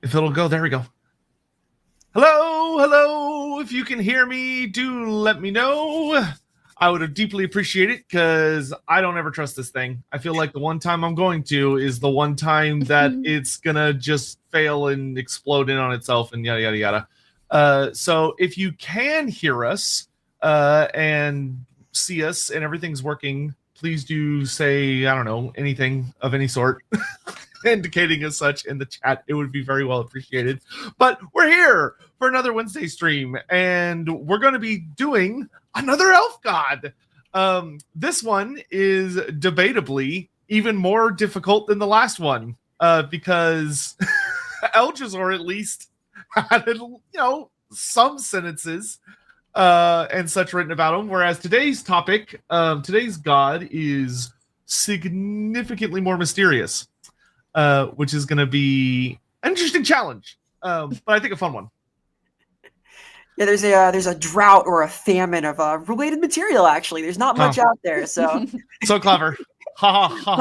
If it'll go, there we go. Hello, hello. If you can hear me, do let me know. I would deeply appreciate it because I don't ever trust this thing. I feel like the one time I'm going to is the one time that it's gonna just fail and explode in on itself and yada yada yada. So if you can hear us and see us and everything's working, please do say, I don't know, anything of any sort. Indicating as such in the chat. It would be very well appreciated. But we're here for another Wednesday stream, and we're going to be doing another elf god. This one is debatably even more difficult than the last one because Elgizor at least had, some sentences and such written about him, whereas today's topic, today's god is significantly more mysterious. Which is going to be an interesting challenge, but I think a fun one. Yeah, there's a drought or a famine of related material. Actually, there's not much out there. So so clever. Ha ha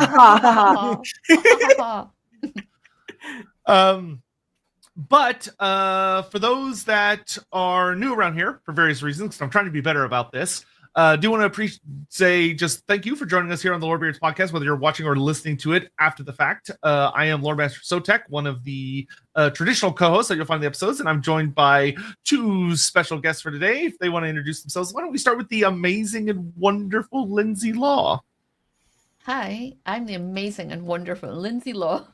ha ha. But for those that are new around here for various reasons, because I'm trying to be better about this. Do want to say just thank you for joining us here on the Lorebeards podcast, whether you're watching or listening to it after the fact. I am Loremaster of Sotek, one of the traditional co-hosts that you'll find in the episodes, and I'm joined by two special guests for today. If they want to introduce themselves, why don't we start with the amazing and wonderful Lindsay Law? Hi, I'm the amazing and wonderful Lindsay Law.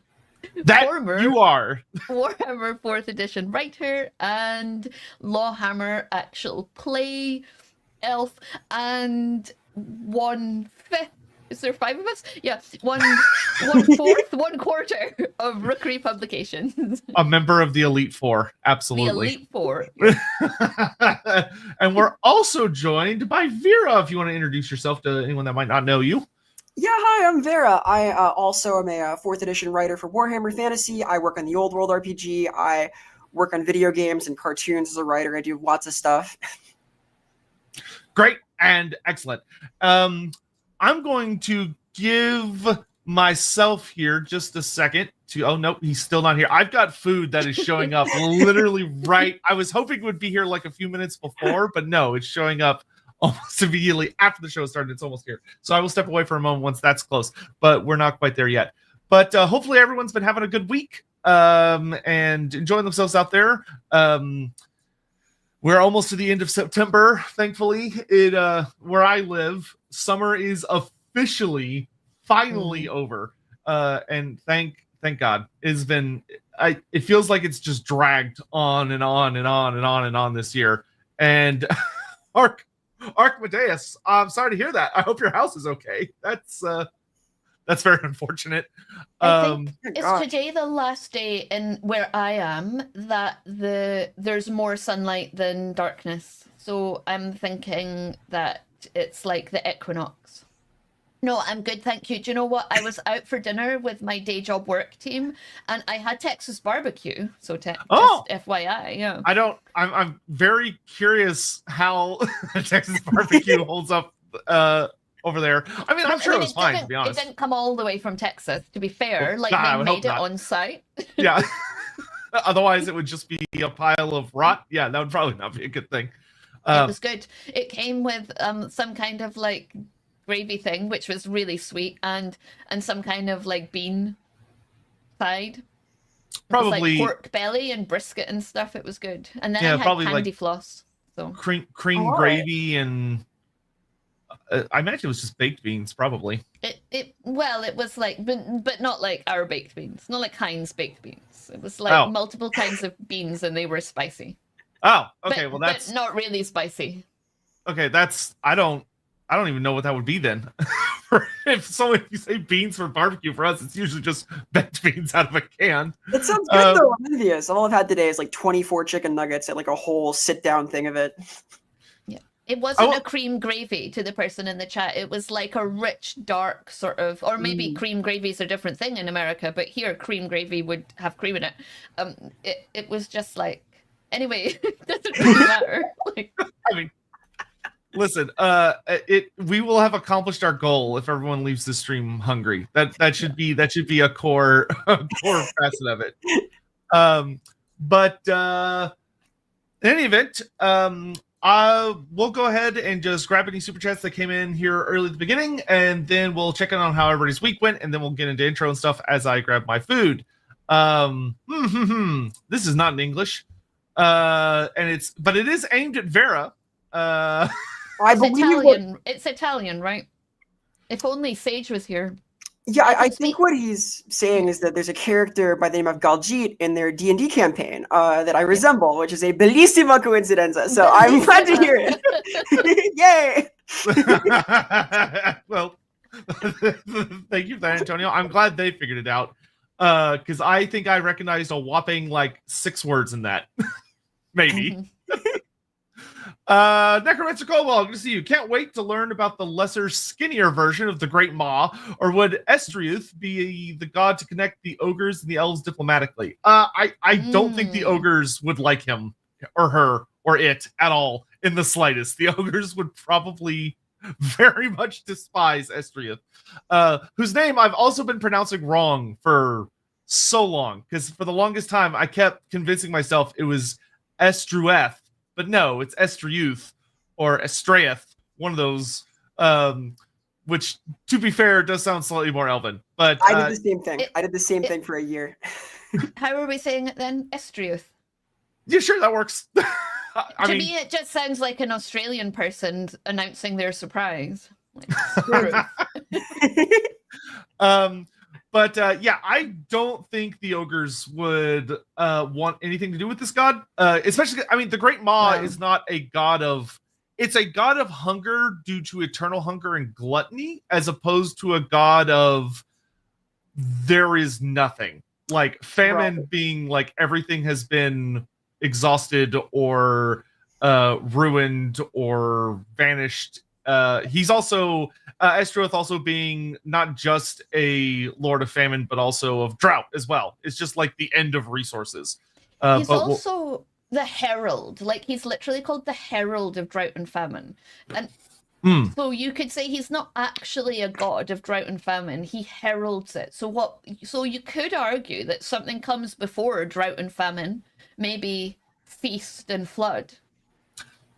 That you are. Warhammer 4th edition writer and LAWhammer actual play elf, and 1/5. Is there 5 of us? Yeah, 1/4, 1/4 of Rookery Publications. A member of the Elite Four, absolutely. The Elite Four. And we're also joined by Vera. If you want to introduce yourself to anyone that might not know you. Yeah, hi, I'm Vera. I also am a 4th edition writer for Warhammer Fantasy. I work on the Old World RPG. I work on video games and cartoons as a writer. I do lots of stuff. Great and excellent. I'm going to give myself here just a second to. Oh no, he's still not here. I've got food that is showing up literally right. I was hoping it would be here like a few minutes before, but no, it's showing up almost immediately after the show started. It's almost here, so I will step away for a moment once that's close. But we're not quite there yet. But hopefully everyone's been having a good week and enjoying themselves out there. We're almost to the end of September, thankfully. Where I live, summer is officially, finally over. And thank God. It's been, it feels like it's just dragged on and on and on and on and on this year. And Archmadeus, I'm sorry to hear that. I hope your house is okay. That's very unfortunate. I think is today the last day in where I am that there's more sunlight than darkness. So I'm thinking that it's like the equinox. No, I'm good, thank you. Do you know what? I was out for dinner with my day job work team, and I had Texas barbecue. So just FYI, yeah. I'm very curious how Texas barbecue holds up. Over there. I mean, I'm sure it was fine, to be honest. It didn't come all the way from Texas, to be fair. Like, they made it on site. Yeah. Otherwise, it would just be a pile of rot. Yeah, that would probably not be a good thing. It was good. It came with some kind of, like, gravy thing, which was really sweet, and some kind of, like, bean side. Probably. It was, like, pork belly and brisket and stuff. It was good. And then I had candy like floss. So cream gravy and... I imagine it was just baked beans, probably. It was like, but not like our baked beans, not like Heinz baked beans. It was like multiple kinds of beans, and they were spicy. Oh, okay. Well, that's but not really spicy. Okay, that's I don't even know what that would be then. If you say beans for barbecue, for us, it's usually just baked beans out of a can. It sounds good though. I'm envious. All I've had today is like 24 chicken nuggets and like a whole sit-down thing of it. It wasn't a cream gravy, to the person in the chat. It was like a rich, dark sort of, or maybe cream gravy is a different thing in America, but here cream gravy would have cream in it. It was just like, anyway, it doesn't really matter. Like, I mean, listen, we will have accomplished our goal if everyone leaves the stream hungry. That should be a core facet of it. But in any event, we'll go ahead and just grab any super chats that came in here early at the beginning, and then we'll check in on how everybody's week went, and then we'll get into intro and stuff as I grab my food. This is not in English, but it is aimed at Vera. It's Italian, right? If only Sage was here. Yeah, I think what he's saying is that there's a character by the name of Galjeet in their D&D campaign that I resemble, which is a bellissima coincidenza. So I'm glad to hear it. Yay! Well, thank you for that, Antonio. I'm glad they figured it out, because I think I recognized a whopping 6 words in that. Maybe. Necromancer Cobalt, good to see you. Can't wait to learn about the lesser, skinnier version of the Great Maw. Or would Estreuth be the god to connect the ogres and the elves diplomatically? I don't think the ogres would like him or her or it at all in the slightest. The ogres would probably very much despise Estreuth, whose name I've also been pronouncing wrong for so long, because for the longest time I kept convincing myself it was Estreuth. But no, it's Estreuth or Estreuth, one of those, which, to be fair, does sound slightly more Elven. But I did the same thing. I did the same thing for a year. How are we saying it then? Estreuth. Yeah, sure, that works. To me, it just sounds like an Australian person announcing their surprise. But yeah, I don't think the ogres would want anything to do with this god. Especially, the Great Maw is not a god of... It's a god of hunger due to eternal hunger and gluttony, as opposed to a god of there is nothing. Like famine being everything has been exhausted or ruined or vanished. He's also... Estreuth also being not just a lord of famine, but also of drought as well. It's just the end of resources. He's also the herald. He's literally called the herald of drought and famine. And so you could say he's not actually a god of drought and famine. He heralds it. So you could argue that something comes before drought and famine, maybe feast and flood.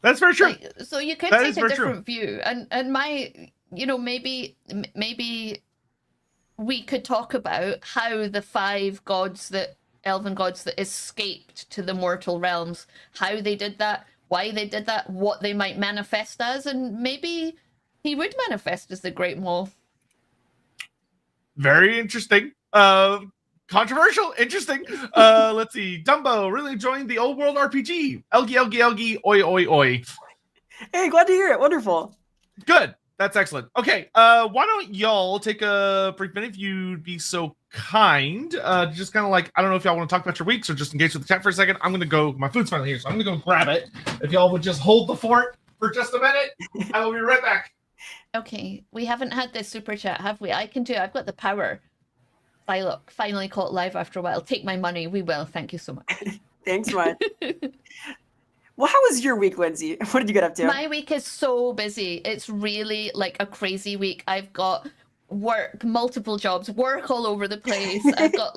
That's very true. So you could take a different view. And my... maybe we could talk about how the 5 elven gods that escaped to the mortal realms, how they did that, why they did that, what they might manifest as, and maybe he would manifest as the Great Maw. Very interesting. Controversial, interesting. Let's see. Dumbo, really enjoying the old world RPG. Elgy, oi, oi, oi. Hey, glad to hear it. Wonderful. Good. That's excellent. Okay, why don't y'all take a brief minute, if you'd be so kind, just kind of I don't know if y'all want to talk about your weeks or just engage with the chat for a second. I'm going to go, my food's finally here, so I'm going to go grab it. If y'all would just hold the fort for just a minute, I will be right back. Okay, we haven't had this super chat, have we? I've got the power. Finally caught live after a while. Take my money, we will. Thank you so much. Thanks, much. Well, how was your week, Lindsay? What did you get up to? My week is so busy. It's really a crazy week. I've got work, multiple jobs, work all over the place. I've got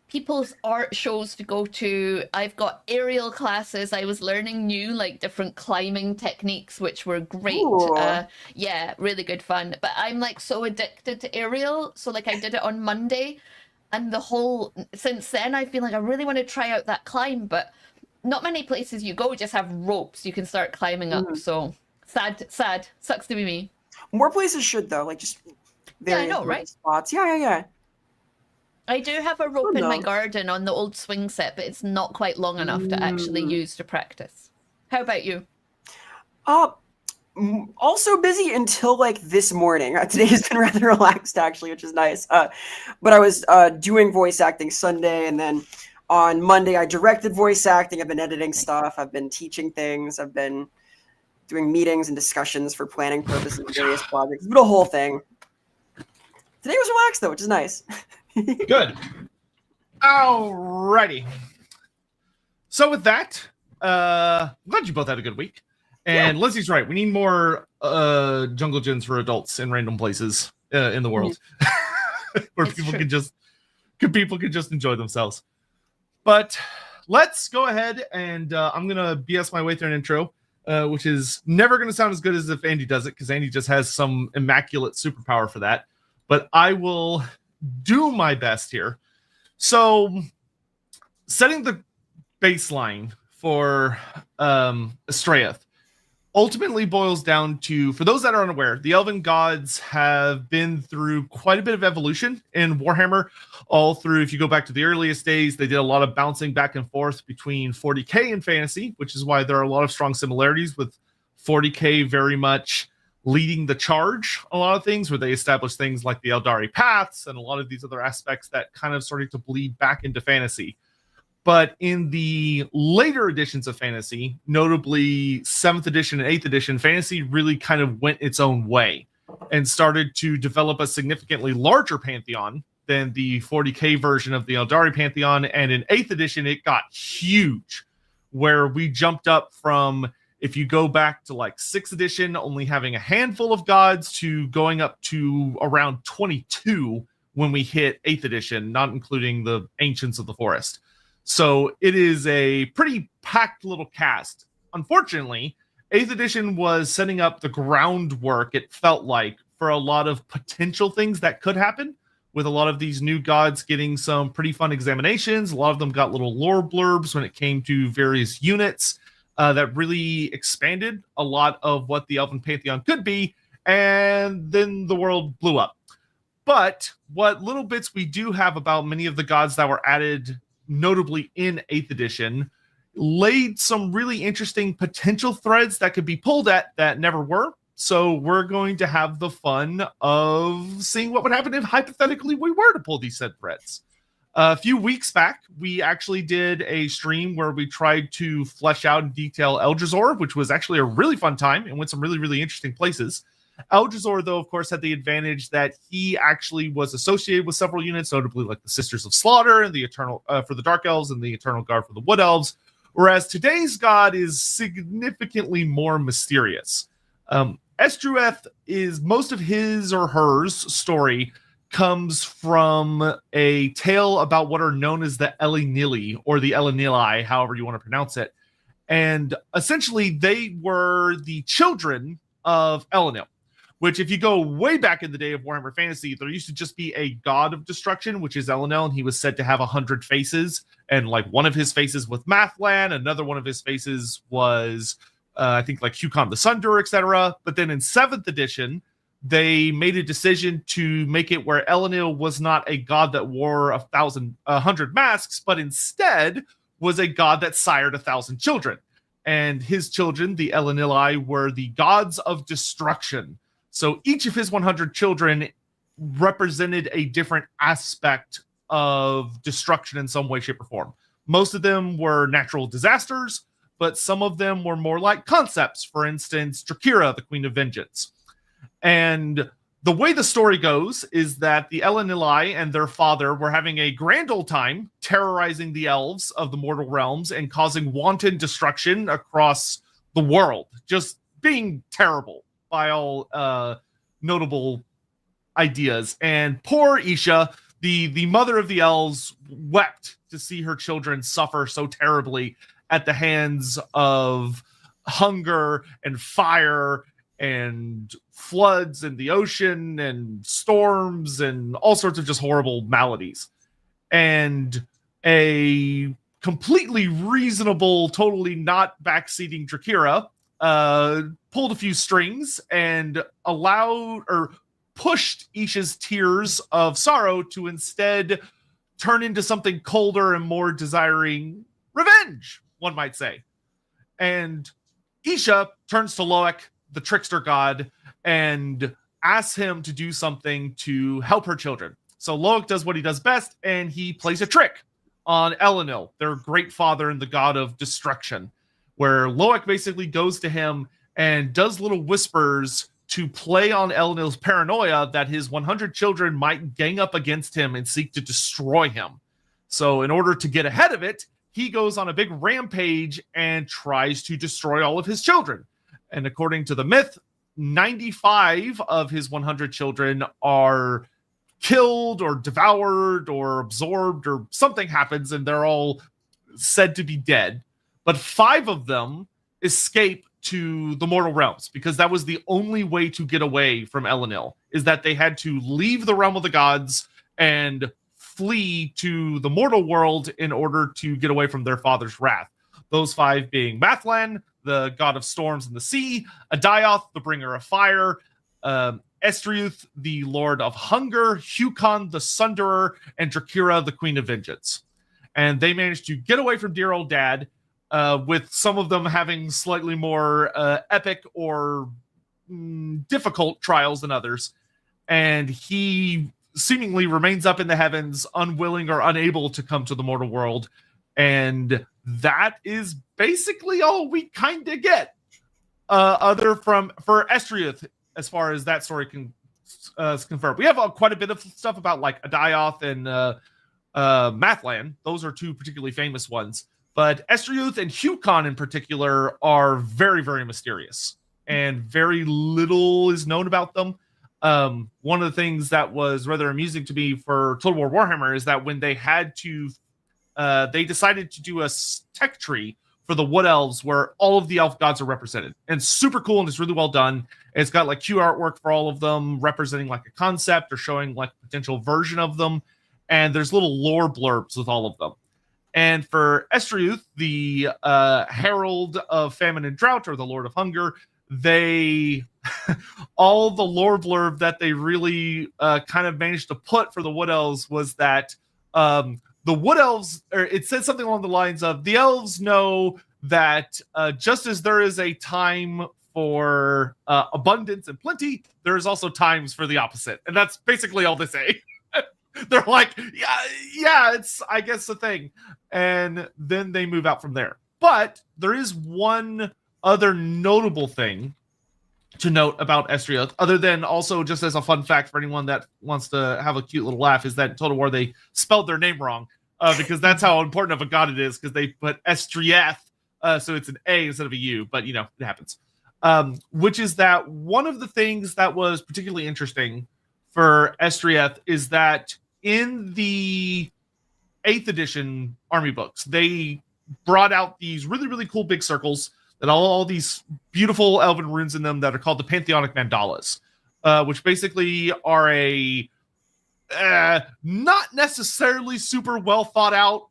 people's art shows to go to. I've got aerial classes. I was learning new different climbing techniques, which were great. Yeah, really good fun. But I'm so addicted to aerial. So I did it on Monday, and since then I've been I really want to try out that climb, but not many places you go just have ropes you can start climbing up. So sad. Sucks to be me. More places should, though. Just I know, right? Spots. Yeah. I do have a rope in my garden on the old swing set, but it's not quite long enough to actually use to practice. How about you? Also busy until this morning. Today has been rather relaxed, actually, which is nice. But I was doing voice acting Sunday, and then on Monday, I directed voice acting. I've been editing stuff. I've been teaching things. I've been doing meetings and discussions for planning purposes of various projects. But a whole thing. Today was relaxed, though, which is nice. Good. Alrighty. So with that, I'm glad you both had a good week. And Lindsay's right. We need more jungle gyms for adults in random places in the world, where people can just enjoy themselves. But let's go ahead and I'm going to BS my way through an intro, which is never going to sound as good as if Andy does it, because Andy just has some immaculate superpower for that. But I will do my best here. So, setting the baseline for Estreuth ultimately boils down to, for those that are unaware, the Elven gods have been through quite a bit of evolution in Warhammer. All through, if you go back to the earliest days, they did a lot of bouncing back and forth between 40k and fantasy, which is why there are a lot of strong similarities with 40k very much leading the charge. A lot of things where they established things like the Eldari paths and a lot of these other aspects that kind of started to bleed back into fantasy. But in the later editions of fantasy, notably 7th edition and 8th edition, fantasy really kind of went its own way and started to develop a significantly larger pantheon than the 40k version of the Eldari pantheon. And in 8th edition, it got huge, where we jumped up from, if you go back to like 6th edition, only having a handful of gods, to going up to around 22 when we hit 8th edition, not including the Ancients of the Forest. So it is a pretty packed little cast. Unfortunately, 8th edition was setting up the groundwork, it felt like, for a lot of potential things that could happen, with a lot of these new gods getting some pretty fun examinations. A lot of them got little lore blurbs when it came to various units that really expanded a lot of what the Elven Pantheon could be, and then the world blew up. But what little bits we do have about many of the gods that were added, notably in 8th edition, laid some really interesting potential threads that could be pulled at that never were. So we're going to have the fun of seeing what would happen if hypothetically we were to pull these said threads. A few weeks back, we actually did a stream where we tried to flesh out in detail Eldrazi, which was actually a really fun time and went some really, really interesting places. Eldrazi, though, of course, had the advantage that he actually was associated with several units, notably like the Sisters of Slaughter and the Eternal for the Dark Elves and the Eternal Guard for the Wood Elves, whereas today's god is significantly more mysterious. Estreuth is, most of his or hers story comes from a tale about what are known as the Elinili, or the Elinili, however you want to pronounce it. And essentially, they were the children of Elinil, which, if you go way back in the day of Warhammer Fantasy, there used to just be a god of destruction, which is Elinil, and he was said to have 100 faces, and like one of his faces was Mathlan, another one of his faces was, I think, like Hukon the Sunderer, etc. But then in 7th edition, they made a decision to make it where Elinil was not a god that wore 100 masks, but instead was a god that sired 1,000 children. And his children, the Elinili, were the gods of destruction. So each of his 100 children represented a different aspect of destruction in some way, shape, or form. Most of them were natural disasters, but some of them were more like concepts. For instance, Drakira, the Queen of Vengeance. And the way the story goes is that the Elinili and their father were having a grand old time terrorizing the elves of the mortal realms and causing wanton destruction across the world, just being terrible by all notable ideas. And poor Isha, the mother of the elves, wept to see her children suffer so terribly at the hands of hunger and fire and floods in the ocean and storms and all sorts of just horrible maladies. And a completely reasonable, totally not backseating Drakira pulled a few strings and allowed, or pushed, Isha's tears of sorrow to instead turn into something colder and more desiring revenge, one might say. And Isha turns to Loek, the trickster god, and asks him to do something to help her children. So Loek does what he does best, and he plays a trick on Elinil, their great father and the god of destruction, where Loek basically goes to him and does little whispers to play on Elinil's paranoia that his 100 children might gang up against him and seek to destroy him. So in order to get ahead of it, he goes on a big rampage and tries to destroy all of his children. And according to the myth, 95 of his 100 children are killed or devoured or absorbed, or something happens, and they're all said to be dead, but 5 of them escape to the mortal realms, because that was the only way to get away from Elenil, is that they had to leave the realm of the gods and flee to the mortal world in order to get away from their father's wrath. Those 5 being Mathlan, the god of storms and the sea, Adioth, the bringer of fire, Estreuth, the lord of hunger, Hukon, the sunderer, and Drakira, the queen of vengeance. And they managed to get away from dear old dad, with some of them having slightly more epic or difficult trials than others. And he seemingly remains up in the heavens, unwilling or unable to come to the mortal world. And that is basically all we kind of get. For Estreuth, as far as that story can confirm. We have quite a bit of stuff about like Adioth and Mathlan. Those are 2 particularly famous ones. But Estreuth and Hukon in particular are very, very mysterious. And very little is known about them. One of the things that was rather amusing to me for Total War Warhammer is that when they had to, they decided to do a tech tree for the Wood Elves where all of the elf gods are represented. And it's super cool and it's really well done. It's got like Q artwork for all of them, representing like a concept or showing like a potential version of them. And there's little lore blurbs with all of them. And for Estreuth, the Herald of Famine and Drought, or the Lord of Hunger, they all the lore blurb that they really kind of managed to put for the Wood Elves was that the Wood Elves, or it said something along the lines of, the elves know that just as there is a time for abundance and plenty, there is also times for the opposite. And that's basically all they say. They're like, yeah, it's, I guess, a thing. And then they move out from there. But there is one other notable thing to note about Estreuth, other than also just as a fun fact for anyone that wants to have a cute little laugh, is that in Total War they spelled their name wrong, because that's how important of a god it is, because they put Estreuth, so it's an A instead of a U, but, you know, it happens. Which is that one of the things that was particularly interesting for Estreuth is that in the 8th edition army books, they brought out these really, really cool big circles that all these beautiful elven runes in them that are called the Pantheonic Mandalas, which basically are a not necessarily super well thought out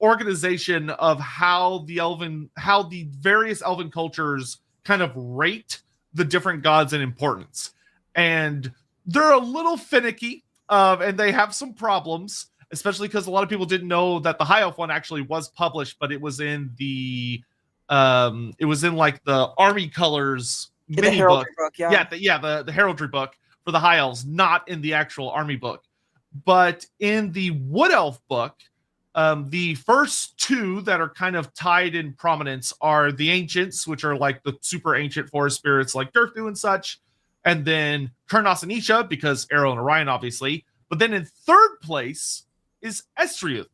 organization of how the various elven cultures kind of rate the different gods in importance. And they're a little finicky, and they have some problems, especially because a lot of people didn't know that the High Elf one actually was published, but it was in the like the Army Colors mini book. The heraldry book for the High Elves, not in the actual Army book. But in the Wood Elf book, the first 2 that are kind of tied in prominence are the Ancients, which are like the super ancient forest spirits like Durthu and such, and then Kurnos and Isha, because Arrow and Orion, obviously. But then in 3rd place is Estreuth,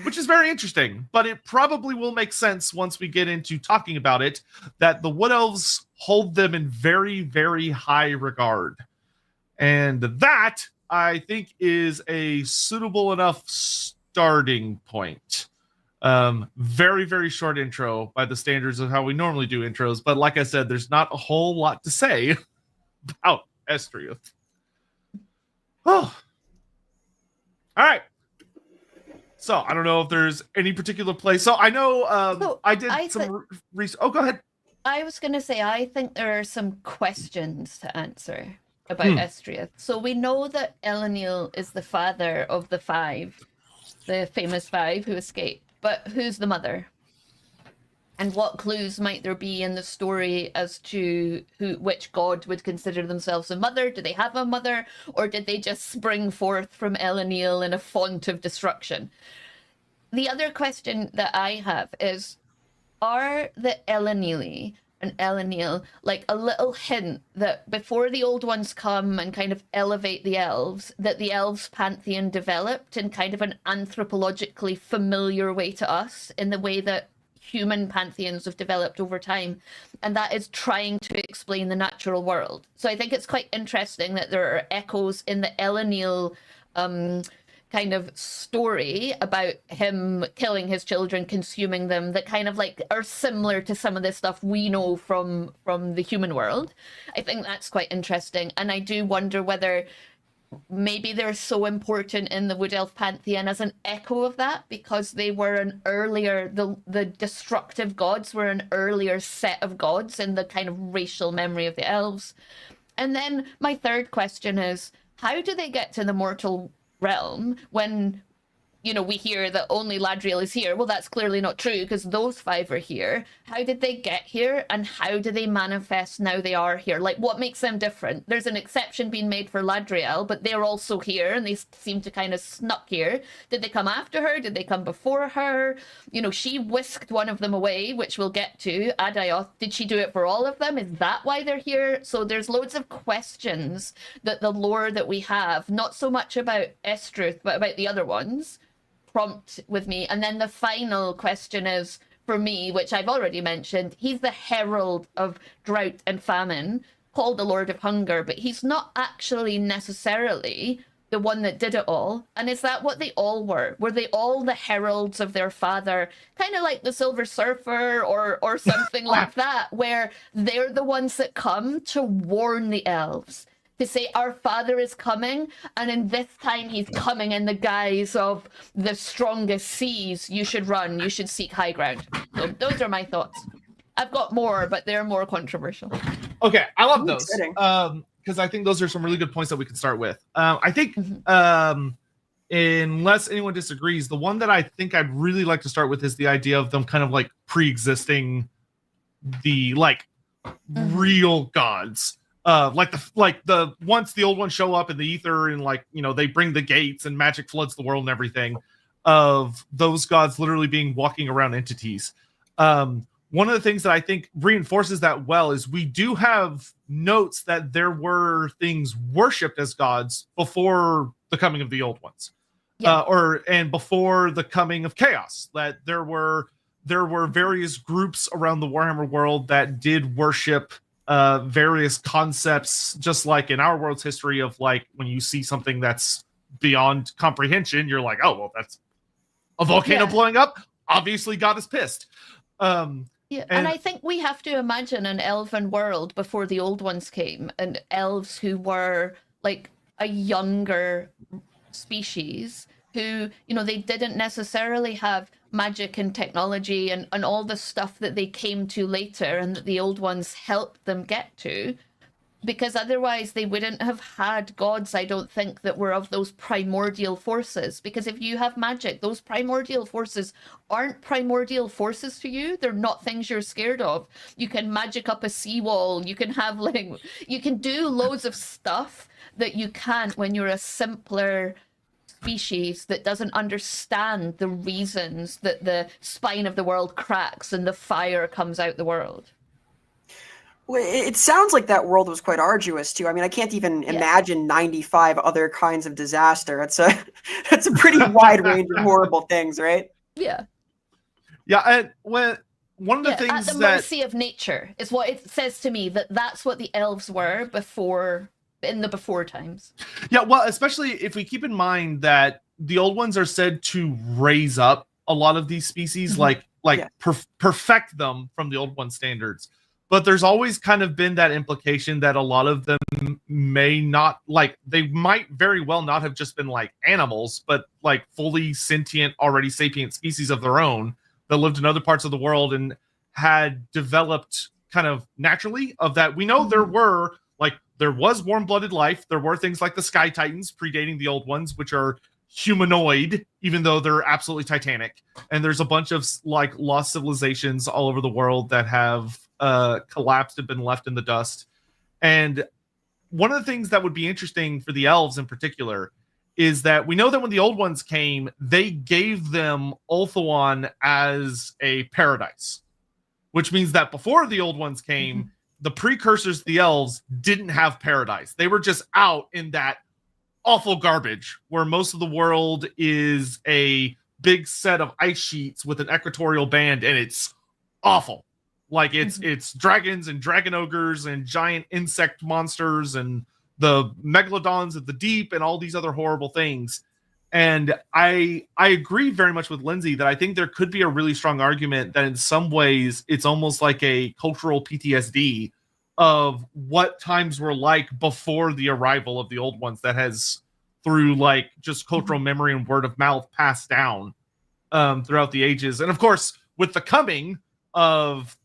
which is very interesting, but it probably will make sense once we get into talking about it, that the Wood Elves hold them in very, very high regard. And that, I think, is a suitable enough starting point. Very, very short intro by the standards of how we normally do intros, but like I said, there's not a whole lot to say about Estreuth. Oh. All right. So I don't know if there's any particular place. So I know I did some research. Oh, go ahead. I was going to say, I think there are some questions to answer about Estreuth. So we know that Elenil is the father of the 5, the famous 5 who escaped. But who's the mother? And what clues might there be in the story as to which god would consider themselves a mother? Do they have a mother? Or did they just spring forth from Elenil in a font of destruction? The other question that I have is, are the Elenili and Elenil like a little hint that before the old ones come and kind of elevate the elves, that the elves pantheon developed in kind of an anthropologically familiar way to us, in the way that human pantheons have developed over time, and that is trying to explain the natural world. So I think it's quite interesting that there are echoes in the Elenil kind of story about him killing his children, consuming them, that kind of like are similar to some of the stuff we know from the human world. I think that's quite interesting, and I do wonder whether maybe they're so important in the Wood Elf pantheon as an echo of that, because they were an earlier, the destructive gods were an earlier set of gods in the kind of racial memory of the elves. And then my third question is, how do they get to the mortal realm when, you know, we hear that only Ladriel is here? Well, that's clearly not true, because those 5 are here. How did they get here, and how do they manifest now they are here? Like, what makes them different? There's an exception being made for Ladriel, but they're also here, and they seem to kind of snuck here. Did they come after her? Did they come before her? You know, she whisked one of them away, which we'll get to. Adaioth, did she do it for all of them? Is that why they're here? So there's loads of questions that the lore that we have, not so much about Estreuth, but about the other ones, prompt with me. And then the final question is, for me, which I've already mentioned, he's the herald of drought and famine, called the Lord of Hunger, but he's not actually necessarily the one that did it all. And is that what they all were? Were they all the heralds of their father, kind of like the Silver Surfer or something like that, where they're the ones that come to warn the elves, to say, our father is coming, and in this time he's coming in the guise of the strongest seas. You should run, you should seek high ground. So those are my thoughts. I've got more, but they're more controversial. Okay, I love those. Because I think those are some really good points that we can start with. I think, unless anyone disagrees, the one that I think I'd really like to start with is the idea of them kind of like pre-existing the real gods. Like the once the old ones show up in the ether and like, you know, they bring the gates and magic floods the world and everything, of those gods literally being walking around entities. One of the things that I think reinforces that well is we do have notes that there were things worshipped as gods before the coming of the old ones, and before the coming of chaos. That there were various groups around the Warhammer world that did worship various concepts, just like in our world's history of like when you see something that's beyond comprehension, you're like, oh well, that's a volcano blowing up. Obviously, God is pissed. And I think we have to imagine an elven world before the old ones came, and elves who were like a younger species who, you know, they didn't necessarily have magic and technology and all the stuff that they came to later and that the old ones helped them get to, because otherwise they wouldn't have had gods, I don't think, that were of those primordial forces. Because if you have magic, those primordial forces aren't primordial forces to you. They're not things you're scared of. You can magic up a seawall. You can have like, you can do loads of stuff that you can't when you're a simpler species that doesn't understand the reasons that the spine of the world cracks and the fire comes out the world. Well, it sounds like that world was quite arduous too. I mean, I can't even imagine 95 other kinds of disaster. It's a pretty wide range of horrible things, right? Yeah. Yeah, and one of the things at the mercy of nature is what it says to me, that's what the elves were before, in the before times. Yeah, well, especially if we keep in mind that the old ones are said to raise up a lot of these species, perfect them from the old one standards. But there's always kind of been that implication that a lot of them may not, like, they might very well not have just been like animals, but like fully sentient, already sapient species of their own that lived in other parts of the world and had developed kind of naturally of that. We know there was warm-blooded life. There were things like the Sky Titans predating the old ones, which are humanoid, even though they're absolutely titanic. And there's a bunch of like lost civilizations all over the world that have collapsed and been left in the dust. And one of the things that would be interesting for the elves in particular is that we know that when the old ones came, they gave them Ulthuan as a paradise, which means that before the old ones came, the precursors to the elves didn't have paradise. They were just out in that awful garbage where most of the world is a big set of ice sheets with an equatorial band, and it's awful. Like it's dragons and dragon ogres and giant insect monsters and the megalodons of the deep and all these other horrible things. And I agree very much with Lindsay that I think there could be a really strong argument that in some ways it's almost like a cultural PTSD of what times were like before the arrival of the old ones that has, through like just cultural memory and word of mouth, passed down throughout the ages. And of course, with the coming of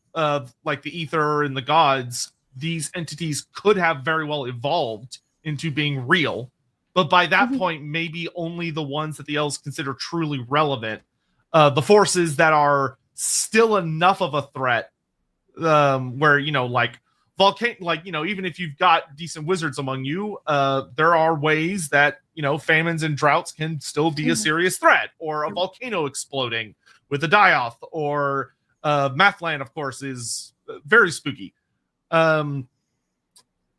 like the ether and the gods, these entities could have very well evolved into being real. But by that point, maybe only the ones that the elves consider truly relevant, the forces that are still enough of a threat, where, you know, like volcano, like, you know, even if you've got decent wizards among you, there are ways that, you know, famines and droughts can still be a serious threat, or a volcano exploding with a die-off, or Mathland, of course, is very spooky.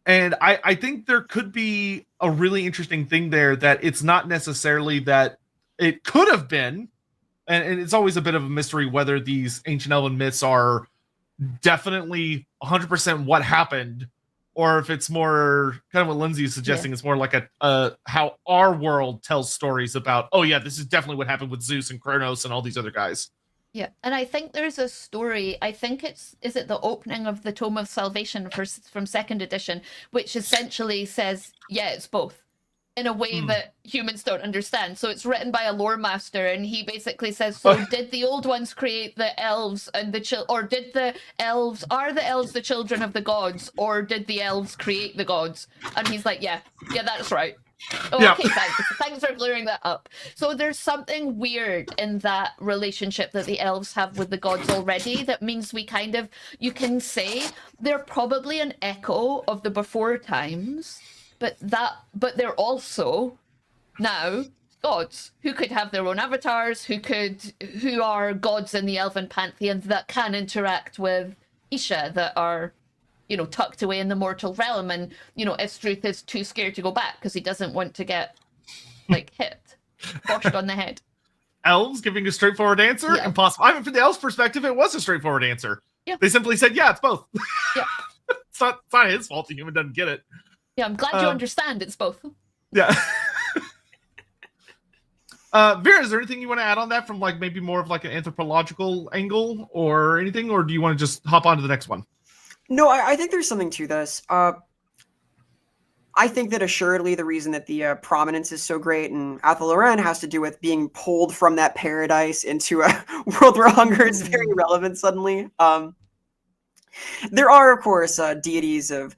And I think there could be a really interesting thing there, that it's not necessarily that it could have been, and it's always a bit of a mystery whether these ancient elven myths are definitely 100% what happened, or if it's more kind of what Lindsay is suggesting. It's more like a how our world tells stories about, oh yeah, this is definitely what happened with Zeus and Kronos and all these other guys. Yeah, and I think there's a story, I think is it the opening of the Tome of Salvation from 2nd edition, which essentially says, yeah, it's both, in a way that humans don't understand. So it's written by a lore master, and he basically says, so did the old ones create the elves and or did the elves, are the elves the children of the gods, or did the elves create the gods? And he's like, yeah, that's right. Oh, yeah. Okay, thanks for clearing that up. So there's something weird in that relationship that the elves have with the gods already that means we kind of, you can say they're probably an echo of the before times, but they're also now gods who could have their own avatars, who are gods in the elven pantheon that can interact with Isha, that are, you know, tucked away in the mortal realm. And, you know, Estreuth is too scared to go back because he doesn't want to get, like, hit, boshed on the head. Elves giving a straightforward answer? Yeah. Impossible. I mean, from the elves' perspective, it was a straightforward answer. Yeah. They simply said, yeah, it's both. Yeah. It's not his fault the human doesn't get it. Yeah, I'm glad you understand it's both. Yeah. Vera, is there anything you want to add on that from, like, maybe more of like an anthropological angle or anything? Or do you want to just hop on to the next one? No, I think there's something to this. I think that assuredly the reason that the prominence is so great in Athel has to do with being pulled from that paradise into a world where hunger is very relevant suddenly. There are, of course, deities of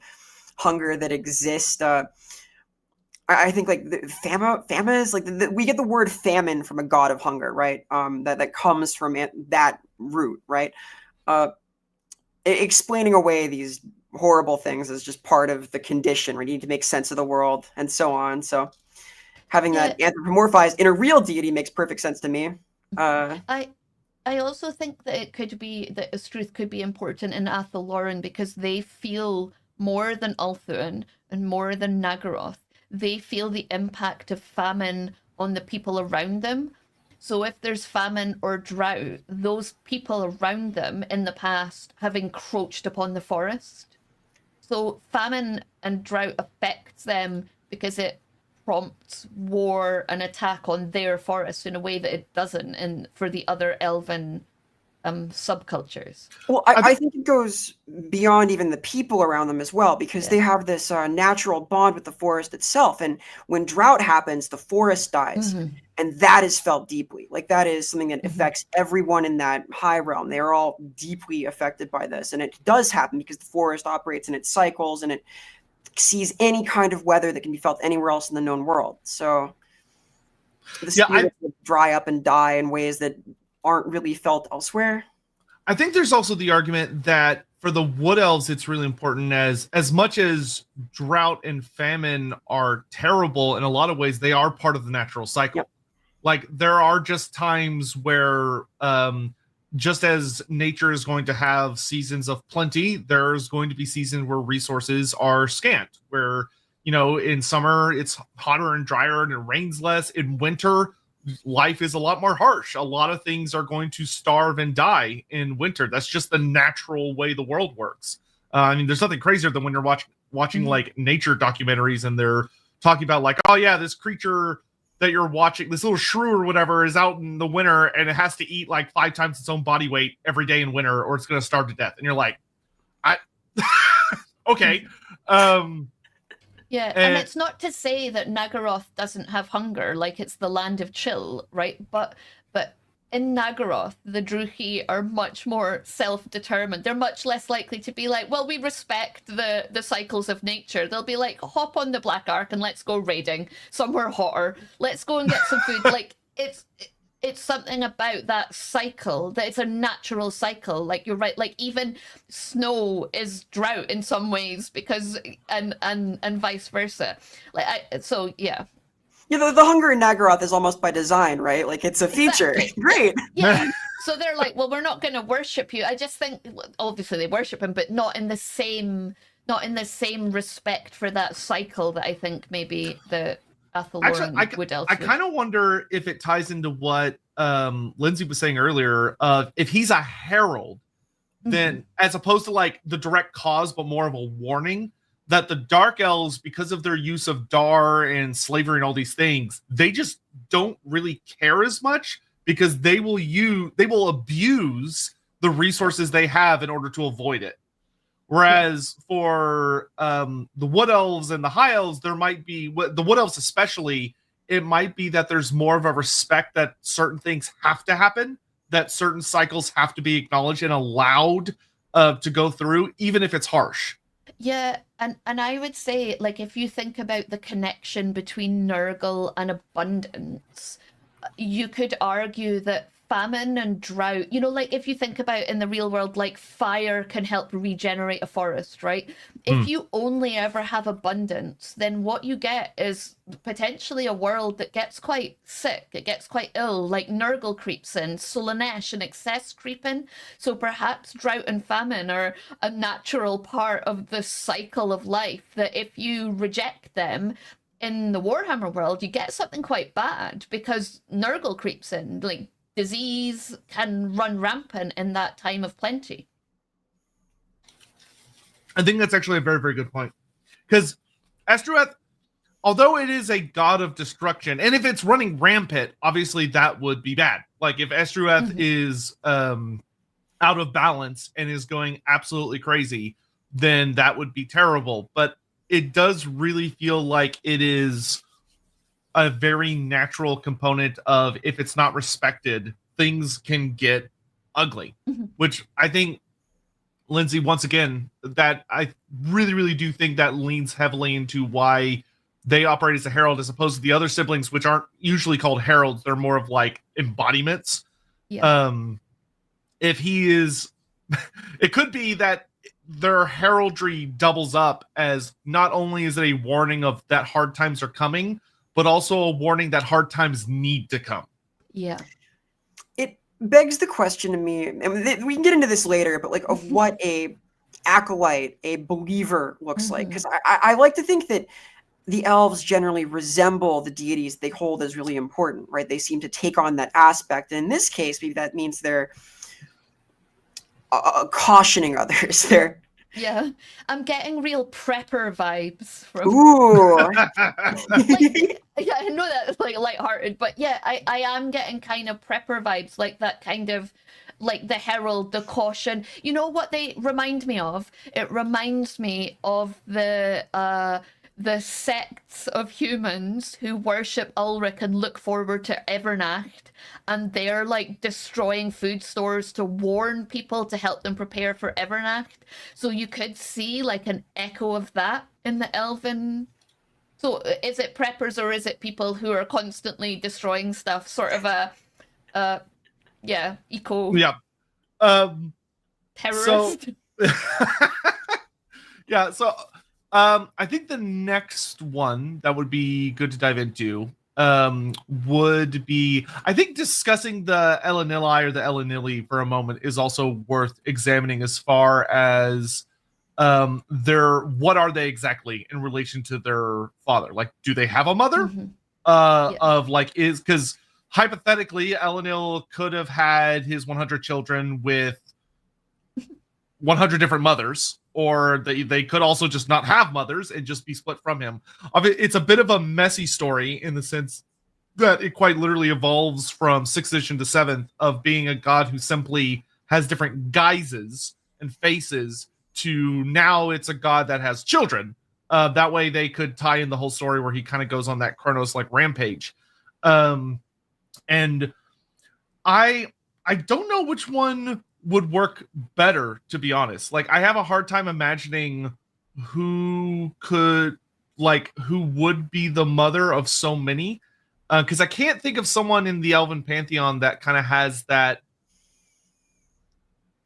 hunger that exist. I think, like, Fama is like we get the word famine from a god of hunger, right? That comes from that root, right? Explaining away these horrible things is just part of the condition. We need to make sense of the world and so on. So having that anthropomorphized in a real deity makes perfect sense to me. I also think that it could be that Estreuth could be important in Athel because they feel more than Ulthuan and more than Nagaroth. They feel the impact of famine on the people around them. So if there's famine or drought, those people around them in the past have encroached upon the forest. So famine and drought affects them because it prompts war and attack on their forest in a way that it doesn't for the other elven subcultures. Well, I think it goes beyond even the people around them as well, because they have this natural bond with the forest itself. And when drought happens, the forest dies. And that is felt deeply. Like, that is something that affects everyone in that high realm. They are all deeply affected by this. And it does happen because the forest operates in its cycles and it sees any kind of weather that can be felt anywhere else in the known world. So the spirits will dry up and die in ways that aren't really felt elsewhere. I think there's also the argument that for the wood elves, it's really important, as much as drought and famine are terrible in a lot of ways, they are part of the natural cycle. Yep. Like, there are just times where just as nature is going to have seasons of plenty, there's going to be seasons where resources are scant, where, you know, in summer it's hotter and drier and it rains less. In winter, life is a lot more harsh. A lot of things are going to starve and die in winter. That's just the natural way the world works. I mean, there's nothing crazier than when you're watching like nature documentaries and they're talking about, like, oh yeah, this creature that you're watching, this little shrew or whatever, is out in the winter and it has to eat like 5 times its own body weight every day in winter, or it's going to starve to death. And you're like, okay. Yeah, and it's not to say that Nagaroth doesn't have hunger, like it's the land of chill, right? But in Nagaroth, the Druchi are much more self-determined. They're much less likely to be like, well, we respect the cycles of nature. They'll be like, hop on the Black Ark and let's go raiding somewhere hotter. Let's go and get some food. Like, it's something about that cycle, that it's a natural cycle. Like, you're right, like even snow is drought in some ways because and vice versa. So yeah. Yeah, the hunger in Nagaroth is almost by design, right? Like, it's a feature. Exactly. Great. Yeah. So they're like, well, we're not going to worship you. I just think, obviously they worship him, but not in the same respect for that cycle that I think maybe the Athelorn would else. I kind of wonder if it ties into what Lindsay was saying earlier. If he's a herald, then as opposed to like the direct cause, but more of a warning, that the Dark Elves, because of their use of Dar and slavery and all these things, they just don't really care as much because they will abuse the resources they have in order to avoid it. Whereas for the Wood Elves and the High Elves, there might be, the Wood Elves especially, it might be that there's more of a respect that certain things have to happen, that certain cycles have to be acknowledged and allowed to go through, even if it's harsh. Yeah, and I would say, like, if you think about the connection between Nurgle and abundance, you could argue that famine and drought, you know, like if you think about in the real world, like fire can help regenerate a forest, right? If you only ever have abundance, then what you get is potentially a world that gets quite sick, it gets quite ill, like Nurgle creeps in, Solanesh and excess creep in. So perhaps drought and famine are a natural part of the cycle of life, that if you reject them, in the Warhammer world, you get something quite bad because Nurgle creeps in, like disease can run rampant in that time of plenty. I think that's actually a very, very good point. Because Estreuth, although it is a god of destruction, and if it's running rampant, obviously that would be bad. Like if Estreuth is out of balance and is going absolutely crazy, then that would be terrible. But it does really feel like it is a very natural component of, if it's not respected, things can get ugly, which I think, Lindsay, once again, that I really, really do think that leans heavily into why they operate as a herald as opposed to the other siblings, which aren't usually called heralds. They're more of like embodiments. Yeah. If he is, it could be that their heraldry doubles up as not only is it a warning of that hard times are coming, but also a warning that hard times need to come. Yeah. It begs the question to me, and we can get into this later, but like of what a acolyte, a believer looks like. Because I like to think that the elves generally resemble the deities they hold as really important, right? They seem to take on that aspect. And in this case, maybe that means they're cautioning others. They're I'm getting real prepper vibes from. Ooh. Yeah, I know that's like lighthearted, but yeah, I am getting kind of prepper vibes, like that kind of, like the herald, the caution. You know what they remind me of? It reminds me of the sects of humans who worship Ulrich and look forward to Evernacht, and they're like destroying food stores to warn people to help them prepare for Evernacht. So you could see like an echo of that in the Elven. So is it preppers or is it people who are constantly destroying stuff? Sort of a eco terrorist. So I think the next one that would be good to dive into would be, I think, discussing the Elenili or the Elenili for a moment is also worth examining as far as what are they exactly in relation to their father? Like, do they have a mother? Of like, is, because hypothetically Elenil could have had his 100 children with 100 different mothers, or they could also just not have mothers and just be split from him. It's a bit of a messy story in the sense that it quite literally evolves from 6th edition to 7th of being a god who simply has different guises and faces to now it's a god that has children. That way they could tie in the whole story where he kind of goes on that Kronos like rampage. And I don't know which one would work better, to be honest. Like, I have a hard time imagining who would be the mother of so many. Because I can't think of someone in the Elven pantheon that kind of has that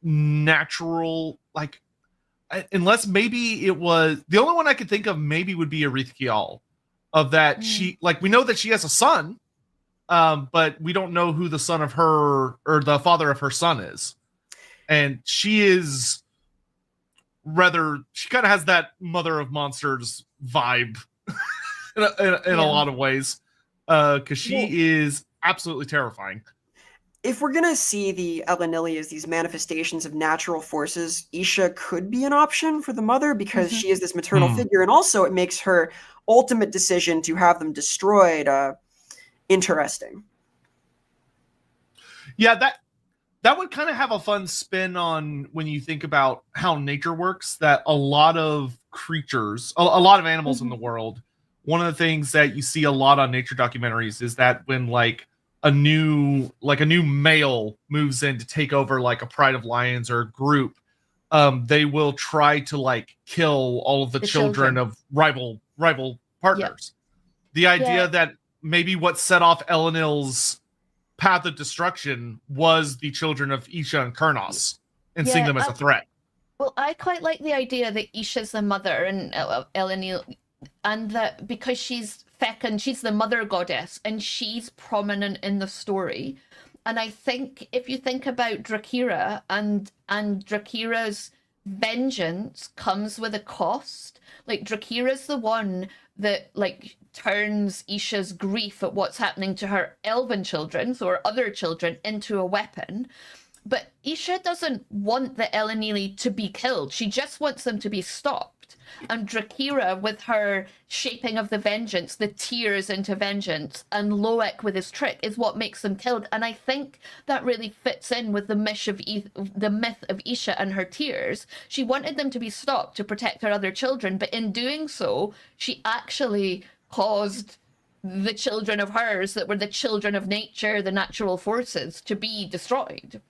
natural, like, unless maybe it was the only one I could think of maybe would be Estreuth Kial, of that she, like, we know that she has a son, but we don't know who the son of her or the father of her son is. And she is she kind of has that mother of monsters vibe in a lot of ways. Because she is absolutely terrifying. If we're gonna see the Elenili as these manifestations of natural forces, Isha could be an option for the mother because she is this maternal figure, and also it makes her ultimate decision to have them destroyed interesting. Yeah, that would kind of have a fun spin on when you think about how nature works. That a lot of creatures, a lot of animals in the world. One of the things that you see a lot on nature documentaries is that when like a new male moves in to take over like a pride of lions or a group, they will try to like kill all of the children of rival partners. The idea that maybe what set off Elenil's path of destruction was the children of Isha and Kurnos, and seeing them as a threat. Well, I quite like the idea that Isha's the mother and Elenil, and that because she's fecund, she's the mother goddess, and she's prominent in the story. And I think if you think about Drakira and Drakira's vengeance comes with a cost. Like, Drakira's the one that like turns Isha's grief at what's happening to her elven children, so her other children, into a weapon. But Isha doesn't want the Elenili to be killed. She just wants them to be stopped. And Drakira, with her shaping of the vengeance, the tears into vengeance, and Loek with his trick, is what makes them killed. And I think that really fits in with the myth of Isha and her tears. She wanted them to be stopped to protect her other children, but in doing so, she actually caused the children of hers that were the children of nature, the natural forces, to be destroyed.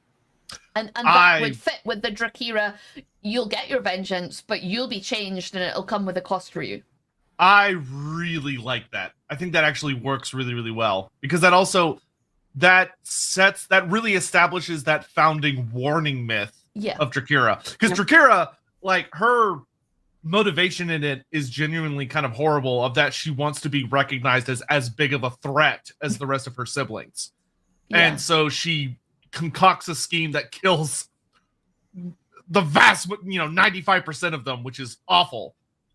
And that would fit with the Drakira, you'll get your vengeance, but you'll be changed and it'll come with a cost for you. I really like that. I think that actually works really, really well. Because that also, that really establishes that founding warning myth of Drakira. Because Drakira, like, her motivation in it is genuinely kind of horrible, of that she wants to be recognized as big of a threat as the rest of her siblings. And so she concocts a scheme that kills the vast, 95% of them, which is awful,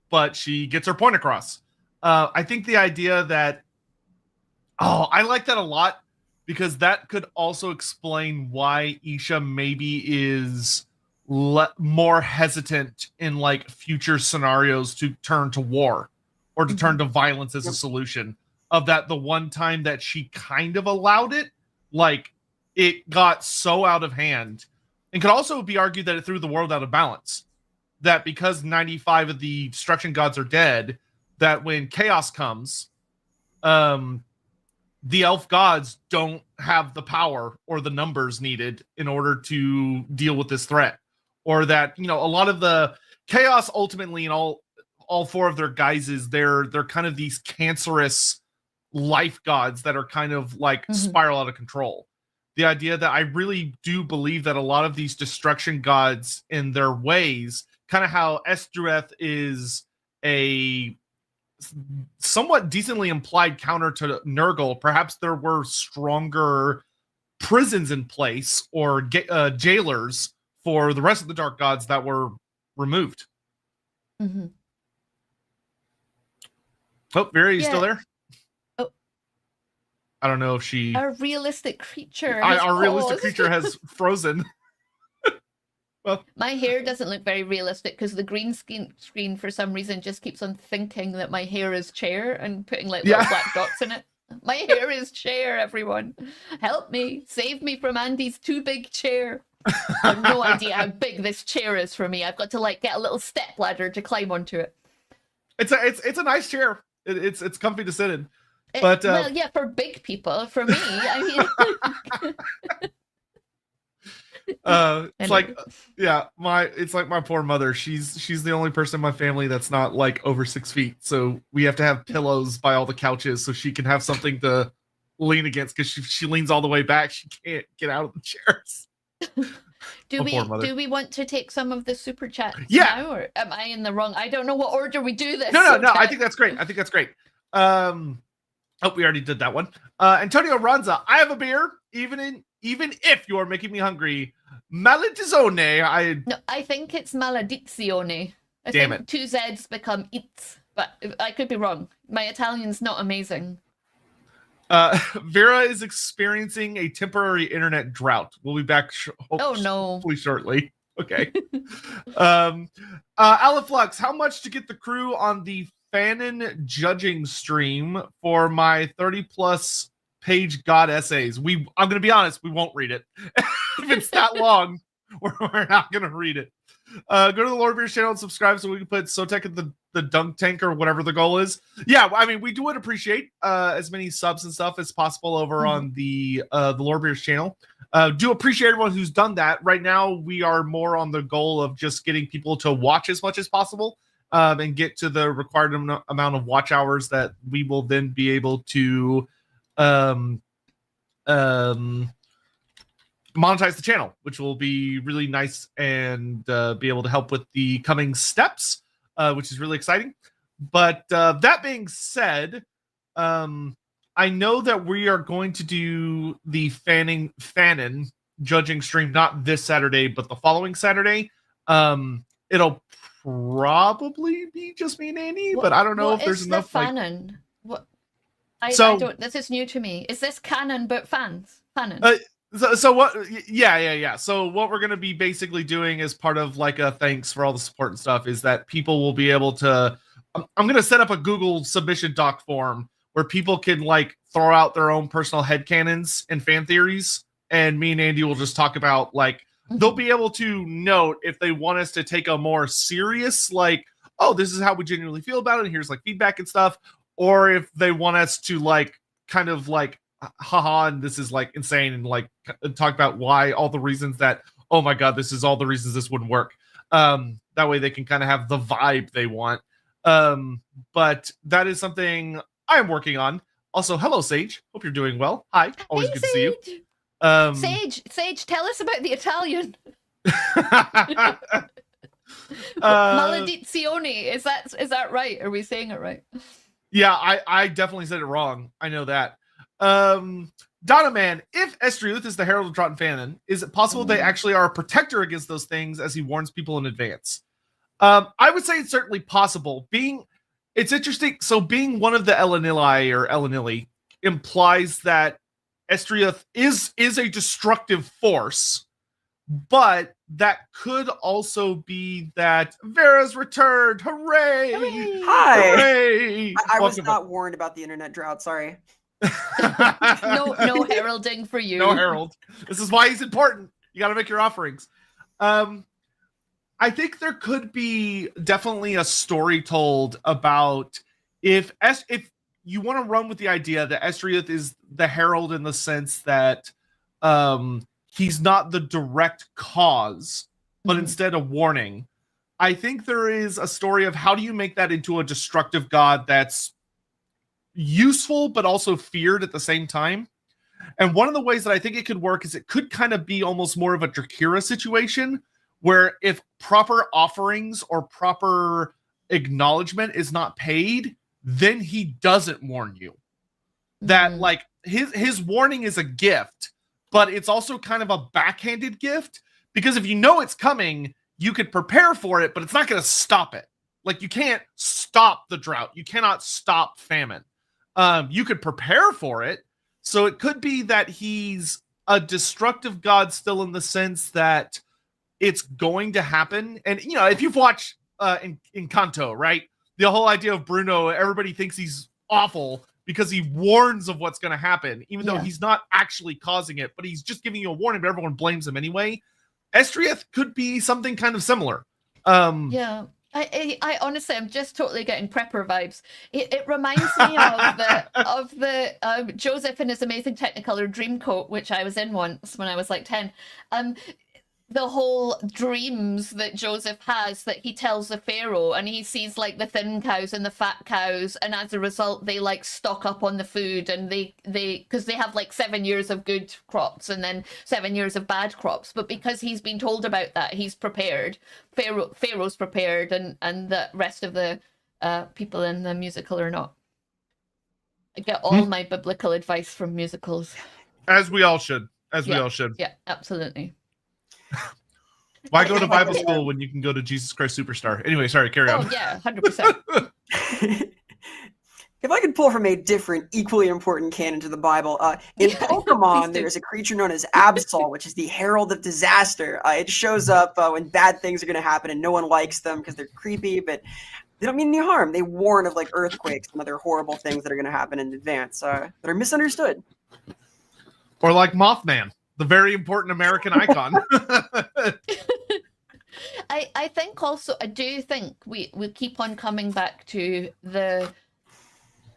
but she gets her point across. I think the idea that, I like that a lot, because that could also explain why Isha maybe is more hesitant in like future scenarios to turn to war or to turn to violence as a solution. Of that, the one time that she kind of allowed it, like, it got so out of hand, and could also be argued that it threw the world out of balance. That because 95 of the destruction gods are dead, that when chaos comes, the elf gods don't have the power or the numbers needed in order to deal with this threat. Or that, a lot of the chaos ultimately in all four of their guises, they're kind of these cancerous life gods that are kind of like spiral out of control. The idea that I really do believe that a lot of these destruction gods in their ways, kind of how Estreuth is a somewhat decently implied counter to Nurgle, perhaps there were stronger prisons in place or jailers for the rest of the dark gods that were removed. Oh, Vera, you still there? I don't know if she... Our realistic creature realistic creature has frozen. Well, my hair doesn't look very realistic because the green screen for some reason just keeps on thinking that my hair is chair and putting like little black dots in it. My hair is chair, everyone. Help me. Save me from Andy's too big chair. I have no idea how big this chair is for me. I've got to like get a little step ladder to climb onto it. It's a nice chair. It's comfy to sit in. But well, yeah, for big people. For me, I mean, it's like, yeah, it's like my poor mother. She's the only person in my family that's not like over 6 feet. So we have to have pillows by all the couches so she can have something to lean against, because she leans all the way back. She can't get out of the chairs. Do we want to take some of the super chats yeah. now, or am I in the wrong? I don't know what order we do this. No. I think that's great. Oh, we already did that one. Antonio Ranza, I have a beer, even if you're making me hungry. Maledizione. No, I think it's maledizione. I Damn think it. 2 Z's become it's, but I could be wrong. My Italian's not amazing. Vera is experiencing a temporary internet drought. We'll be back hopefully shortly. Okay. Aliflux, how much to get the crew on the Fanon judging stream for my 30+ page God essays? I'm going to be honest, we won't read it. If it's that long, we're not going to read it. Go to the Lorebeards channel and subscribe so we can put Sotek in the dunk tank or whatever the goal is. Yeah, I mean, we would appreciate as many subs and stuff as possible over on the Lorebeards channel. Do appreciate everyone who's done that. Right now, we are more on the goal of just getting people to watch as much as possible and get to the required amount of watch hours that we will then be able to monetize the channel, which will be really nice and be able to help with the coming steps, which is really exciting. But that being said, I know that we are going to do the Fanon judging stream not this Saturday, but the following Saturday. It'll probably be just me and Andy, but I don't know if there's enough. Fanon? What? I don't. This is new to me. Is this canon but fans? Fanon. So what? Yeah. So what we're going to be basically doing as part of like a thanks for all the support and stuff is that people will be able to. I'm going to set up a Google submission doc form where people can like throw out their own personal headcanons and fan theories, and me and Andy will just talk about like they'll be able to note if they want us to take a more serious like, oh, this is how we genuinely feel about it, and here's like feedback and stuff, or if they want us to like kind of like haha, and this is like insane, and like talk about why all the reasons that, oh my god, this is all the reasons this wouldn't work. That way they can kind of have the vibe they want. But that is something I am working on. Also, hello Sage, hope you're doing well. Hi, always good to see you. Sage, tell us about the Italian. Maledizione, is that right? Are we saying it right? Yeah, I definitely said it wrong. I know that. Donna Man, if Estreuth is the Herald of Drought and Fanon, is it possible they actually are a protector against those things as he warns people in advance? I would say it's certainly possible. It's interesting. So being one of the Elenili or Elenili implies that Estreuth is a destructive force, but that could also be that Vera's returned. Hooray! Hi. Hooray! I was not warned about the internet drought. Sorry. No heralding for you. No herald. This is why he's important. You got to make your offerings. I think there could be definitely a story told about if you want to run with the idea that Estreuth is the herald in the sense that he's not the direct cause, but instead a warning. I think there is a story of how do you make that into a destructive god that's useful but also feared at the same time. And one of the ways that I think it could work is it could kind of be almost more of a Drakira situation, where if proper offerings or proper acknowledgement is not paid, then he doesn't warn you. That like his warning is a gift, but it's also kind of a backhanded gift, because if you know it's coming, you could prepare for it, but it's not going to stop it. Like you can't stop the drought. You cannot stop famine. You could prepare for it. So it could be that he's a destructive god still in the sense that it's going to happen. And, you know, if you've watched Encanto, right? The whole idea of Bruno, everybody thinks he's awful, because he warns of what's going to happen, even though he's not actually causing it, but he's just giving you a warning, but everyone blames him anyway. Estreuth could be something kind of similar. I honestly, I'm just totally getting Prepper vibes. It reminds me of the Joseph in his amazing Technicolor Dreamcoat, which I was in once when I was like 10. The whole dreams that Joseph has that he tells the Pharaoh, and he sees like the thin cows and the fat cows, and as a result they like stock up on the food, and they because they have like 7 years of good crops and then 7 years of bad crops, but because he's been told about that, he's prepared. Pharaoh's prepared, and the rest of the people in the musical are not. I get all my biblical advice from musicals, as we all should. We all should. Yeah, absolutely. Why go to Bible school when you can go to Jesus Christ Superstar? Anyway, sorry, carry on. Oh, yeah, 100%. If I could pull from a different, equally important canon to the Bible, in Pokemon, there's a creature known as Absol, which is the Herald of Disaster. It shows up when bad things are going to happen and no one likes them because they're creepy, but they don't mean any harm. They warn of like earthquakes and other horrible things that are going to happen in advance that are misunderstood. Or like Mothman, the very important American icon. I think also, I do think we keep on coming back to the,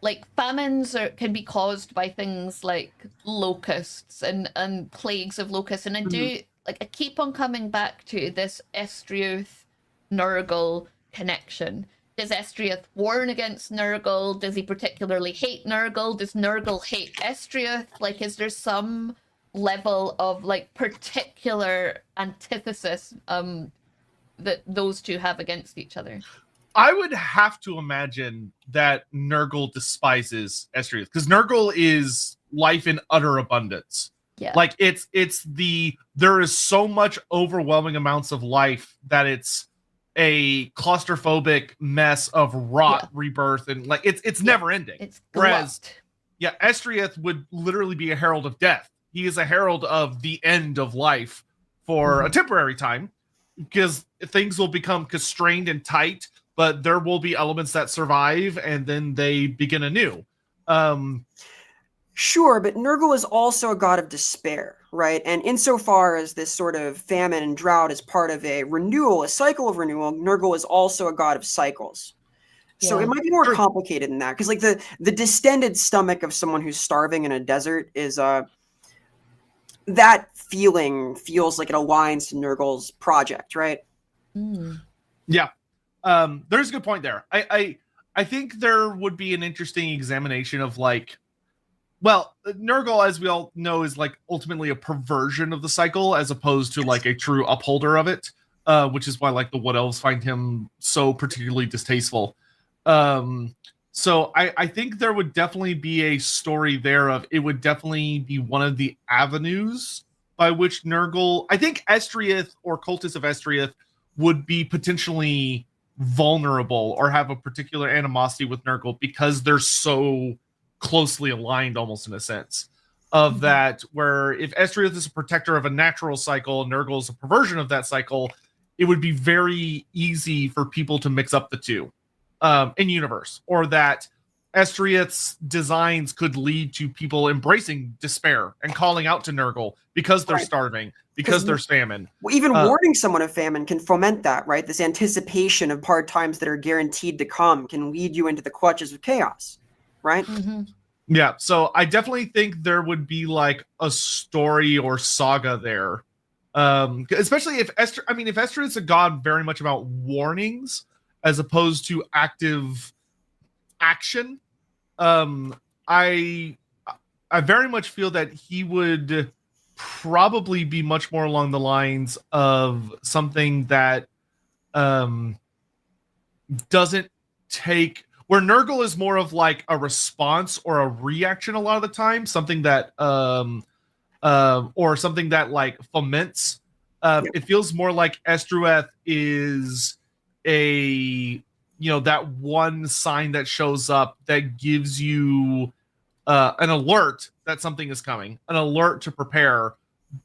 like, famines can be caused by things like locusts and plagues of locusts. And I do, like, I keep on coming back to this Estreuth Nurgle connection. Does Estreuth warn against Nurgle? Does he particularly hate Nurgle? Does Nurgle hate Estreuth? Like, is there some level of like particular antithesis that those two have against each other? I would have to imagine that Nurgle despises Estreuth, because Nurgle is life in utter abundance. Yeah, like there is so much overwhelming amounts of life that it's a claustrophobic mess of rot, rebirth, and like it's never ending. It's whereas Estreuth would literally be a herald of death. He is a herald of the end of life for a temporary time, because things will become constrained and tight, but there will be elements that survive and then they begin anew. Sure, but Nurgle is also a god of despair, right? And insofar as this sort of famine and drought is part of a renewal, a cycle of renewal, Nurgle is also a god of cycles. So it might be more complicated than that, because like the distended stomach of someone who's starving in a desert is that feels like it aligns to Nurgle's project, right? Yeah. There's a good point there. I think there would be an interesting examination of like, well, Nurgle, as we all know, is like ultimately a perversion of the cycle as opposed to like a true upholder of it, which is why like the Wood Elves find him so particularly distasteful. So I think there would definitely be a story there of it would definitely be one of the avenues by which Nurgle, I think Estreuth or Cultists of Estreuth would be potentially vulnerable or have a particular animosity with Nurgle because they're so closely aligned almost in a sense of that, where if Estreuth is a protector of a natural cycle, Nurgle is a perversion of that cycle, it would be very easy for people to mix up the two. In universe, or that Estreuth's designs could lead to people embracing despair and calling out to Nurgle because they're starving, because there's famine. Well, even warning someone of famine can foment that, right? This anticipation of hard times that are guaranteed to come can lead you into the clutches of chaos, right? Yeah, so I definitely think there would be like a story or saga there, especially if Estreuth's a god very much about warnings as opposed to active action. I very much feel that he would probably be much more along the lines of something that doesn't take, where Nurgle is more of like a response or a reaction a lot of the time, something that or something that like foments. It feels more like Estreuth is that one sign that shows up that gives you an alert that something is coming, an alert to prepare,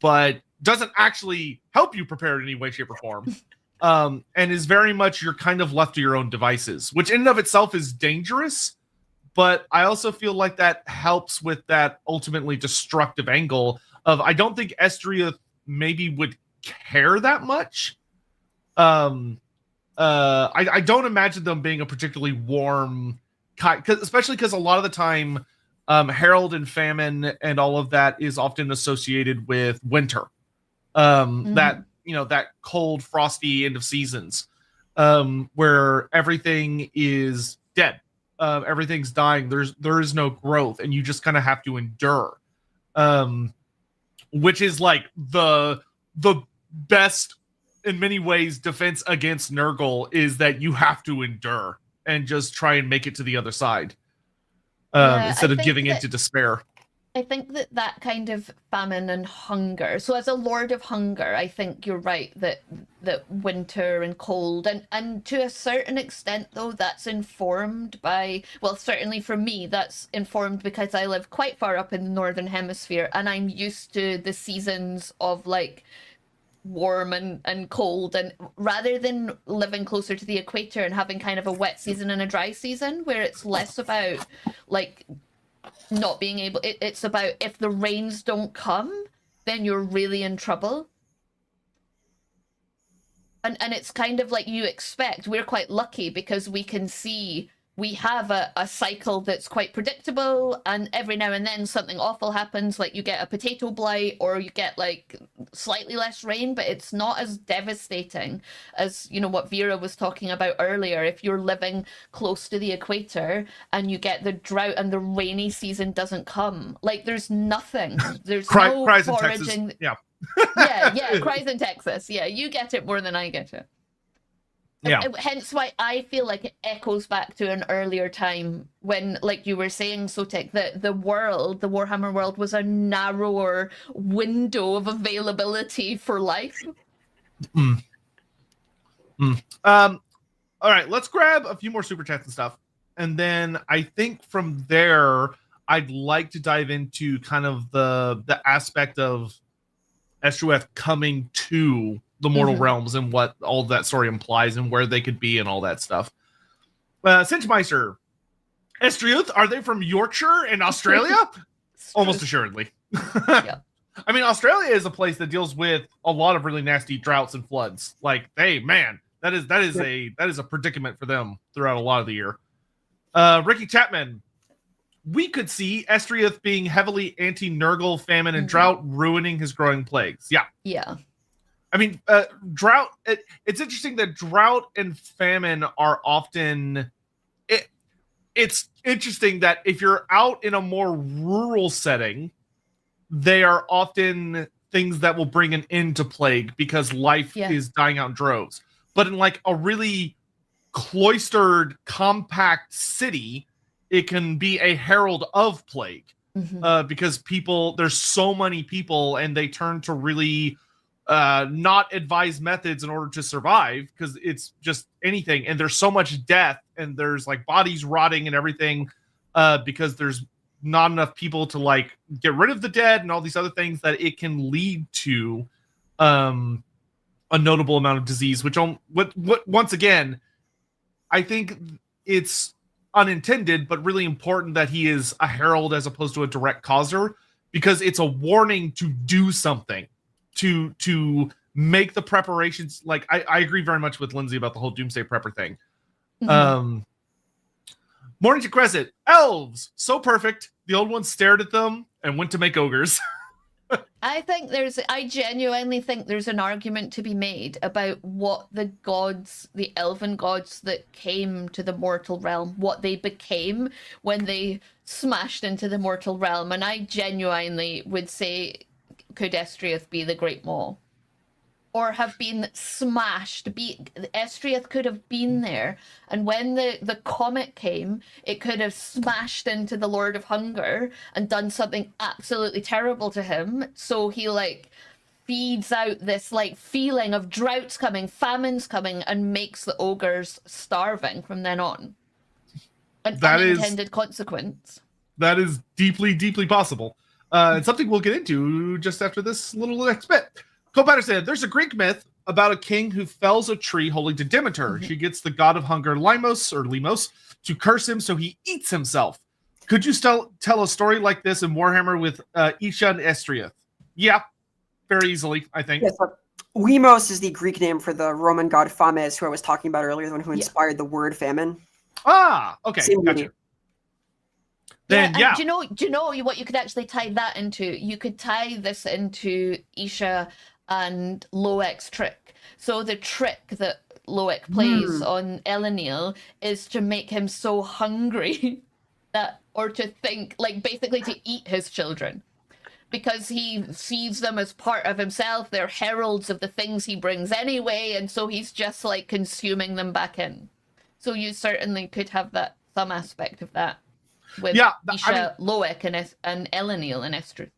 but doesn't actually help you prepare in any way, shape, or form. And is very much you're kind of left to your own devices, which in and of itself is dangerous, but I also feel like that helps with that ultimately destructive angle of I don't think Estreuth maybe would care that much. I don't imagine them being a particularly warm kind, especially because a lot of the time Herald and Famine and all of that is often associated with winter. That, you know, that cold, frosty end of seasons, where everything is dead. Everything's dying. There is no growth, and you just kind of have to endure. Which is like the best, in many ways, defense against Nurgle is that you have to endure and just try and make it to the other side, instead of giving into despair. I think that kind of famine and hunger. So as a Lord of Hunger, I think you're right that winter and cold and to a certain extent though that's informed by, well, certainly for me that's informed because I live quite far up in the northern hemisphere and I'm used to the seasons of like warm and cold, and rather than living closer to the equator and having kind of a wet season and a dry season where it's less about like not being able, it's about if the rains don't come then you're really in trouble, and it's kind of like you expect. We're quite lucky because we can see we have a cycle that's quite predictable, and every now and then something awful happens, like you get a potato blight or you get like slightly less rain, but it's not as devastating as, you know, what Vera was talking about earlier. If you're living close to the equator and you get the drought and the rainy season doesn't come, like there's nothing, there's no cries foraging. in Texas. Yeah. yeah, cries in Texas. Yeah, you get it more than I get it. Yeah. Hence why I feel like it echoes back to an earlier time when, like you were saying, Sotek, the world, the Warhammer world, was a narrower window of availability for life. All right, let's grab a few more super chats and stuff, and then I think from there I'd like to dive into kind of the aspect of Estreuth coming to the mortal realms and what all that story implies and where they could be and all that stuff. Cinchmeister, Estreuth, are they from Yorkshire in Australia? Almost assuredly. Yeah. I mean, Australia is a place that deals with a lot of really nasty droughts and floods. Like, hey, man, that is a predicament for them throughout a lot of the year. Ricky Chapman, we could see Estreuth being heavily anti-Nurgle, famine, and drought, ruining his growing plagues. Yeah. Yeah. I mean, drought, it's interesting that drought and famine are often... It's interesting that if you're out in a more rural setting, they are often things that will bring an end to plague because life is dying out in droves. But in like a really cloistered, compact city, it can be a herald of plague, because there's so many people and they turn to really not advised methods in order to survive because it's just anything. And there's so much death and there's like bodies rotting and everything because there's not enough people to like get rid of the dead and all these other things, that it can lead to a notable amount of disease, which once again, I think it's unintended, but really important that he is a herald as opposed to a direct causer, because it's a warning to do something, to make the preparations. Like I agree very much with Lindsay about the whole Doomsday Prepper thing. Morning to Crescent. Elves, so perfect. The old ones stared at them and went to make ogres. I genuinely think there's an argument to be made about what the gods, the elven gods that came to the mortal realm, what they became when they smashed into the mortal realm. And I genuinely would say, could Estreuth be the Great Maw? Or have been smashed. Estreuth could have been there, and when the comet came, it could have smashed into the Lord of Hunger and done something absolutely terrible to him. So he like feeds out this like feeling of droughts coming, famines coming, and makes the ogres starving from then on. An unintended consequence. That is deeply, deeply possible. And something we'll get into just after this little next bit. Copatter said, there's a Greek myth about a king who fells a tree holding to Demeter. She gets the god of hunger, Limos, to curse him, so he eats himself. Could you tell a story like this in Warhammer with Isha and Estreuth? Yeah, very easily, I think. Yes, Wemos is the Greek name for the Roman god Fames, who I was talking about earlier, the one who inspired the word famine. Ah, okay, gotcha. Then, yeah. Do you know what you could actually tie that into? You could tie this into Isha and Loek's trick. So the trick that Loek plays on Elendil is to make him so hungry or to think, like, basically to eat his children. Because he sees them as part of himself. They're heralds of the things he brings anyway, and so he's just like consuming them back in. So you certainly could have that, some aspect of that with Isha, Loek, and Elendil and Estreuth.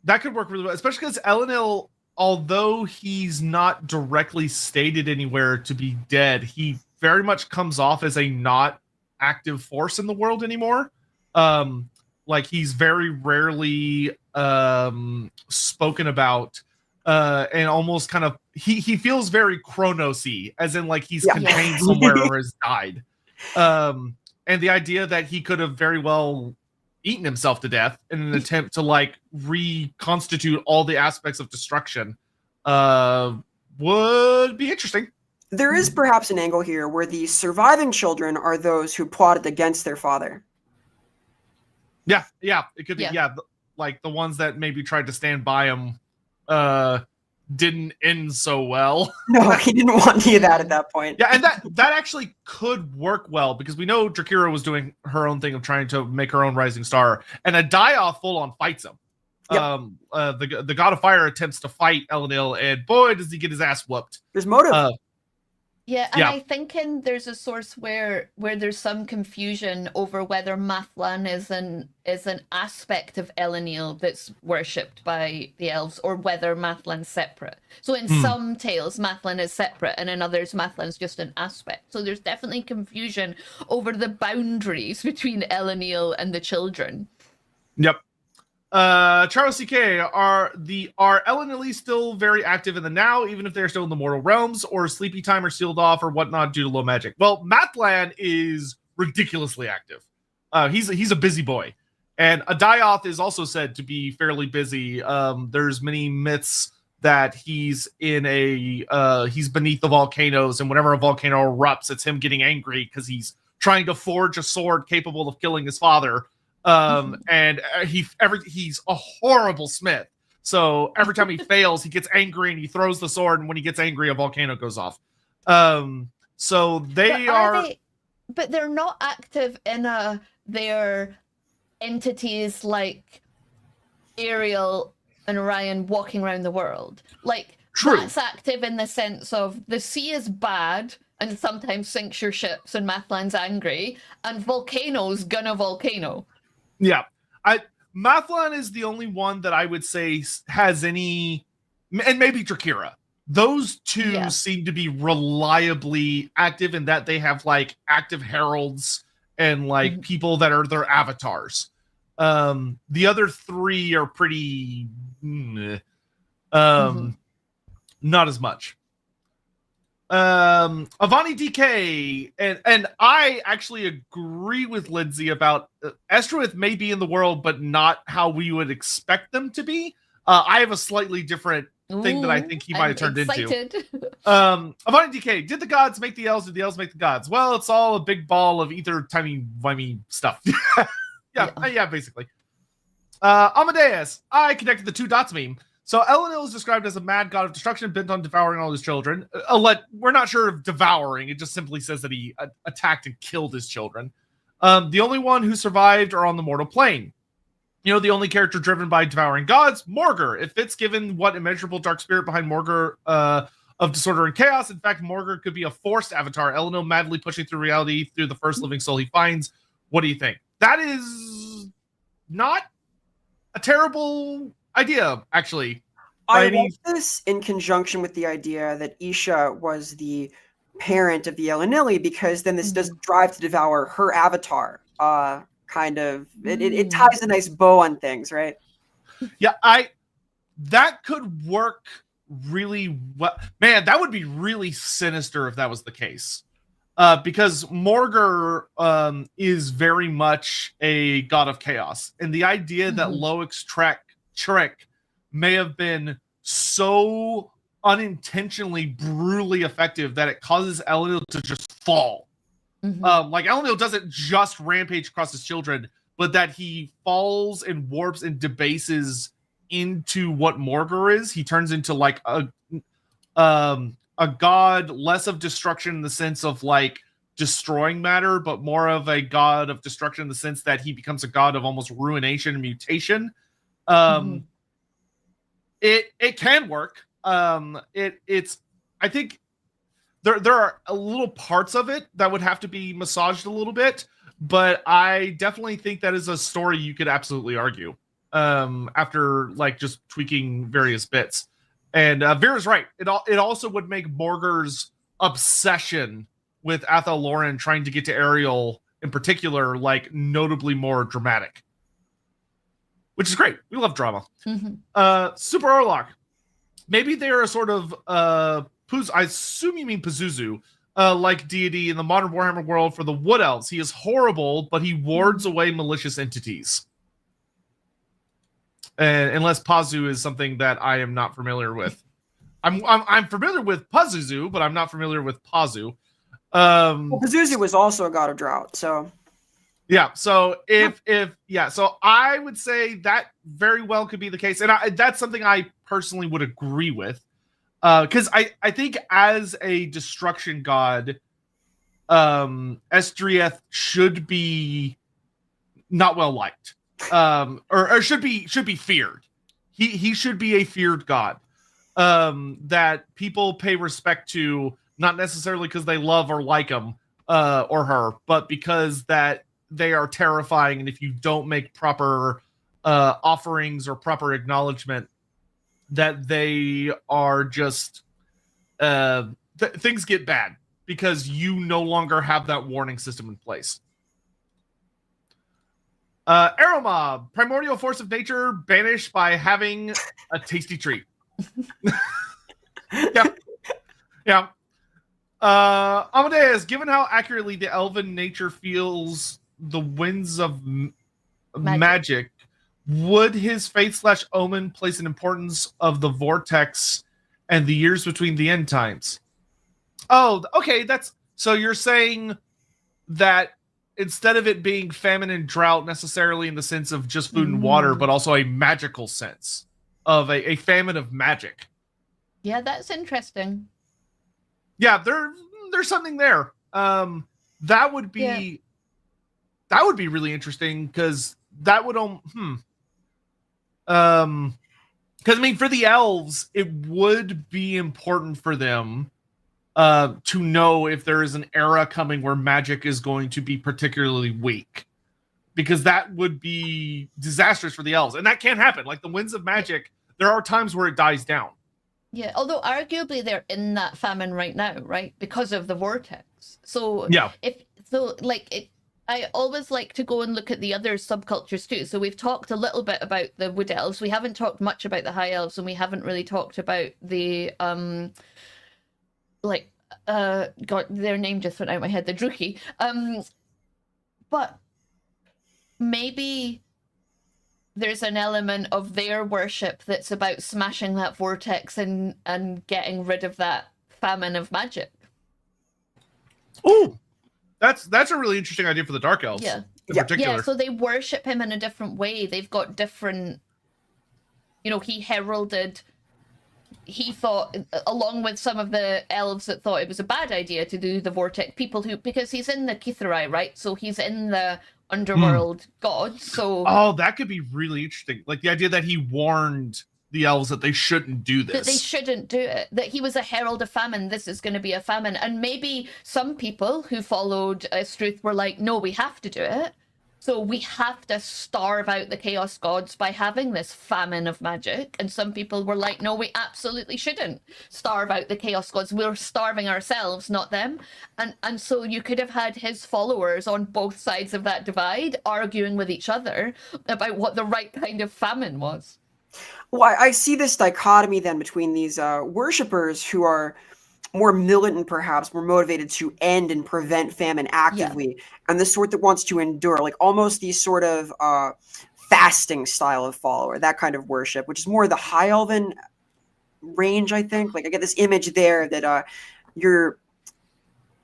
That could work really well, especially because Elendil, although he's not directly stated anywhere to be dead, he very much comes off as a not active force in the world anymore. Like, he's very rarely spoken about, and almost kind of he feels very Chronos-y, as in like he's contained somewhere or has died. And the idea that he could have very well eaten himself to death in an attempt to like reconstitute all the aspects of destruction would be interesting. There is perhaps an angle here where the surviving children are those who plotted against their father. Yeah, it could be. Yeah, like the ones that maybe tried to stand by him didn't end so well. No, he didn't want any of that at that point. Yeah, and that actually could work well, because we know Drakira was doing her own thing of trying to make her own rising star, and Adaya full on fights him. Yep. The God of Fire attempts to fight Elendil, and boy, does he get his ass whooped. There's motive. I think there's a source where there's some confusion over whether Mathlan is an aspect of Elendil that's worshipped by the elves, or whether Mathlan's separate. So in some tales, Mathlan is separate, and in others, Mathlan's just an aspect. So there's definitely confusion over the boundaries between Elendil and the children. Yep. Charles CK, are Elendil still very active in the now, even if they're still in the mortal realms, or sleepy time or sealed off or whatnot due to low magic? Well, Mathlan is ridiculously active. He's a busy boy, and Adayoth is also said to be fairly busy. There's many myths that he's he's beneath the volcanoes, and whenever a volcano erupts, it's him getting angry because he's trying to forge a sword capable of killing his father. And he's a horrible smith. So every time he fails, he gets angry and he throws the sword, and when he gets angry, a volcano goes off. So but they're not active in their entities like Ariel and Orion walking around the world. Like, true. That's active in the sense of the sea is bad and sometimes sinks your ships, and Mathlan's angry, and volcanoes gun a volcano. Yeah, Mathlan is the only one that I would say has any, and maybe Drakira. Those two seem to be reliably active in that they have like active heralds and like people that are their avatars. The other three are pretty, not as much. Avani DK, and I actually agree with Lindsay about Estreuth may be in the world, but not how we would expect them to be. I have a slightly different thing that I think he might have turned into. Avani DK, did the gods make the elves, or did the elves make the gods? Well, it's all a big ball of either timey-wimey stuff. yeah, basically. Amadeus, I connected the two dots meme. So Elendil is described as a mad god of destruction bent on devouring all his children. We're not sure of devouring. It just simply says that he attacked and killed his children. The only one who survived are on the mortal plane. You know, the only character driven by devouring gods, Morgr. It fits given what immeasurable dark spirit behind Morgr of disorder and chaos. In fact, Morgr could be a forced avatar. Elendil madly pushing through reality through the first living soul he finds. What do you think? That is not a terrible idea, actually. I like this in conjunction with the idea that Isha was the parent of the Elendili, because then this does drive to devour her avatar. It ties a nice bow on things, right? Yeah, that could work really well. Man, that would be really sinister if that was the case. because Morgur is very much a god of chaos, and the idea that Loic's trick may have been so unintentionally brutally effective that it causes Elendil to just fall. Like Elendil doesn't just rampage across his children, but that he falls and warps and debases into what Morgur is. He turns into like a god less of destruction in the sense of like destroying matter, but more of a god of destruction in the sense that he becomes a god of almost ruination and mutation. It can work. It's I think there are a little parts of it that would have to be massaged a little bit, but I definitely think that is a story you could absolutely argue after like just tweaking various bits. And Vera's right. It also would make Morgur's obsession with Athel Loren trying to get to Ariel in particular like notably more dramatic, which is great. We love drama. Super Orlok. Maybe they're a sort of I assume you mean Pazuzu, like deity in the modern Warhammer world for the Wood Elves. He is horrible, but he wards away malicious entities. Unless Pazu is something that I am not familiar with. I'm familiar with Pazuzu, but I'm not familiar with Pazu. Well, Pazuzu was also a god of drought, so yeah. So so I would say that very well could be the case, and that's something I personally would agree with, because I think as a destruction god, Estreuth should be not well liked. Or should be feared. He should be a feared god that people pay respect to, not necessarily because they love or like him or her, but because that they are terrifying, and if you don't make proper offerings or proper acknowledgement, that they are just things get bad because you no longer have that warning system in place. Aeromob, primordial force of nature, banished by having a tasty treat. Yeah. Amadeus, given how accurately the elven nature feels the winds of magic, would his faith/omen place an importance of the vortex and the years between the end times? Oh, okay. So you're saying that instead of it being famine and drought necessarily in the sense of just food and water, but also a magical sense of a famine of magic. Yeah, that's interesting. Yeah, there's something there. That would be really interesting because that would because I mean for the elves it would be important for them to know if there is an era coming where magic is going to be particularly weak, because that would be disastrous for the elves, and that can't happen. Like the winds of magic, there are times where it dies down. Yeah, although arguably they're in that famine right now, right? Because of the vortex. So yeah, I always like to go and look at the other subcultures too. So we've talked a little bit about the Wood Elves. We haven't talked much about the High Elves, and we haven't really talked about the God, their name just went out of my head, the Druchii. But maybe there's an element of their worship that's about smashing that vortex and getting rid of that famine of magic. Oh, that's a really interesting idea for the Dark Elves. Yeah. In particular. Yeah, so they worship him in a different way. They've got different, he heralded. He thought, along with some of the elves that thought it was a bad idea to do the vortex, because he's in the Kithrai, right? So he's in the underworld god. So that could be really interesting. Like the idea that he warned the elves that they shouldn't do this. That they shouldn't do it. That he was a herald of famine. This is going to be a famine. And maybe some people who followed Estreuth were like, no, we have to do it. So we have to starve out the Chaos Gods by having this famine of magic. And some people were like, no, we absolutely shouldn't starve out the Chaos Gods. We're starving ourselves, not them. And so you could have had his followers on both sides of that divide arguing with each other about what the right kind of famine was. Well, I see this dichotomy then between these worshippers who are more militant, perhaps more motivated to end and prevent famine actively, and the sort that wants to endure, like almost the sort of fasting style of follower, that kind of worship, which is more the high elven range, I think. Like I get this image there that your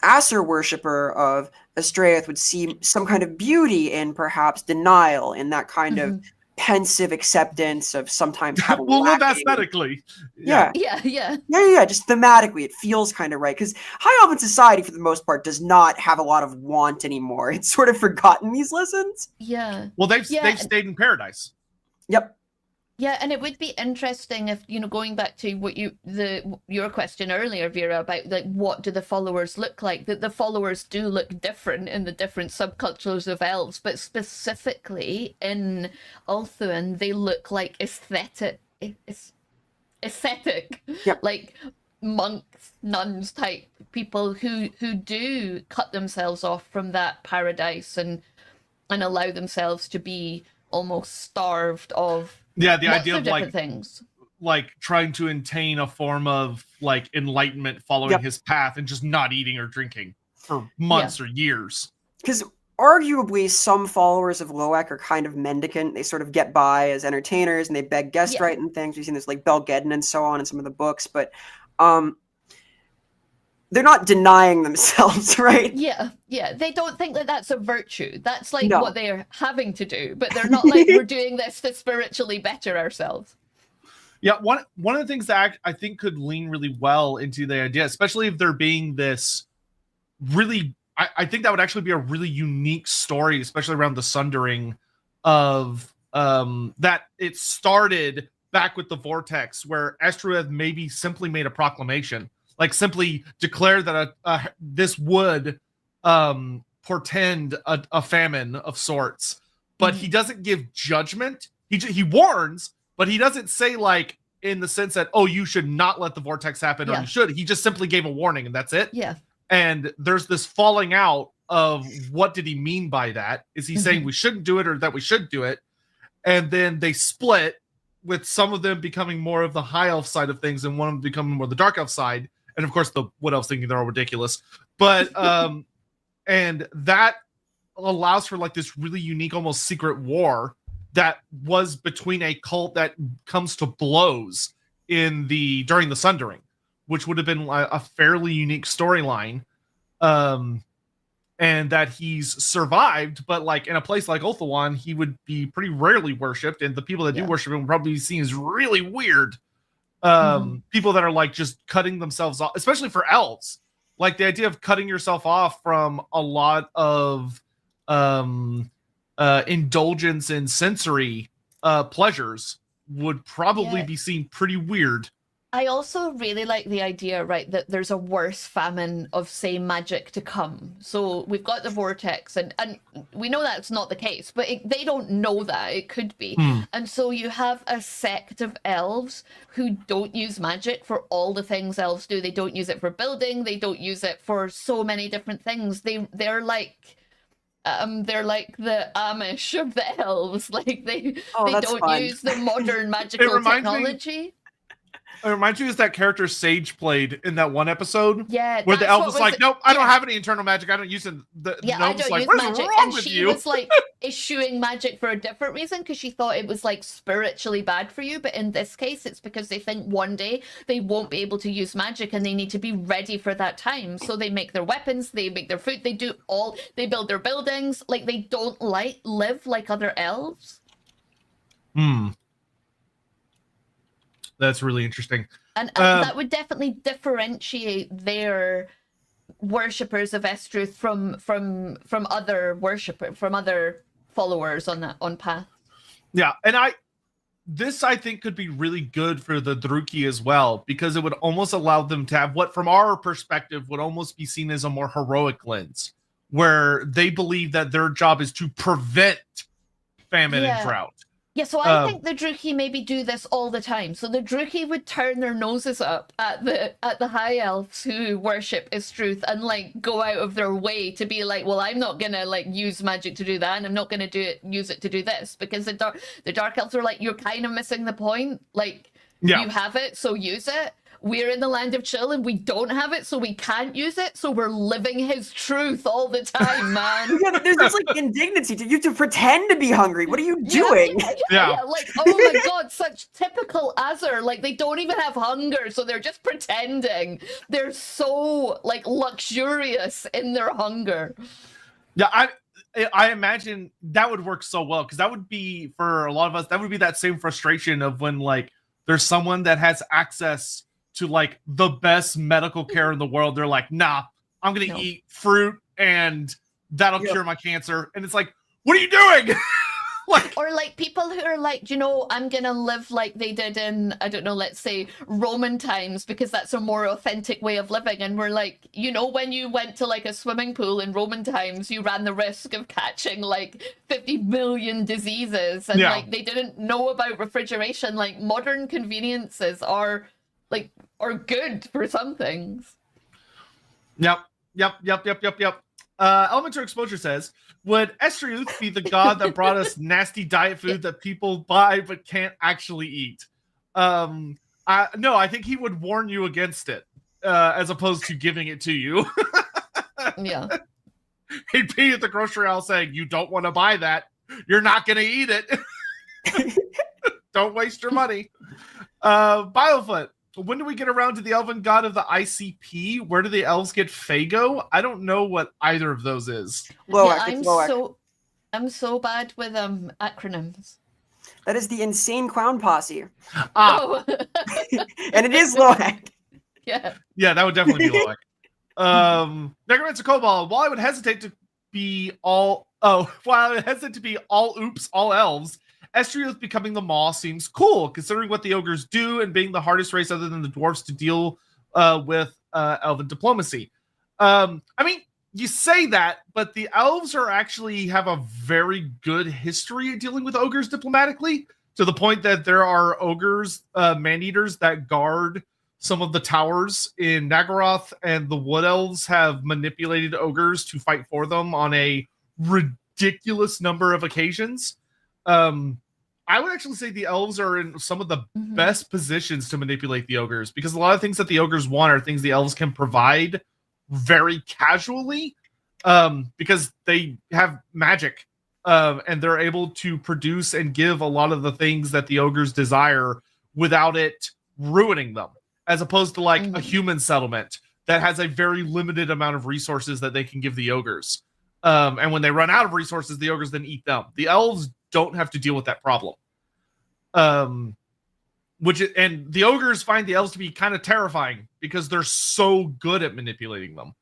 Aser worshiper of Estreuth would see some kind of beauty in perhaps denial, in that kind of pensive acceptance of sometimes having we'll live lacking. aesthetically. Yeah. Just thematically, it feels kind of right, because high elven society, for the most part, does not have a lot of want anymore. It's sort of forgotten these lessons. Yeah. Well, they've stayed in paradise. Yep. Yeah, and it would be interesting if, going back to what your question earlier, Vera, about like what do the followers look like? That the followers do look different in the different subcultures of elves, but specifically in Ulthuan, they look like aesthetic, Yep. like monks, nuns type people who do cut themselves off from that paradise and allow themselves to be almost starved of. Yeah, the idea of different things, like trying to attain a form of like enlightenment, following his path, and just not eating or drinking for months or years. Because arguably, some followers of Loak are kind of mendicant. They sort of get by as entertainers, and they beg guest right and things. We've seen this like Belgeddon and so on in some of the books, but they're not denying themselves, right? Yeah. They don't think that that's a virtue. That's like what they're having to do, but they're not like, we're doing this to spiritually better ourselves. Yeah, one of the things that I think could lean really well into the idea, especially if there being this really, I think that would actually be a really unique story, especially around the Sundering of that it started back with the Vortex, where Estreuth maybe simply made a proclamation. Like simply declare that this would portend a famine of sorts, but he doesn't give judgment. He warns, but he doesn't say like in the sense that, oh, you should not let the vortex happen, or you should. He just simply gave a warning, and that's it. Yeah. And there's this falling out of what did he mean by that? Is he saying we shouldn't do it or that we should do it? And then they split, with some of them becoming more of the high elf side of things and one of them becoming more the dark elf side. And of course, the Wood Elves thinking they're all ridiculous. But, and that allows for like this really unique, almost secret war that was between a cult that comes to blows during the Sundering, which would have been a fairly unique storyline. And that he's survived, but like in a place like Ulthuan, he would be pretty rarely worshipped. And the people that do worship him would probably be seen as really weird. People that are like just cutting themselves off, especially for elves, like the idea of cutting yourself off from a lot of indulgence in sensory pleasures would probably be seen pretty weird. I also really like the idea, right, that there's a worse famine of, say, magic to come. So we've got the vortex, and we know that's not the case, but they don't know that. It could be. And so you have a sect of elves who don't use magic for all the things elves do. They don't use it for building. They don't use it for so many different things. They're like the Amish of the elves. Like they don't use the modern magical technology. It reminds me of that character Sage played in that one episode. Yeah, where the elf was like, "Nope, I don't have any internal magic. I don't use it." The gnome's like, "What's magic. wrong And with she you?" was like issuing magic for a different reason, because she thought it was like spiritually bad for you. But in this case, it's because they think one day they won't be able to use magic, and they need to be ready for that time. So they make their weapons, they make their food, they build their buildings. Like they don't live like other elves. That's really interesting. And that would definitely differentiate their worshippers of Estreuth from other followers on Path. Yeah, and this I think could be really good for the Druki as well, because it would almost allow them to have what, from our perspective, would almost be seen as a more heroic lens, where they believe that their job is to prevent famine and drought. Yeah, so I think the Druki maybe do this all the time. So the Druki would turn their noses up at the high elves who worship Estreuth and like go out of their way to be like, well, I'm not gonna like use magic to do that, and I'm not gonna use it to do this, because the dark elves are like, you're kind of missing the point. Like you have it, so use it. we're in the land of chill and we don't have it, so we can't use it, so we're living his truth all the time, man. Yeah, there's this like indignity to you to pretend to be hungry. What are you doing? Yeah. Like, oh my god, such typical Azur. Like, they don't even have hunger, so they're just pretending. They're so like luxurious in their hunger. Yeah, I imagine that would work so well, because that would be, for a lot of us, that would be that same frustration of when like there's someone that has access to like the best medical care in the world. They're like, nah, I'm gonna eat fruit and that'll cure my cancer. And it's like, what are you doing? Like, or like people who are like, you know, I'm gonna live like they did in, I don't know, let's say Roman times, because that's a more authentic way of living. And we're like, you know, when you went to like a swimming pool in Roman times, you ran the risk of catching like 50 million diseases, and like they didn't know about refrigeration. Like, modern conveniences are good for some things. Yep. Elemental Exposure says, would Estreuth be the god that brought us nasty diet food that people buy but can't actually eat? No, I think he would warn you against it, as opposed to giving it to you. Yeah. He'd be at the grocery aisle saying, you don't want to buy that. You're not going to eat it. Don't waste your money. Biofoot. When do we get around to the Elven god of the ICP? Where do the elves get Fago? I don't know what either of those is. I'm so bad with acronyms. That is the Insane Clown Posse. Oh. And it is Loak. Yeah, that would definitely be Loak. Necromancer Cobalt. While I would hesitate to be all oops, all elves, Estreuth becoming the Maw seems cool, considering what the ogres do and being the hardest race other than the dwarves to deal with elven diplomacy. I mean, you say that, but the elves actually have a very good history of dealing with ogres diplomatically, to the point that there are ogres, man-eaters, that guard some of the towers in Naggaroth, and the wood elves have manipulated ogres to fight for them on a ridiculous number of occasions. I would actually say the elves are in some of the best positions to manipulate the ogres, because a lot of things that the ogres want are things the elves can provide very casually, because they have magic, and they're able to produce and give a lot of the things that the ogres desire without it ruining them, as opposed to like a human settlement that has a very limited amount of resources that they can give the ogres. And when they run out of resources, the ogres then eat them. The elves don't have to deal with that problem. And the ogres find the elves to be kind of terrifying because they're so good at manipulating them.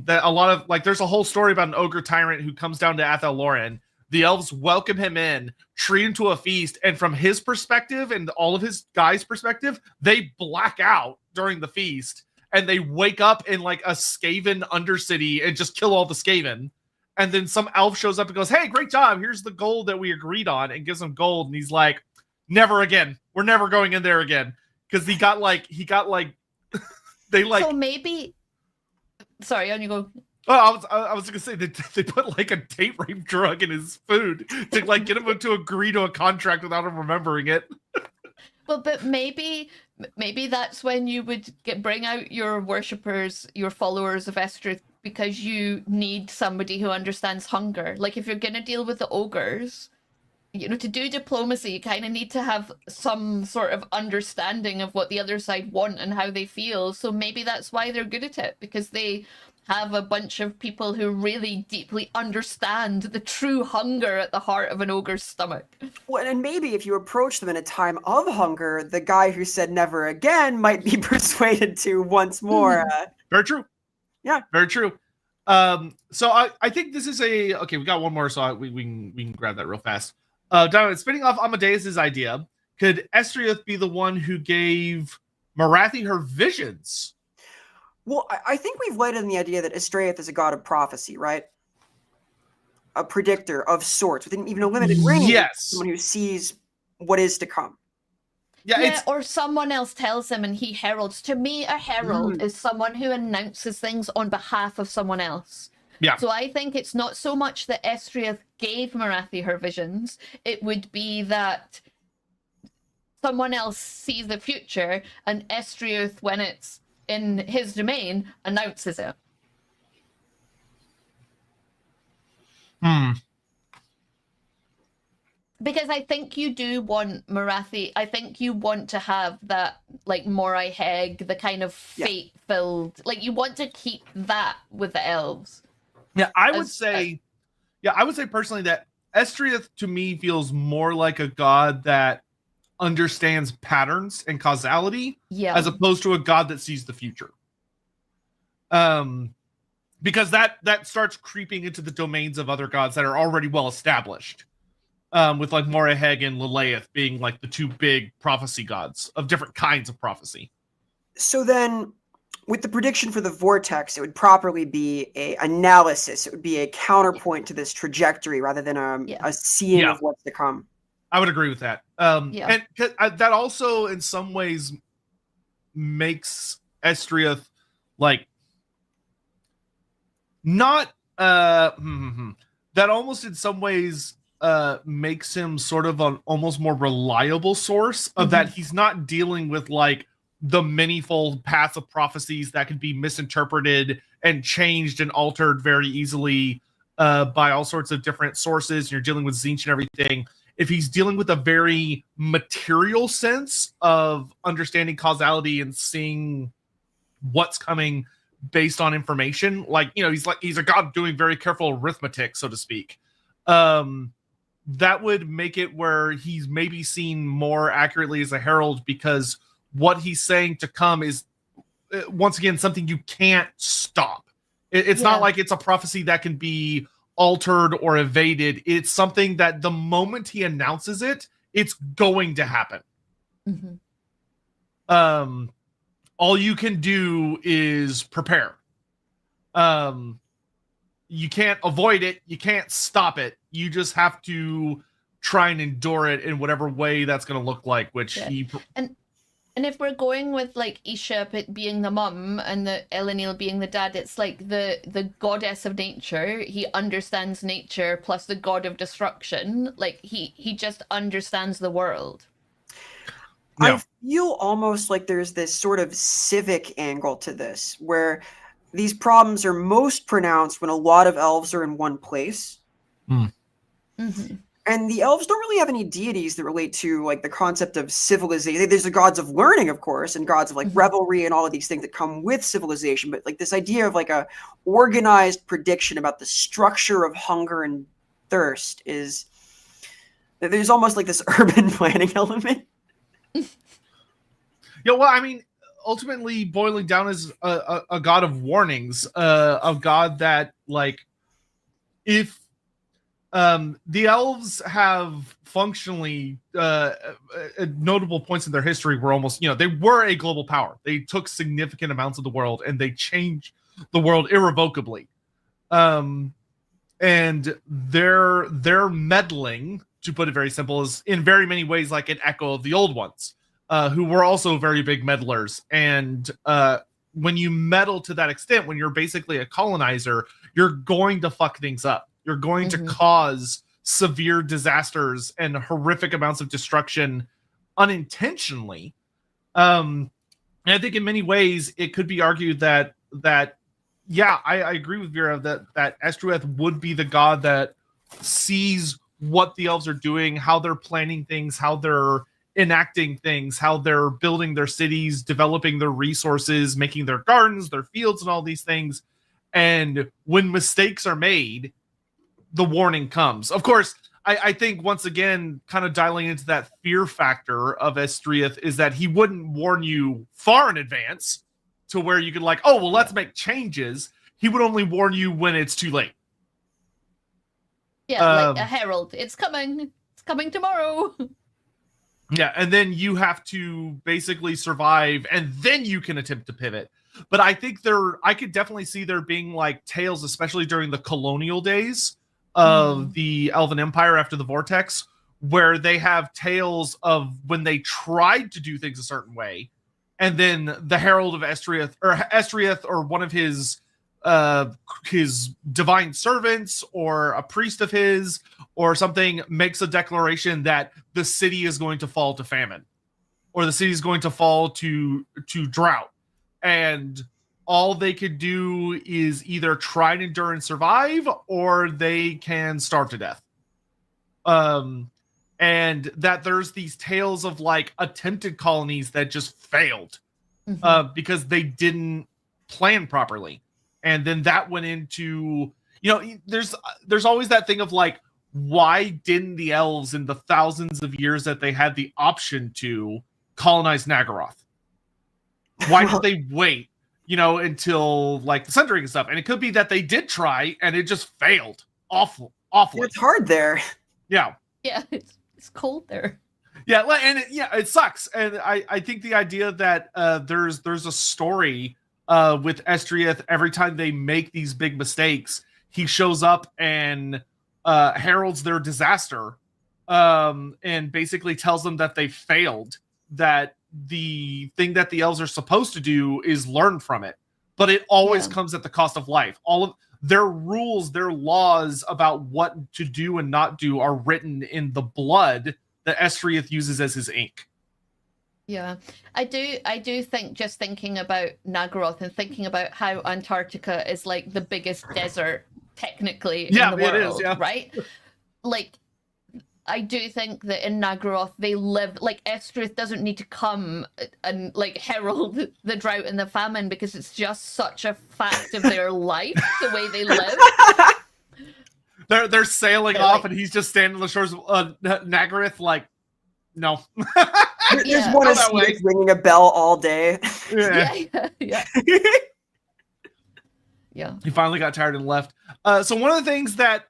That a lot of, like, there's a whole story about an ogre tyrant who comes down to Athel Loren. The elves welcome him in, treat him to a feast, and from his perspective and all of his guys' perspective, they black out during the feast, and they wake up in like a Skaven undercity and just kill all the Skaven. And then some elf shows up and goes, hey, great job, here's the gold that we agreed on, and gives him gold. And he's like, never again. We're never going in there again. Because he got like they like. So maybe, sorry, on you go. Oh, I was gonna say that they put like a date rape drug in his food to like get him to agree to a contract without him remembering it. Well, but maybe that's when you would bring out your worshippers, your followers of Estreuth, because you need somebody who understands hunger. Like, if you're gonna deal with the ogres, you know, to do diplomacy, you kind of need to have some sort of understanding of what the other side want and how they feel. So maybe that's why they're good at it, because they have a bunch of people who really deeply understand the true hunger at the heart of an ogre's stomach. Well, and maybe if you approach them in a time of hunger, the guy who said never again might be persuaded to once more. Very true. Yeah. Very true. So I think this is okay, we got one more, so we can grab that real fast. Spinning off Amadeus's idea, could Estreuth be the one who gave Marathi her visions? Well, I think we've laid in the idea that Estreuth is a god of prophecy, right? A predictor of sorts within even a limited range. Yes. Someone who sees what is to come. Yeah, or someone else tells him and he heralds. To me, a herald is someone who announces things on behalf of someone else. Yeah. So I think it's not so much that Estreuth gave Marathi her visions. It would be that someone else sees the future, and Estreuth, when it's in his domain, announces it. Because I think you do want Morathi. I think you want to have that, like, Morai Heg, the kind of fate-filled... Like, you want to keep that with the elves. Yeah, I would say personally that Estreuth, to me, feels more like a god that understands patterns and causality, as opposed to a god that sees the future. Because that starts creeping into the domains of other gods that are already well established. With like Morai Heg and Lilith being like the two big prophecy gods of different kinds of prophecy. So then, with the prediction for the vortex, it would properly be a analysis. It would be a counterpoint to this trajectory rather than a seeing of what's to come. I would agree with that. And that also, in some ways, makes Estreuth like not that almost in some ways makes him sort of an almost more reliable source of that he's not dealing with like the manifold paths of prophecies that can be misinterpreted and changed and altered very easily by all sorts of different sources. You're dealing with Tzeentch and everything. If he's dealing with a very material sense of understanding causality and seeing what's coming based on information, like, you know, he's a god doing very careful arithmetic, so to speak. That would make it where he's maybe seen more accurately as a herald, because what he's saying to come is, once again, something you can't stop. It's not like it's a prophecy that can be altered or evaded. It's something that the moment he announces it, it's going to happen. All you can do is prepare. You can't avoid it. You can't stop it. You just have to try and endure it in whatever way that's going to look like, which he... And if we're going with, like, Isha being the mum and the Elenil being the dad, it's like the goddess of nature. He understands nature, plus the god of destruction. Like, he just understands the world. I feel almost like there's this sort of civic angle to this, where these problems are most pronounced when a lot of elves are in one place. And the elves don't really have any deities that relate to, like, the concept of civilization. There's the gods of learning, of course, and gods of, like, revelry and all of these things that come with civilization. But, like, this idea of, like, a organized prediction about the structure of hunger and thirst is... There's almost, like, this urban planning element. Well, I mean, ultimately boiling down is a god of warnings, a god that, like, if the elves have functionally notable points in their history where almost, you know, they were a global power. They took significant amounts of the world and they changed the world irrevocably. And their meddling, to put it very simple, is in very many ways like an echo of the old ones, who were also very big meddlers. And when you meddle to that extent, when you're basically a colonizer, you're going to fuck things up. You're going to cause severe disasters and horrific amounts of destruction unintentionally. And I think in many ways it could be argued that I agree with Vera that Estreuth would be the god that sees what the elves are doing, how they're planning things, how they're enacting things, how they're building their cities, developing their resources, making their gardens, their fields, and all these things. And when mistakes are made, the warning comes. Of course, I think, once again, kind of dialing into that fear factor of Estreuth, is that he wouldn't warn you far in advance to where you could, like, oh, well, let's make changes. He would only warn you when it's too late. Yeah, like a herald. It's coming. It's coming tomorrow. Yeah, and then you have to basically survive, and then you can attempt to pivot. But I think I could definitely see there being, like, tales, especially during the colonial days of the Elven Empire after the Vortex, where they have tales of when they tried to do things a certain way, and then the Herald of Estreuth, or one of his divine servants, or a priest of his, or something, makes a declaration that the city is going to fall to famine. or the city is going to fall to drought. And all they could do is either try and endure and survive, or they can starve to death. And that there's these tales of like attempted colonies that just failed because they didn't plan properly. And then that went into, there's always that thing of like, why didn't the elves in the thousands of years that they had the option to colonize Nagaroth? Why did they wait, until like the Sundering and stuff? And it could be that they did try and it just failed. Awfully. It's hard there. Yeah. Yeah, it's cold there. Yeah, and it sucks. And I think the idea that there's a story with Estreuth, every time they make these big mistakes, he shows up and heralds their disaster, and basically tells them that they failed, that the thing that the elves are supposed to do is learn from it. But it always comes at the cost of life. All of their rules, their laws about what to do and not do are written in the blood that Estreuth uses as his ink. Yeah, I do think, just thinking about Nagaroth and thinking about how Antarctica is like the biggest desert technically in the world, it is, right? Like, I do think that in Nagaroth they live, like, Estreuth doesn't need to come and like herald the drought and the famine, because it's just such a fact of their life, the way they live. They're sailing off, and he's just standing on the shores of Nagaroth, like, no. There's one of Snake ringing a bell all day. Yeah. Yeah. He finally got tired and left. So one of the things that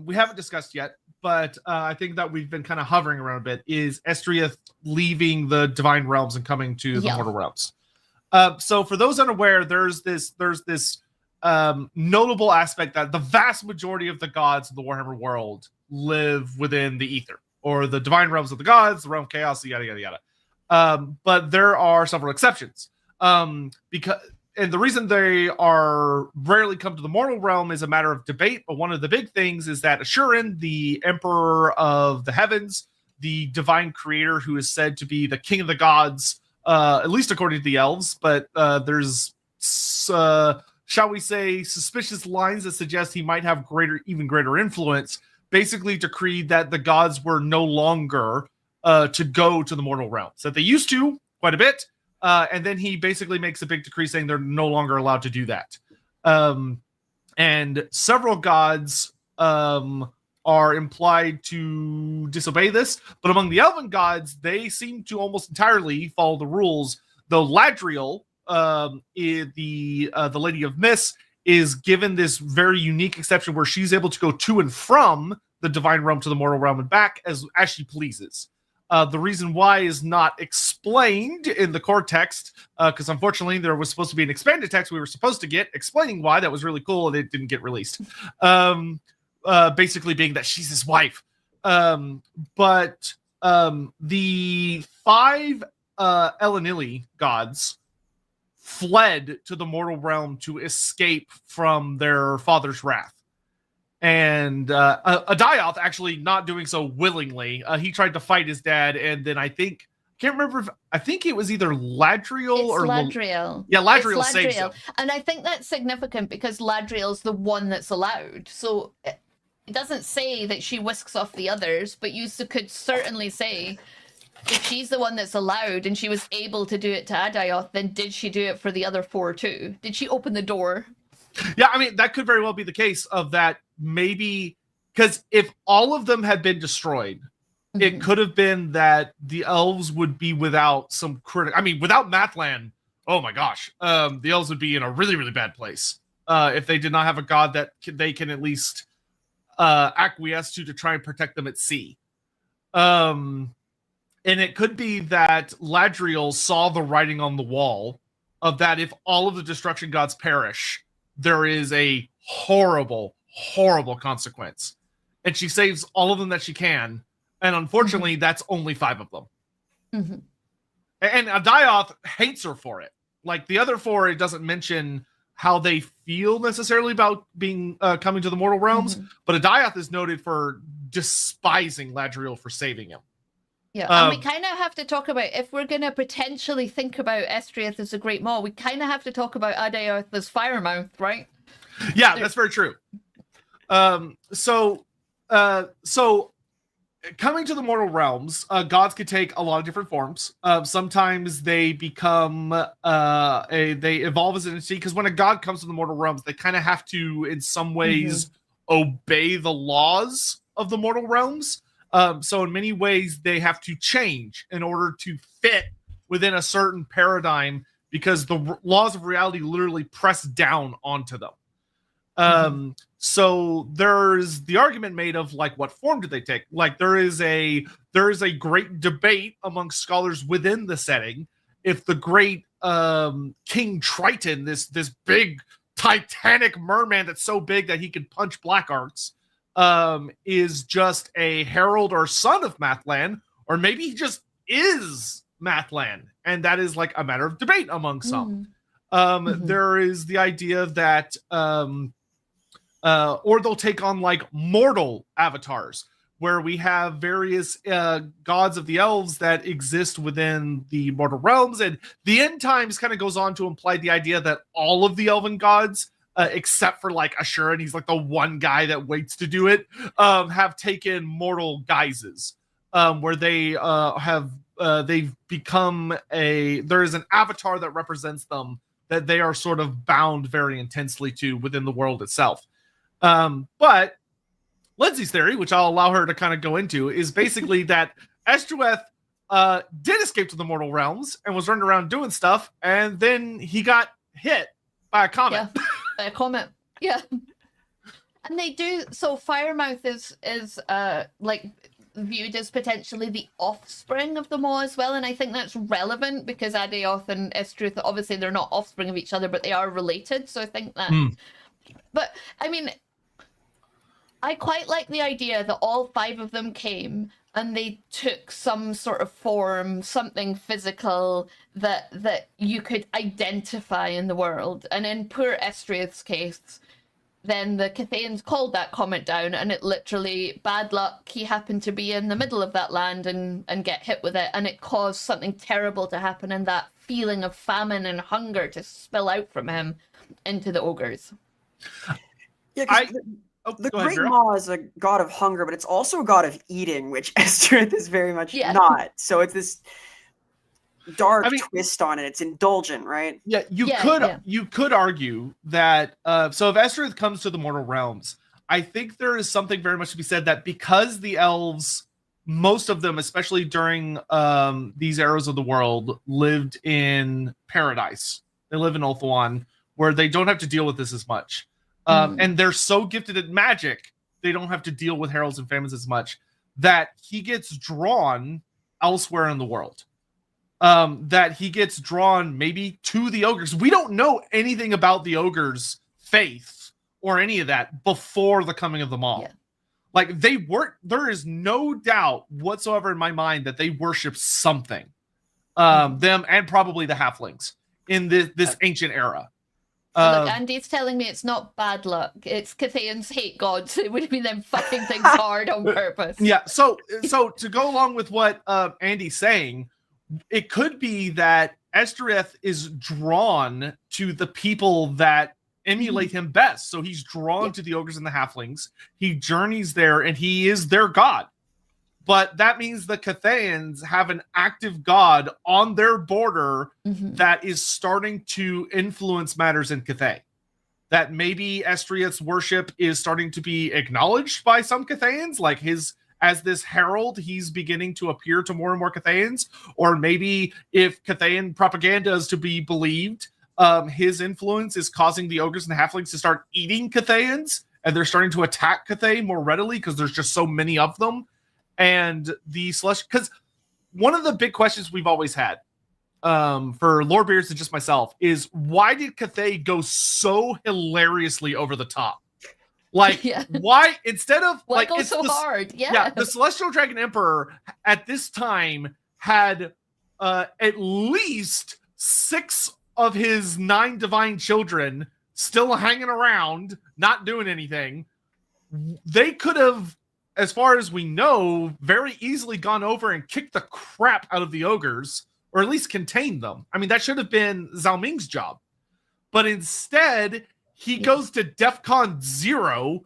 we haven't discussed yet, but I think that we've been kind of hovering around a bit, is Estreuth leaving the Divine Realms and coming to the Mortal Realms. So for those unaware, there's this notable aspect that the vast majority of the gods of the Warhammer world live within the Ether, or the Divine Realms of the gods, the Realm of Chaos, yada, yada, yada. But there are several exceptions. And the reason they are rarely come to the mortal realm is a matter of debate. But one of the big things is that Ashurin, the Emperor of the Heavens, the divine creator who is said to be the king of the gods, at least according to the elves, but there's, shall we say, suspicious lines that suggest he might have even greater influence, basically decreed that the gods were no longer to go to the mortal realms. That they used to quite a bit. And then he basically makes a big decree saying they're no longer allowed to do that. And several gods are implied to disobey this, but among the Elven gods, they seem to almost entirely follow the rules. Though Ladriel, the Lady of Mist, is given this very unique exception where she's able to go to and from the Divine Realm to the Mortal Realm and back as she pleases. The reason why is not explained in the core text, because unfortunately there was supposed to be an expanded text we were supposed to get explaining why. That was really cool, and it didn't get released. Basically being that she's his wife. But the 5 Elenili gods fled to the mortal realm to escape from their father's wrath. And Adioth actually not doing so willingly. He tried to fight his dad, and then I think it was either Ladriel or Ladriel. Ladriel saves him. And I think that's significant because Ladriel's the one that's allowed. So it doesn't say that she whisks off the others, but you could certainly say if she's the one that's allowed and she was able to do it to Adioth, then did she do it for the other 4 too? Did she open the door? Yeah, I mean, that could very well be the case of that. Maybe because if all of them had been destroyed, it could have been that the elves would be without some without Mathland. Oh my gosh, the elves would be in a really, really bad place if they did not have a god that they can at least acquiesce to try and protect them at sea. And it could be that Ladriel saw the writing on the wall of that if all of the destruction gods perish, there is a horrible consequence, and she saves all of them that she can, and unfortunately that's only 5 of them. And Adioth hates her for it. Like the other 4, it doesn't mention how they feel necessarily about being coming to the mortal realms, but Adioth is noted for despising Ladriel for saving him. Yeah, and we kind of have to talk about, if we're going to potentially think about Estreuth as a great maw, we kind of have to talk about Anath as Firemouth, right? Yeah, that's very true. So coming to the mortal realms, gods could take a lot of different forms. Sometimes they become they evolve as an entity, because when a god comes to the mortal realms, they kind of have to, in some ways, obey the laws of the mortal realms. So in many ways, they have to change in order to fit within a certain paradigm, because the laws of reality literally press down onto them. So there's the argument made of, like, what form did they take? Like, there is a great debate among scholars within the setting if the great King Triton, this big titanic merman that's so big that he can punch black arts, is just a herald or son of Mathland, or maybe he just is Mathland, and that is like a matter of debate among some. There is the idea that or they'll take on like mortal avatars, where we have various gods of the elves that exist within the mortal realms. And the end times kind of goes on to imply the idea that all of the elven gods, except for like Ashura, and he's like the one guy that waits to do it, have taken mortal guises, where they they've become there is an avatar that represents them, that they are sort of bound very intensely to within the world itself. But Lindsay's theory, which I'll allow her to kind of go into, is basically that Estreuth did escape to the mortal realms and was running around doing stuff, and then he got hit by a comet. Yeah, by a comet. Yeah. And they do, so Firemouth is like viewed as potentially the offspring of the maw as well, and I think that's relevant because Anath and Estreuth, obviously they're not offspring of each other, but they are related, so I think that... But, I mean, I quite like the idea that all 5 of them came and they took some sort of form, something physical that you could identify in the world. And in poor Estreuth's case, then the Cathayans called that comet down, and it literally, bad luck, he happened to be in the middle of that land and get hit with it, and it caused something terrible to happen, and that feeling of famine and hunger to spill out from him into the ogres. Yeah, the Great Maw is a god of hunger, but it's also a god of eating, which Estreuth is very much not. So it's this dark twist on it. It's indulgent, right? Yeah, you could argue that so if Estreuth comes to the mortal realms, I think there is something very much to be said that because the elves, most of them, especially during these eras of the world, lived in paradise. They live in Ulthuan, where they don't have to deal with this as much. And they're so gifted at magic, they don't have to deal with heralds and famines as much, that he gets drawn elsewhere in the world. That he gets drawn maybe to the ogres. We don't know anything about the ogres' faith or any of that before the coming of the maw. Yeah. Like, there is no doubt whatsoever in my mind that they worship something. Them and probably the halflings in this ancient era. Look, Andy's telling me it's not bad luck. It's Cathayans hate gods. It would be them fucking things hard on purpose. Yeah, so to go along with what Andy's saying, it could be that Estreuth is drawn to the people that emulate him best. So he's drawn to the ogres and the halflings. He journeys there, and he is their god. But that means the Cathayans have an active god on their border that is starting to influence matters in Cathay. That maybe Estreuth's worship is starting to be acknowledged by some Cathayans, like as this herald, he's beginning to appear to more and more Cathayans. Or maybe if Cathayan propaganda is to be believed, his influence is causing the ogres and the halflings to start eating Cathayans, and they're starting to attack Cathay more readily because there's just so many of them. And the Celestial, because one of the big questions we've always had for Lorebeards and just myself is, why did Cathay go so hilariously over the top? Like, why, instead of why go so hard? Yeah, the Celestial Dragon Emperor at this time had at least 6 of his 9 divine children still hanging around, not doing anything. They could have as far as we know, very easily gone over and kicked the crap out of the ogres, or at least contained them. I mean, that should have been Zhao Ming's job. But instead, he goes to DEFCON 0,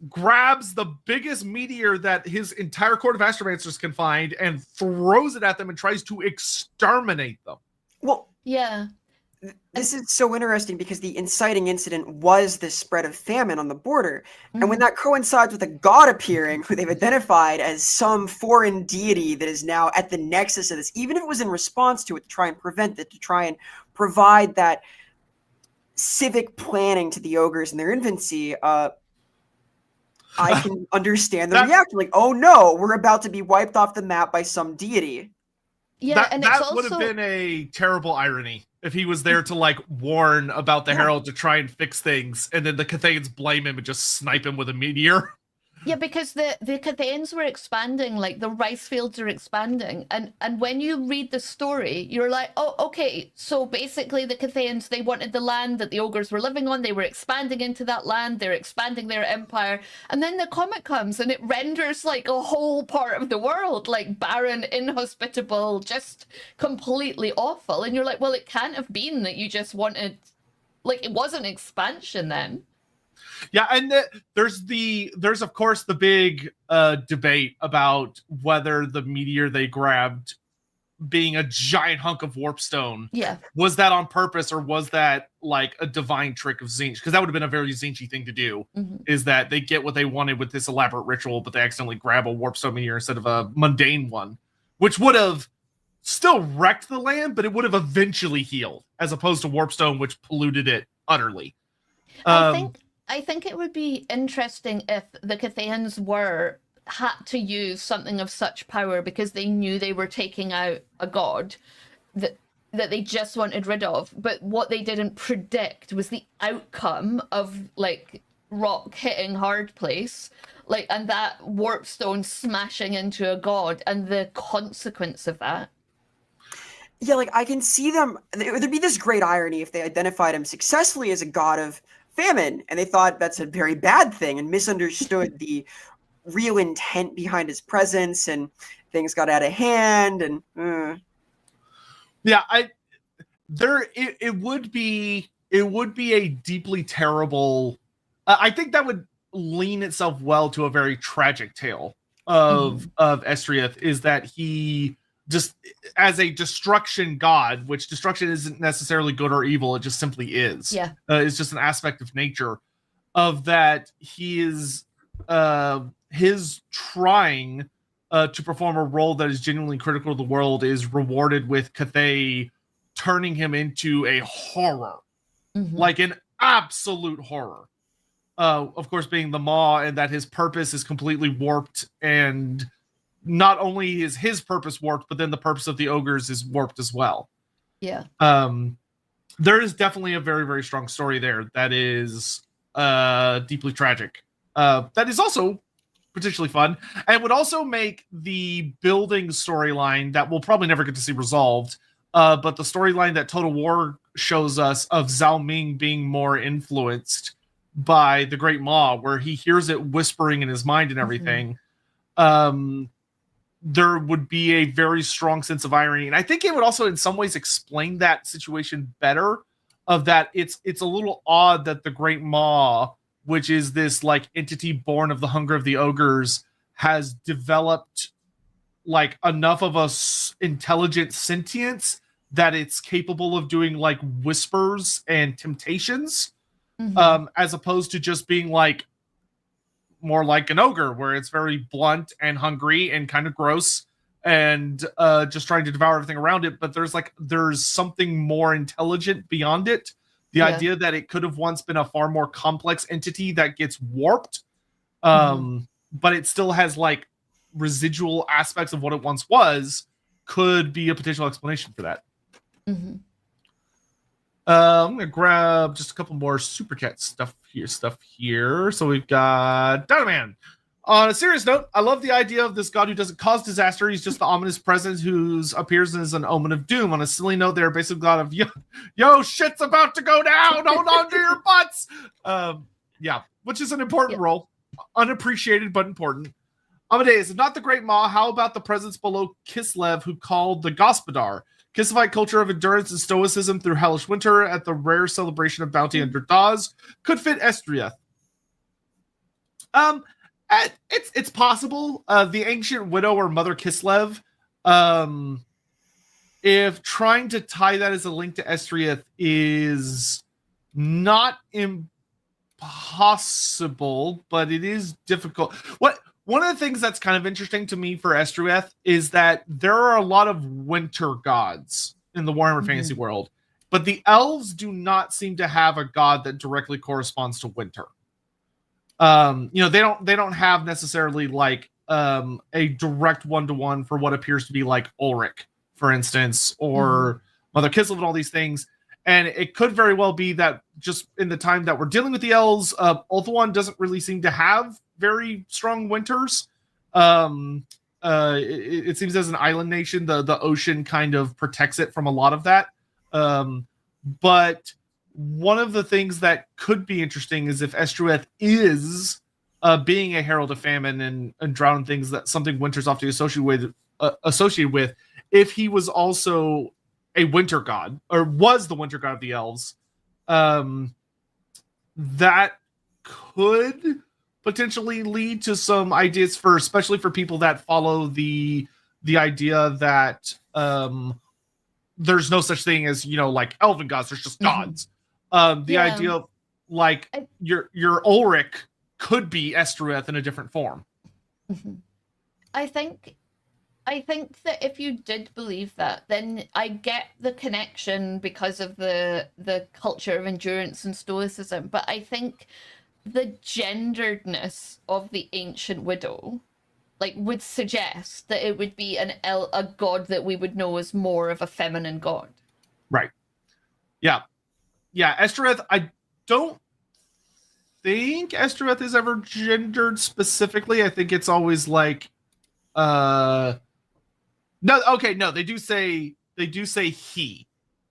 grabs the biggest meteor that his entire court of astromancers can find, and throws it at them and tries to exterminate them. Well, yeah. This is so interesting because the inciting incident was the spread of famine on the border. And when that coincides with a god appearing, who they've identified as some foreign deity that is now at the nexus of this, even if it was in response to it, to try and prevent it, to try and provide that civic planning to the ogres in their infancy, I can understand the reaction. Like, oh no, we're about to be wiped off the map by some deity. Yeah, and that also... would have been a terrible irony if he was there to like warn about the Herald to try and fix things, and then the Cathayans blame him and just snipe him with a meteor. Yeah, because the Cathayans were expanding, like the rice fields are expanding, and when you read the story, you're like, oh, okay, so basically the Cathayans, they wanted the land that the ogres were living on, they were expanding into that land, they're expanding their empire, and then the comet comes and it renders like a whole part of the world like barren, inhospitable, just completely awful, and you're like, well, it can't have been that you just wanted, like, it wasn't expansion then. Yeah, and there's of course the big debate about whether the meteor they grabbed being a giant hunk of warpstone, was that on purpose or was that like a divine trick of Tzeentch? Because that would have been a very Tzeentchy thing to do, is that they get what they wanted with this elaborate ritual, but they accidentally grab a warpstone meteor instead of a mundane one, which would have still wrecked the land, but it would have eventually healed, as opposed to warpstone, which polluted it utterly. I think it would be interesting if the Cathayans had to use something of such power because they knew they were taking out a god that they just wanted rid of. But what they didn't predict was the outcome of like rock hitting hard place, like, and that warpstone smashing into a god and the consequence of that. Yeah, like I can see them. There'd be this great irony if they identified him successfully as a god of famine, and they thought that's a very bad thing and misunderstood the real intent behind his presence, and things got out of hand. And it would be a deeply terrible. I think that would lean itself well to a very tragic tale of Estreuth, is that he just, as a destruction god, which destruction isn't necessarily good or evil, it just simply is. Yeah. It's just an aspect of nature, of that he is his trying to perform a role that is genuinely critical to the world is rewarded with Cathay turning him into a horror, like an absolute horror. Of course, being the Maw, and that his purpose is completely warped, and not only is his purpose warped, but then the purpose of the ogres is warped as well. Yeah. There is definitely a very, very strong story there that is deeply tragic. That is also potentially fun, and would also make the building storyline that we'll probably never get to see resolved. But the storyline that Total War shows us of Zhao Ming being more influenced by the Great Maw, where he hears it whispering in his mind and everything. There would be a very strong sense of irony. And I think it would also in some ways explain that situation better, of that it's a little odd that the Great Maw, which is this like entity born of the hunger of the ogres, has developed like enough of a intelligent sentience that it's capable of doing like whispers and temptations, as opposed to just being like more like an ogre, where it's very blunt and hungry and kind of gross and just trying to devour everything around it. But there's something more intelligent beyond it. The idea that it could have once been a far more complex entity that gets warped, but it still has like residual aspects of what it once was, could be a potential explanation for that. I'm gonna grab just a couple more super chat stuff here. So we've got Dynaman. On a serious note, I love the idea of this god who doesn't cause disaster. He's just the ominous presence who appears as an omen of doom. On a silly note, they're basically god of yo, shit's about to go down. Hold on to your butts. Which is an important role, unappreciated but important. Amadeus, if not the Great Maw, how about the presence below Kislev who called the Gospodar? Kislevite culture of endurance and stoicism through hellish winter at the rare celebration of bounty under Dawes could fit Estreuth. It's possible. The ancient widow or Mother Kislev, if trying to tie that as a link to Estreuth is not impossible, but it is difficult. One of the things that's kind of interesting to me for Estreuth is that there are a lot of winter gods in the Warhammer fantasy world, but the elves do not seem to have a god that directly corresponds to winter. They don't have necessarily like a direct one-to-one for what appears to be like Ulrich, for instance, or Mother Kislev and all these things. And it could very well be that just in the time that we're dealing with the elves, Ulthuan doesn't really seem to have very strong winters. It seems as an island nation, the ocean kind of protects it from a lot of that. But one of the things that could be interesting is if Estreuth is being a herald of famine and drought and things that something winter's often associated with, if he was also a winter god or was the winter god of the elves, that could potentially lead to some ideas for, especially for people that follow the idea that there's no such thing as, like elven gods, there's just gods. The idea of like your Ulrich could be Estreuth in a different form. I think that if you did believe that, then I get the connection because of the culture of endurance and stoicism. But I think the genderedness of the ancient widow, would suggest that it would be a god that we would know as more of a feminine god. Right. Yeah. Yeah. Estreuth, I don't think Estreuth is ever gendered specifically. I think it's always like, no, they do say he.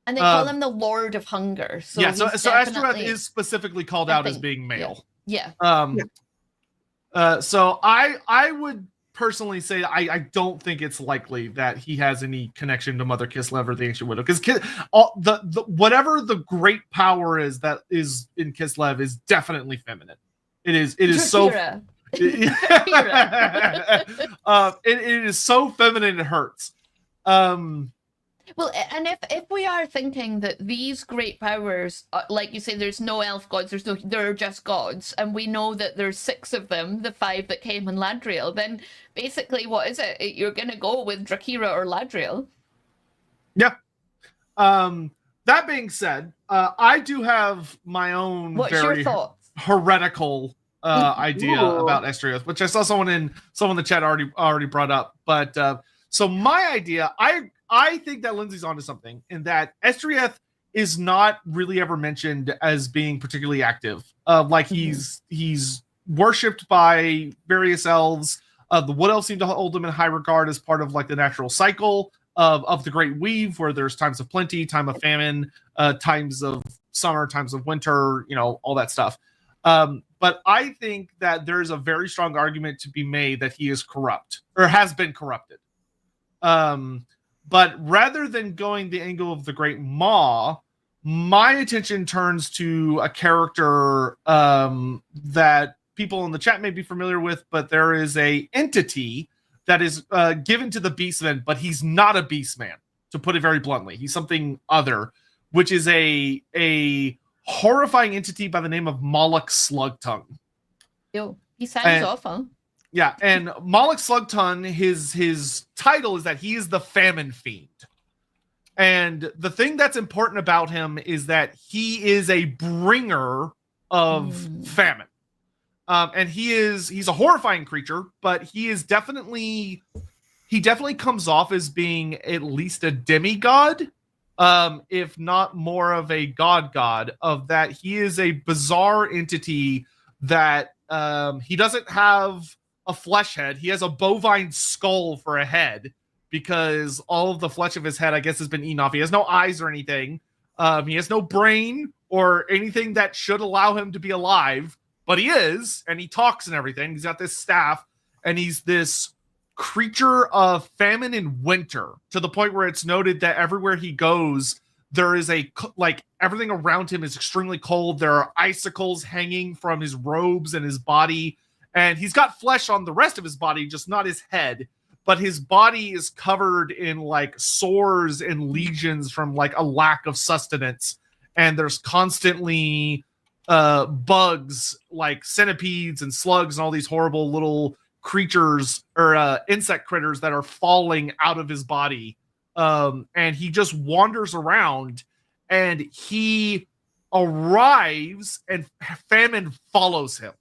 And they call him the Lord of Hunger. So Estreuth is specifically called out as being male. Yeah. So I would personally say I don't think it's likely that he has any connection to Mother Kislev or the Ancient Widow, because the whatever the great power is that is in Kislev is definitely feminine. It is so. It is so feminine it hurts. Well, and if we are thinking that these great powers, like you say, there's no elf gods, there are just gods, and we know that there's 6 of them, the 5 that came in Ladriel, then basically what is it? You're going to go with Drakira or Ladriel. Yeah. That being said, I do have my own very heretical idea about Estreuth, which I saw someone in the chat already brought up. But so my idea, I think that Lindsay's onto something in that Estreuth is not really ever mentioned as being particularly active. He's worshipped by various elves. The Wood Elves seem to hold him in high regard as part of like the natural cycle of the Great Weave, where there's times of plenty, time of famine, times of summer, times of winter, all that stuff. But I think that there's a very strong argument to be made that he is corrupt or has been corrupted. But rather than going the angle of the Great Maw, my attention turns to a character that people in the chat may be familiar with, but there is a entity that is given to the Beastman, but he's not a Beastman, to put it very bluntly. He's something other, which is a horrifying entity by the name of Moloch Slugtongue. Yo, he sounds awful. Yeah, and Moloch Slugtongue, his title is that he is the famine fiend. And the thing that's important about him is that he is a bringer of famine. And he's a horrifying creature, but he definitely comes off as being at least a demigod, if not more of a god, of that he is a bizarre entity that he doesn't have a flesh head. He has a bovine skull for a head because all of the flesh of his head, I guess, has been eaten off. He has no eyes or anything. He has no brain or anything that should allow him to be alive, but he is, and he talks and everything. He's got this staff, and he's this creature of famine and winter, to the point where it's noted that everywhere he goes, there is everything around him is extremely cold. There are icicles hanging from his robes and his body, and he's got flesh on the rest of his body, just not his head. But his body is covered in like sores and lesions from like a lack of sustenance. And there's constantly bugs like centipedes and slugs and all these horrible little creatures or insect critters that are falling out of his body. And he just wanders around, and he arrives and famine follows him.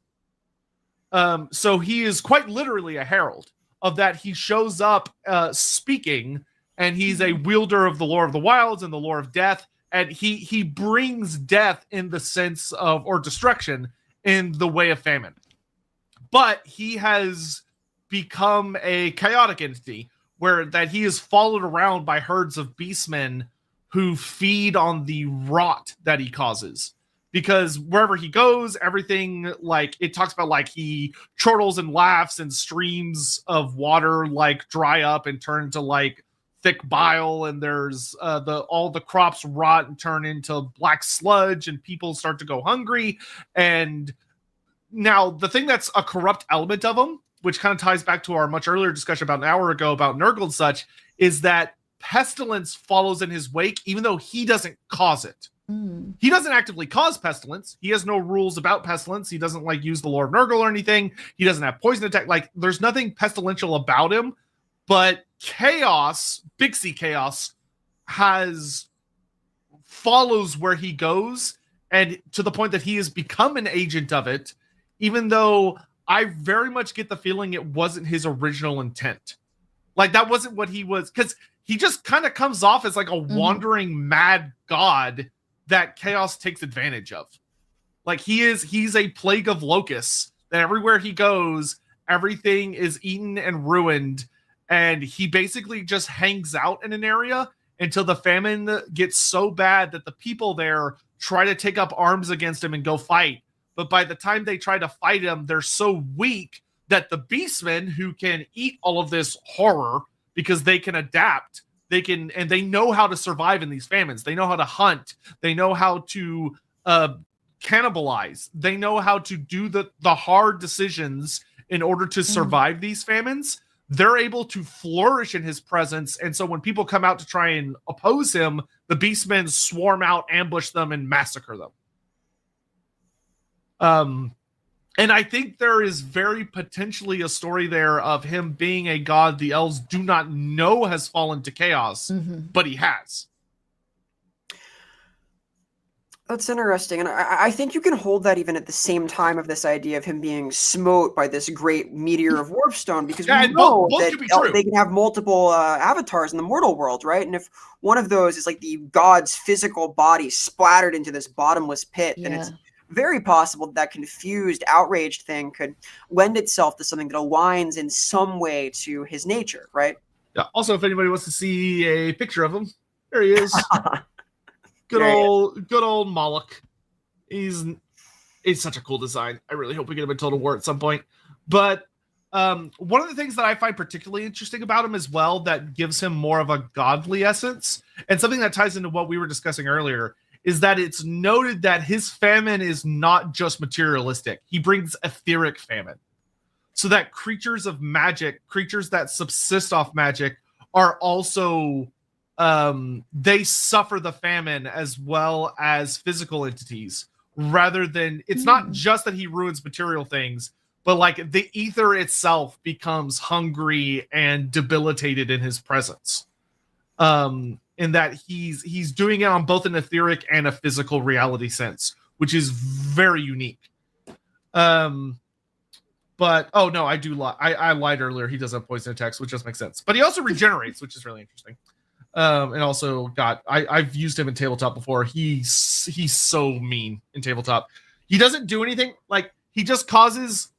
So he is quite literally a herald of that. He shows up speaking, and he's a wielder of the lore of the wilds and the lore of death. And he brings death in the sense of, or destruction in the way of famine. But he has become a chaotic entity where that he is followed around by herds of beastmen who feed on the rot that he causes. Because wherever he goes, everything, like, it talks about, like, he chortles and laughs and streams of water, like, dry up and turn to, like, thick bile, and there's all the crops rot and turn into black sludge, and people start to go hungry. And now the thing that's a corrupt element of him, which kind of ties back to our much earlier discussion about an hour ago about Nurgle and such, is that pestilence follows in his wake, even though he doesn't cause it. He doesn't actively cause pestilence. He has no rules about pestilence. He doesn't like use the lore of Nurgle or anything. He doesn't have poison attack. Like, there's nothing pestilential about him. But chaos, Big C chaos, follows where he goes, and to the point that he has become an agent of it, even though I very much get the feeling it wasn't his original intent. Like, that wasn't what he was, because he just kind of comes off as like a wandering mad god that chaos takes advantage of. Like, he's a plague of locusts that everywhere he goes, everything is eaten and ruined. And he basically just hangs out in an area until the famine gets so bad that the people there try to take up arms against him and go fight. But by the time they try to fight him, they're so weak that the beastmen, who can eat all of this horror because they can adapt, and they know how to survive in these famines. They know how to hunt. They know how to cannibalize. They know how to do the hard decisions in order to survive these famines. They're able to flourish in his presence. And so when people come out to try and oppose him, the beastmen swarm out, ambush them, and massacre them. And I think there is very potentially a story there of him being a god the elves do not know has fallen to chaos, but he has. That's interesting. And I think you can hold that even at the same time of this idea of him being smote by this great meteor of Warpstone, because we know that they can have multiple avatars in the mortal world, right? And if one of those is like the god's physical body splattered into this bottomless pit, then it's very possible that confused, outraged thing could lend itself to something that aligns in some way to his nature, right? Yeah. Also, if anybody wants to see a picture of him, there he is. Good old Moloch. He's such a cool design. I really hope we get him in Total War at some point. But one of the things that I find particularly interesting about him as well, that gives him more of a godly essence, and something that ties into what we were discussing earlier, is that it's noted that his famine is not just materialistic. He brings etheric famine. So that creatures of magic, creatures that subsist off magic, are also... they suffer the famine as well as physical entities, rather than... It's not just that he ruins material things, but like the ether itself becomes hungry and debilitated in his presence. In that he's doing it on both an etheric and a physical reality sense, which is very unique. But oh no, I do lie. I lied earlier. He does have poison attacks, which does make sense. But he also regenerates, which is really interesting. And also I've used him in tabletop before. He's so mean in tabletop. He doesn't do anything. Like, he just causes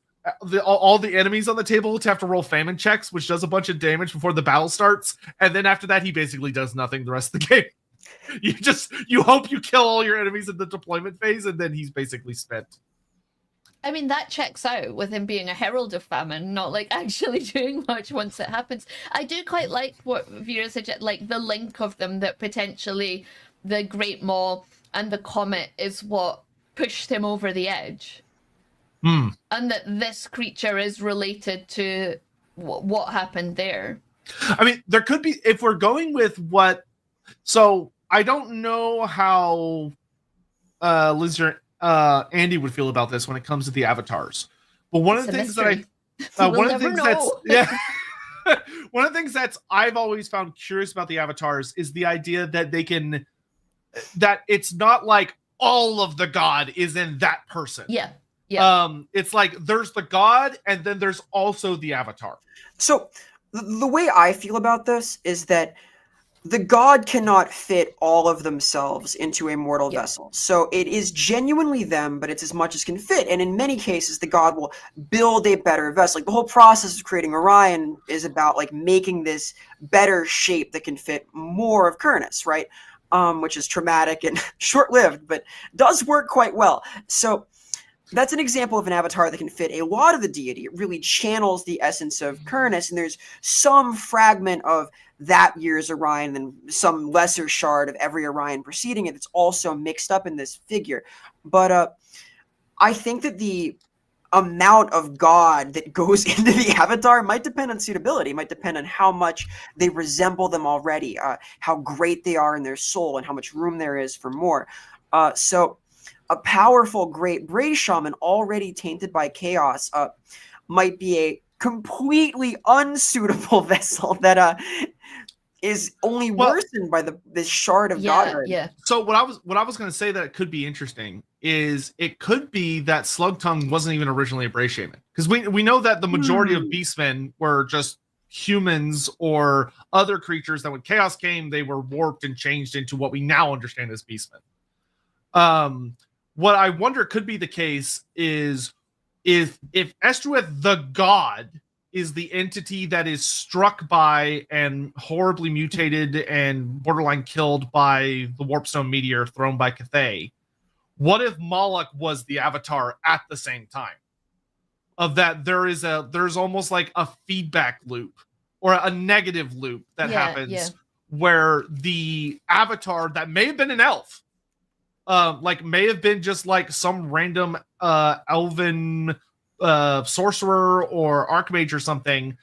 all the enemies on the table to have to roll famine checks, which does a bunch of damage before the battle starts. And then after that, he basically does nothing the rest of the game. You hope you kill all your enemies in the deployment phase, and then he's basically spent. I mean, that checks out with him being a herald of famine, not like actually doing much once it happens. I do quite like what Vera suggested, like the link of them, that potentially the Great Maw and the comet is what pushed him over the edge. And that this creature is related to what happened there. I mean, there could be, if we're going with what, so I don't know how Liz or Andy would feel about this when it comes to the avatars. But one of the things that one of the things one of the things that's I've always found curious about the avatars is the idea that they can, that it's not like all of the god is in that person. Yeah. It's like there's the god and then there's also the avatar. So the way I feel about this is that the god cannot fit all of themselves into a mortal vessel. So it is genuinely them, but it's as much as can fit. And in many cases, the god will build a better vessel. Like the whole process of creating Orion is about like making this better shape that can fit more of Kurnus, right? Which is traumatic and short-lived, but does work quite well. So that's an example of an avatar that can fit a lot of the deity. It really channels the essence of Kurnus, and there's some fragment of that year's Orion and some lesser shard of every Orion preceding it that's also mixed up in this figure. But I think that the amount of God that goes into the avatar might depend on suitability, might depend on how much they resemble them already, how great they are in their soul, and how much room there is for more. So a powerful, great Bray Shaman already tainted by chaos might be a completely unsuitable vessel that is only worsened by this shard of godhood. Yeah. So what I was going to say that it could be interesting is it could be that Slugtongue wasn't even originally a Bray Shaman, because we know that the majority of beastmen were just humans or other creatures that when chaos came they were warped and changed into what we now understand as beastmen. What I wonder could be the case is if Estreuth the god is the entity that is struck by and horribly mutated and borderline killed by the Warpstone meteor thrown by Cathay, what if Moloch was the avatar at the same time? Of that there's almost like a feedback loop or a negative loop that happens where the avatar that may have been an elf, like may have been just like some random elven sorcerer or archmage or something,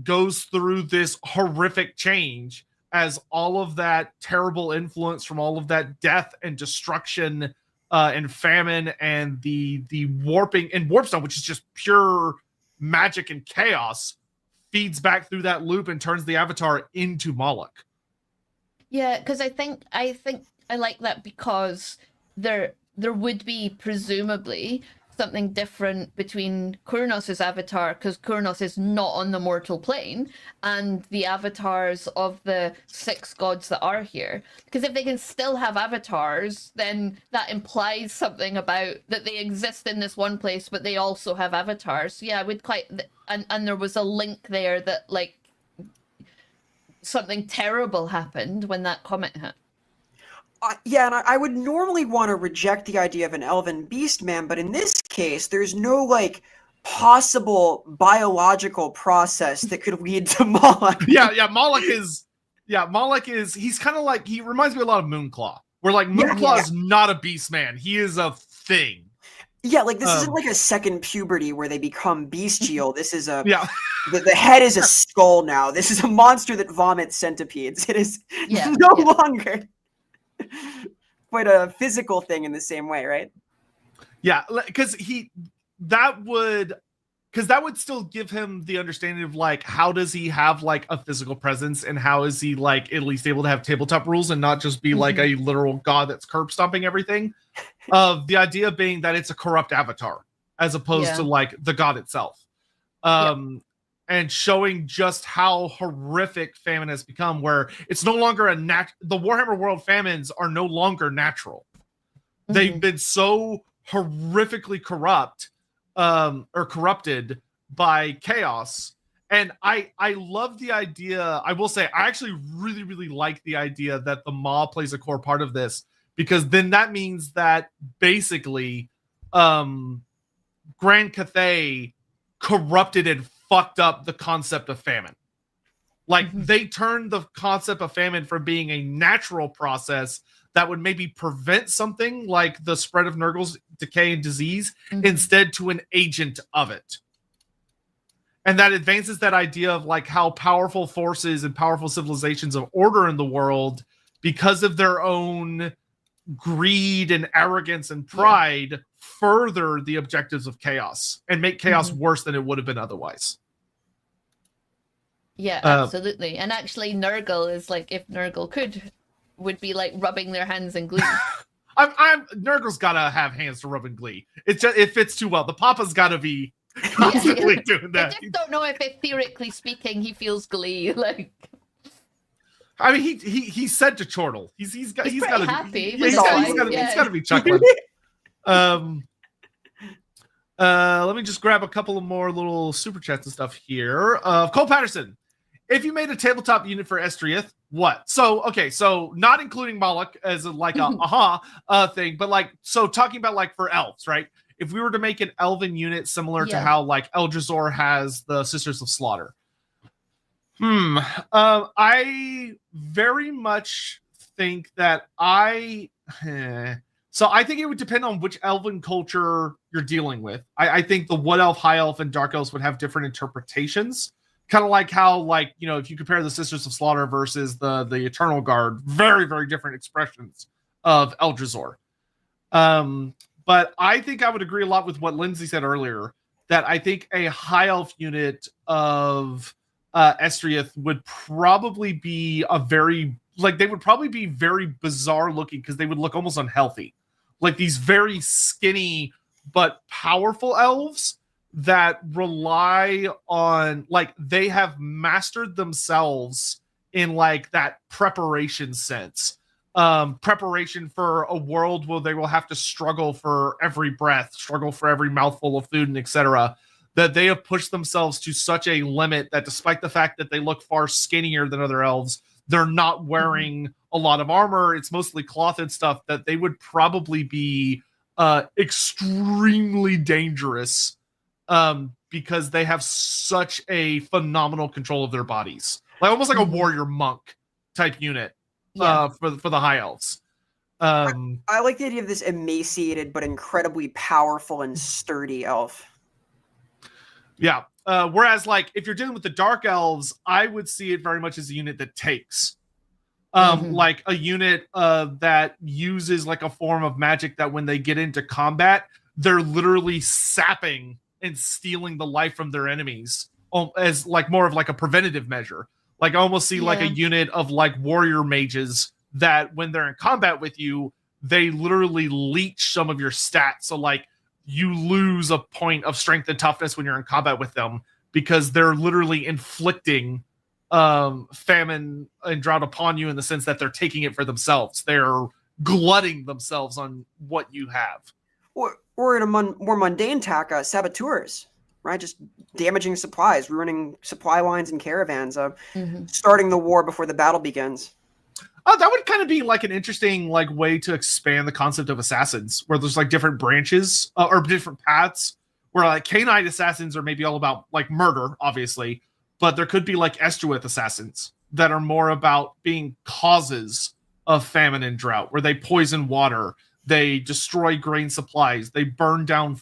goes through this horrific change as all of that terrible influence from all of that death and destruction and famine and the warping and Warpstone, which is just pure magic and chaos, feeds back through that loop and turns the avatar into Moloch. Yeah, because I think I like that, because there would be presumably something different between Kurnos' avatar, because Kurnos is not on the mortal plane, and the avatars of the 6 gods that are here. Because if they can still have avatars, then that implies something about that they exist in this one place, but they also have avatars. So yeah, I would quite, and there was a link there that like something terrible happened when that comet hit. Yeah, and I would normally want to reject the idea of an elven beastman, but in this case, there's no like possible biological process that could lead to Moloch. Moloch is he's kind of like, he reminds me a lot of Moonclaw, where like Moonclaw is not a beastman, he is a thing. Yeah, like this isn't like a second puberty where they become bestial. This is the head is a skull now. This is a monster that vomits centipedes. It is no longer quite a physical thing in the same way, right? Yeah, because that would still give him the understanding of like, how does he have like a physical presence, and how is he like at least able to have tabletop rules and not just be like a literal god that's curb stomping everything. The idea being that it's a corrupt avatar as opposed to like the god itself. And showing just how horrific famine has become, where it's no longer the Warhammer World famines are no longer natural. They've been so horrifically corrupt, or corrupted by chaos. And I love the idea. I will say, I actually really, really like the idea that the Maw plays a core part of this, because then that means that basically, Grand Cathay corrupted and fucked up the concept of famine. Like, they turned the concept of famine from being a natural process that would maybe prevent something like the spread of Nurgle's decay and disease, instead to an agent of it. And that advances that idea of like how powerful forces and powerful civilizations of order in the world, because of their own greed and arrogance and pride, further the objectives of chaos and make chaos worse than it would have been otherwise. Yeah, absolutely. And actually Nurgle is like, if Nurgle would be like rubbing their hands in glee. Nurgle's gotta have hands to rub in glee. It's just, it fits too well. The Papa's gotta be constantly doing that. I just don't know if theoretically speaking he feels glee. Like, I mean, he said to Chortle, he's got to happy. He's got to be chuckling. Let me just grab a couple of more little super chats and stuff here. Cole Patterson, if you made a tabletop unit for Estreuth, what? So not including Moloch as a thing, but like, so talking about like for elves, right? If we were to make an elven unit similar to how like Eldrazor has the Sisters of Slaughter. I very much think that so I think it would depend on which elven culture you're dealing with. I think the Wood Elf, High Elf, and Dark Elves would have different interpretations. Kind of like how, like, you know, if you compare the Sisters of Slaughter versus the Eternal Guard, very, very different expressions of Eldrazor. But I think I would agree a lot with what Lindsay said earlier, that I think a High Elf unit of Estreuth would probably be they would probably be very bizarre looking, because they would look almost unhealthy. Like these very skinny but powerful elves that rely on, like, they have mastered themselves in like that preparation sense. Preparation for a world where they will have to struggle for every breath, struggle for every mouthful of food, and etc. That they have pushed themselves to such a limit that despite the fact that they look far skinnier than other elves, they're not wearing a lot of armor. It's mostly cloth and stuff, that they would probably be extremely dangerous because they have such a phenomenal control of their bodies. Like almost like a warrior monk type unit for the High Elves. I like the idea of this emaciated but incredibly powerful and sturdy elf. Yeah. Whereas, like, if you're dealing with the Dark Elves, I would see it very much as a unit that takes. Like a unit that uses like a form of magic that when they get into combat, they're literally sapping and stealing the life from their enemies as like more of like a preventative measure. Like I almost see like a unit of like warrior mages that when they're in combat with you, they literally leech some of your stats. So like you lose a point of strength and toughness when you're in combat with them, because they're literally inflicting famine and drought upon you in the sense that they're taking it for themselves. They're glutting themselves on what you have. Or in a more mundane tack, saboteurs, right? Just damaging supplies, ruining supply lines and caravans, starting the war before the battle begins. Oh, that would kind of be like an interesting like way to expand the concept of assassins, where there's like different branches or different paths, where like Cainite assassins are maybe all about like murder, obviously, but there could be like Estreuth assassins that are more about being causes of famine and drought, where they poison water, they destroy grain supplies, they burn down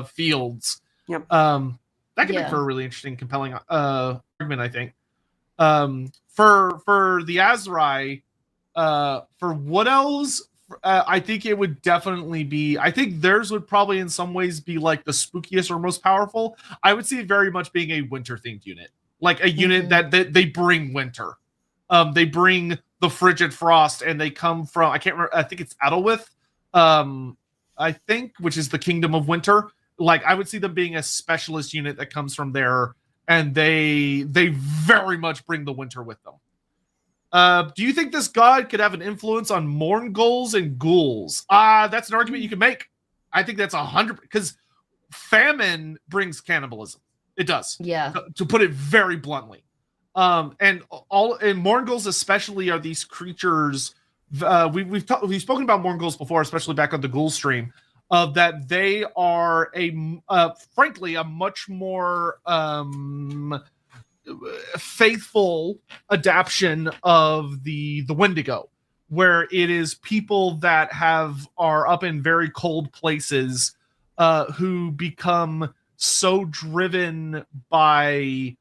fields. Yep. That could make for a really interesting, compelling argument, I think. For the Azrai, for Wood Elves, I think it would definitely be, I think theirs would probably in some ways be like the spookiest or most powerful. I would see it very much being a winter themed unit, like a unit that they bring winter. They bring the frigid frost, and they come from, I can't remember, I think it's Adelwith, I think, which is the kingdom of winter. Like I would see them being a specialist unit that comes from there, and they very much bring the winter with them. Do you think this god could have an influence on Mourngulls and ghouls? That's an argument you can make. I think that's 100%, because famine brings cannibalism. It does. Yeah. To put it very bluntly. And Mourngulls especially are these creatures. We've spoken about Mourngulls before, especially back on the Ghoul stream. that they are frankly a much more faithful adaptation of the Wendigo, where it is people that are up in very cold places who become so driven by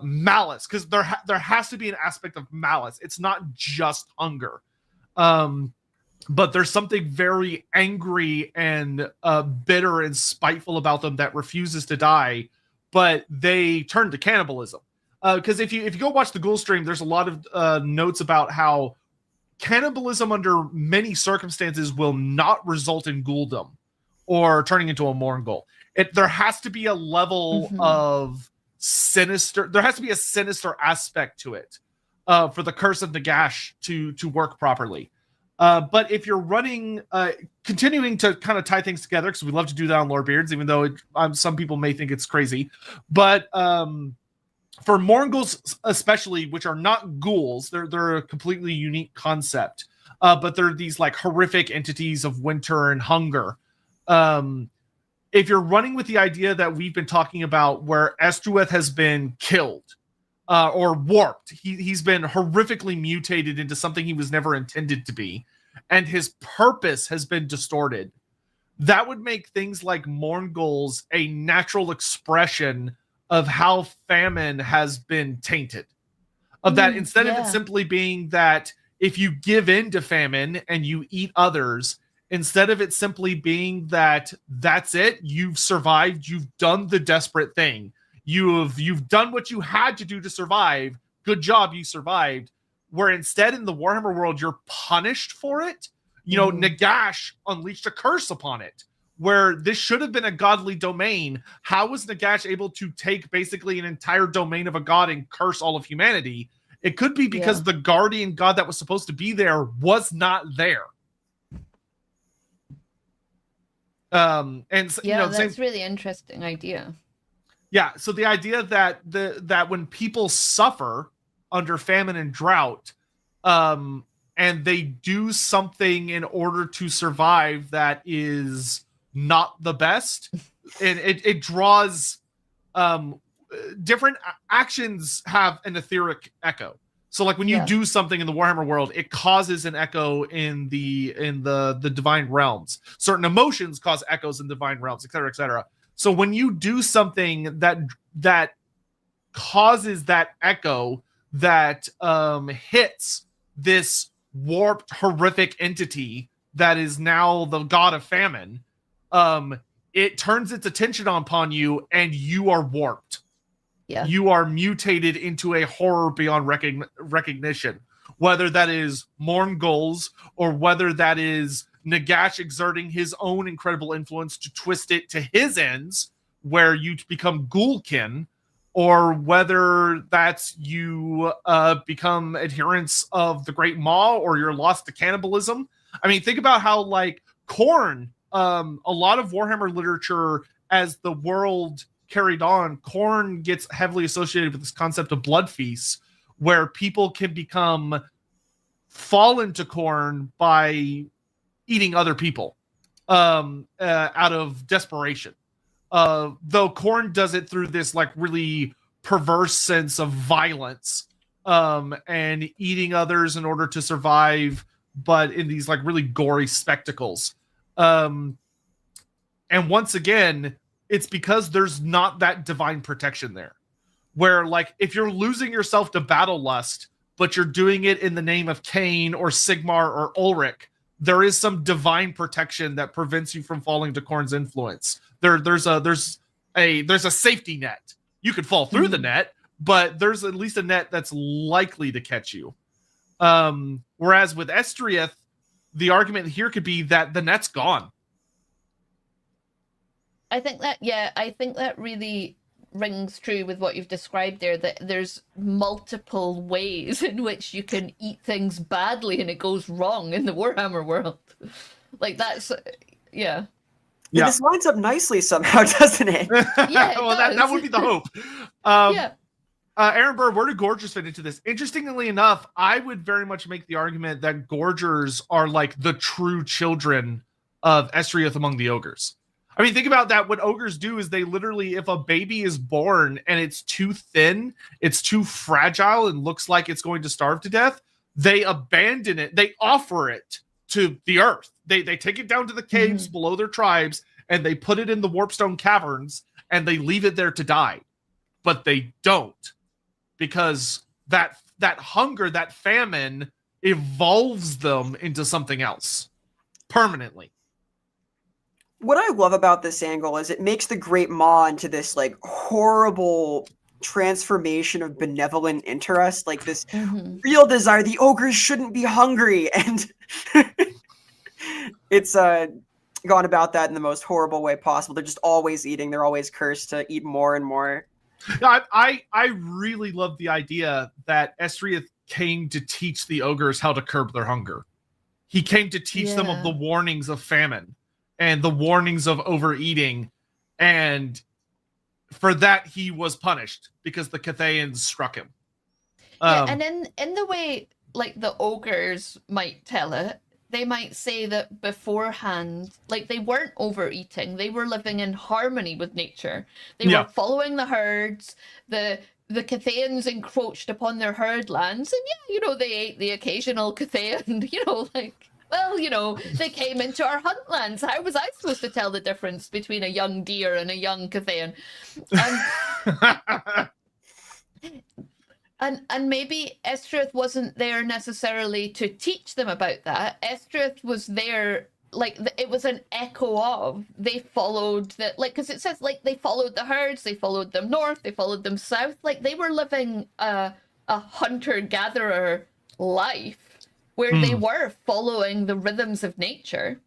malice, because there has to be an aspect of malice. It's not just hunger, but there's something very angry and bitter and spiteful about them that refuses to die, but they turn to cannibalism. Because if you go watch the Ghoul stream, there's a lot of notes about how cannibalism under many circumstances will not result in ghouldom or turning into a Morgul. There has to be a level of sinister. There has to be a sinister aspect to it for the curse of Nagash to work properly. But if you're running, continuing to kind of tie things together, because we love to do that on Lorebeards, even though some people may think it's crazy. But for Morguls especially, which are not ghouls, they're a completely unique concept. But they're these like horrific entities of winter and hunger. If you're running with the idea that we've been talking about, where Estreuth has been killed or warped, he's been horrifically mutated into something he was never intended to be, and his purpose has been distorted, that would make things like Morgul's a natural expression of how famine has been tainted. Of that, instead of it simply being that if you give in to famine and you eat others, instead of it simply being that that's it, you've survived, you've done the desperate thing, you've done what you had to do to survive, good job, you survived, where instead in the Warhammer world you're punished for it. You know, Nagash unleashed a curse upon it, where this should have been a godly domain. How was Nagash able to take basically an entire domain of a god and curse all of humanity? It could be because the guardian god that was supposed to be there was not there. And you know, that's really interesting idea. Yeah, so the idea that that when people suffer under famine and drought, and they do something in order to survive that is not the best, and it draws different actions have an etheric echo. So like when you do something in the Warhammer world, it causes an echo in the divine realms. Certain emotions cause echoes in divine realms, etc., etc. So when you do something that causes that echo that hits this warped, horrific entity that is now the god of famine, it turns its attention upon you, and you are warped. Yeah. You are mutated into a horror beyond recognition, whether that is Morgul's or whether that is Nagash exerting his own incredible influence to twist it to his ends, where you become Ghoulkin, or whether that's you become adherents of the Great Maw, or you're lost to cannibalism. I mean, think about how like Khorne, a lot of Warhammer literature as the world carried on, Khorne gets heavily associated with this concept of blood feasts, where people can fall into Khorne by eating other people out of desperation. Though Khorne does it through this like really perverse sense of violence and eating others in order to survive, but in these like really gory spectacles. And once again, it's because there's not that divine protection there, where like if you're losing yourself to battle lust, but you're doing it in the name of Cain or Sigmar or Ulrich, there is some divine protection that prevents you from falling to Khorne's influence. There's a safety net. You could fall through the net, but there's at least a net that's likely to catch you. Whereas with Estreuth, the argument here could be that the net's gone. I think that really rings true with what you've described there, that there's multiple ways in which you can eat things badly and it goes wrong in the Warhammer world. Like that's This lines up nicely somehow, doesn't it? Yeah, well, that would be the hope. Aaron Burr, where do Gorgers fit into this? Interestingly enough, I would very much make the argument that Gorgers are like the true children of Estreuth among the ogres. I mean, think about that. What ogres do is they literally, if a baby is born and it's too thin, it's too fragile, and looks like it's going to starve to death, they abandon it. They offer it to the earth. They take it down to the caves below their tribes, and they put it in the Warpstone caverns, and they leave it there to die. But they don't, because that hunger, that famine, evolves them into something else permanently. What I love about this angle is it makes the Great Maw into this like horrible transformation of benevolent interest, like this real desire. The ogres shouldn't be hungry, and it's gone about that in the most horrible way possible. They're just always eating. They're always cursed to eat more and more. I really love the idea that Estreuth came to teach the ogres how to curb their hunger. He came to teach them of the warnings of famine and the warnings of overeating, and for that he was punished because the Cathayans struck him. And in the way like the ogres might tell it, they might say that beforehand, like they weren't overeating, they were living in harmony with nature. They were following the herds. The Cathayans encroached upon their herd lands, and they ate the occasional Cathayan, they came into our hunt lands. How was I supposed to tell the difference between a young deer and a young Cathayan? And maybe Estreuth wasn't there necessarily to teach them about that. Estreuth was there, it was an echo of, they followed because it says, they followed the herds, they followed them north, they followed them south. They were living a hunter-gatherer life where they were following the rhythms of nature.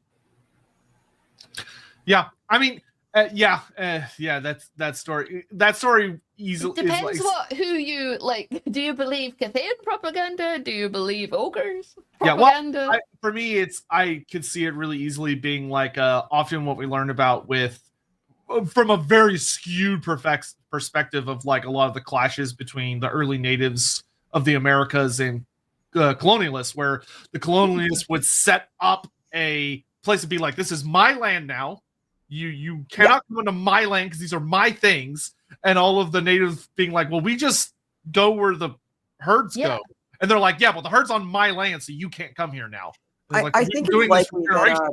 Yeah, I mean, that story easily depends who you like. Do you believe Cathayan propaganda? Do you believe ogres propaganda? Yeah, for me, I could see it really easily being often what we learn about from a very skewed perspective of a lot of the clashes between the early natives of the Americas and colonialists, where the colonialists would set up a place to be like, this is my land now. You cannot come into my land because these are my things. And all of the natives being like, well, we just go where the herds go. And they're like, yeah, well, the herd's on my land, so you can't come here now. I think it's likely that,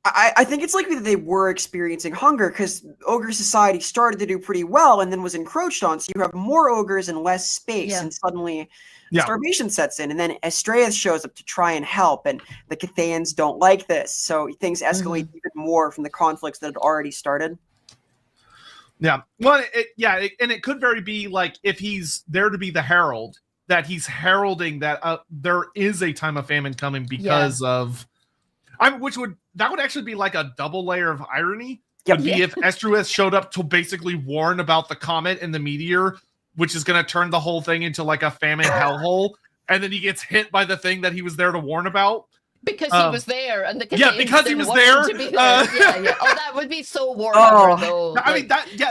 I think it's likely that they were experiencing hunger because ogre society started to do pretty well and then was encroached on. So you have more ogres and less space, and suddenly starvation sets in. And then Estreuth shows up to try and help, and the Cathayans don't like this. So things escalate even more from the conflicts that had already started. Yeah. Well, and it could very be if he's there to be the herald, that he's heralding that there is a time of famine coming because of... that would actually be a double layer of irony. Would be if Estreuth showed up to basically warn about the comet and the meteor, which is going to turn the whole thing into a famine hellhole, and then he gets hit by the thing that he was there to warn about. Because he was there, and the because he was there. Oh, that would be so Warhammer, though. I mean,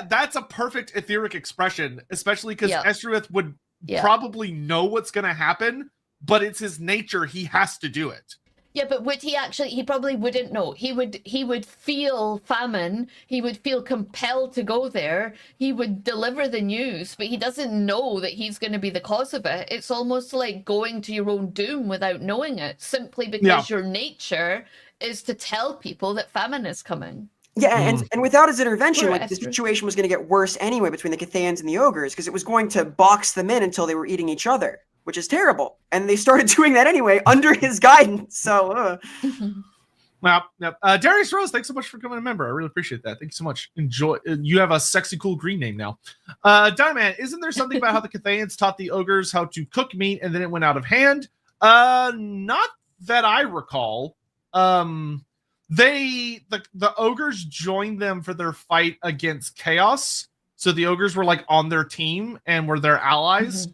that's a perfect etheric expression, especially because Estreuth would probably know what's going to happen, but it's his nature. He has to do it. Yeah, but would he actually? He probably wouldn't know. He would feel famine. He would feel compelled to go there. He would deliver the news, but he doesn't know that he's going to be the cause of it. It's almost like going to your own doom without knowing it, simply because your nature is to tell people that famine is coming. Yeah, and without his intervention, the situation was going to get worse anyway between the Cathayans and the ogres, because it was going to box them in until they were eating each other, which is terrible. And they started doing that anyway under his guidance. So, Well, Darius Rose, thanks so much for becoming a member. I really appreciate that. Thank you so much. Enjoy. You have a sexy, cool green name now. Diamond, isn't there something about how the Cathayans taught the ogres how to cook meat and then it went out of hand? Not that I recall. The ogres joined them for their fight against chaos. So the ogres were on their team and were their allies.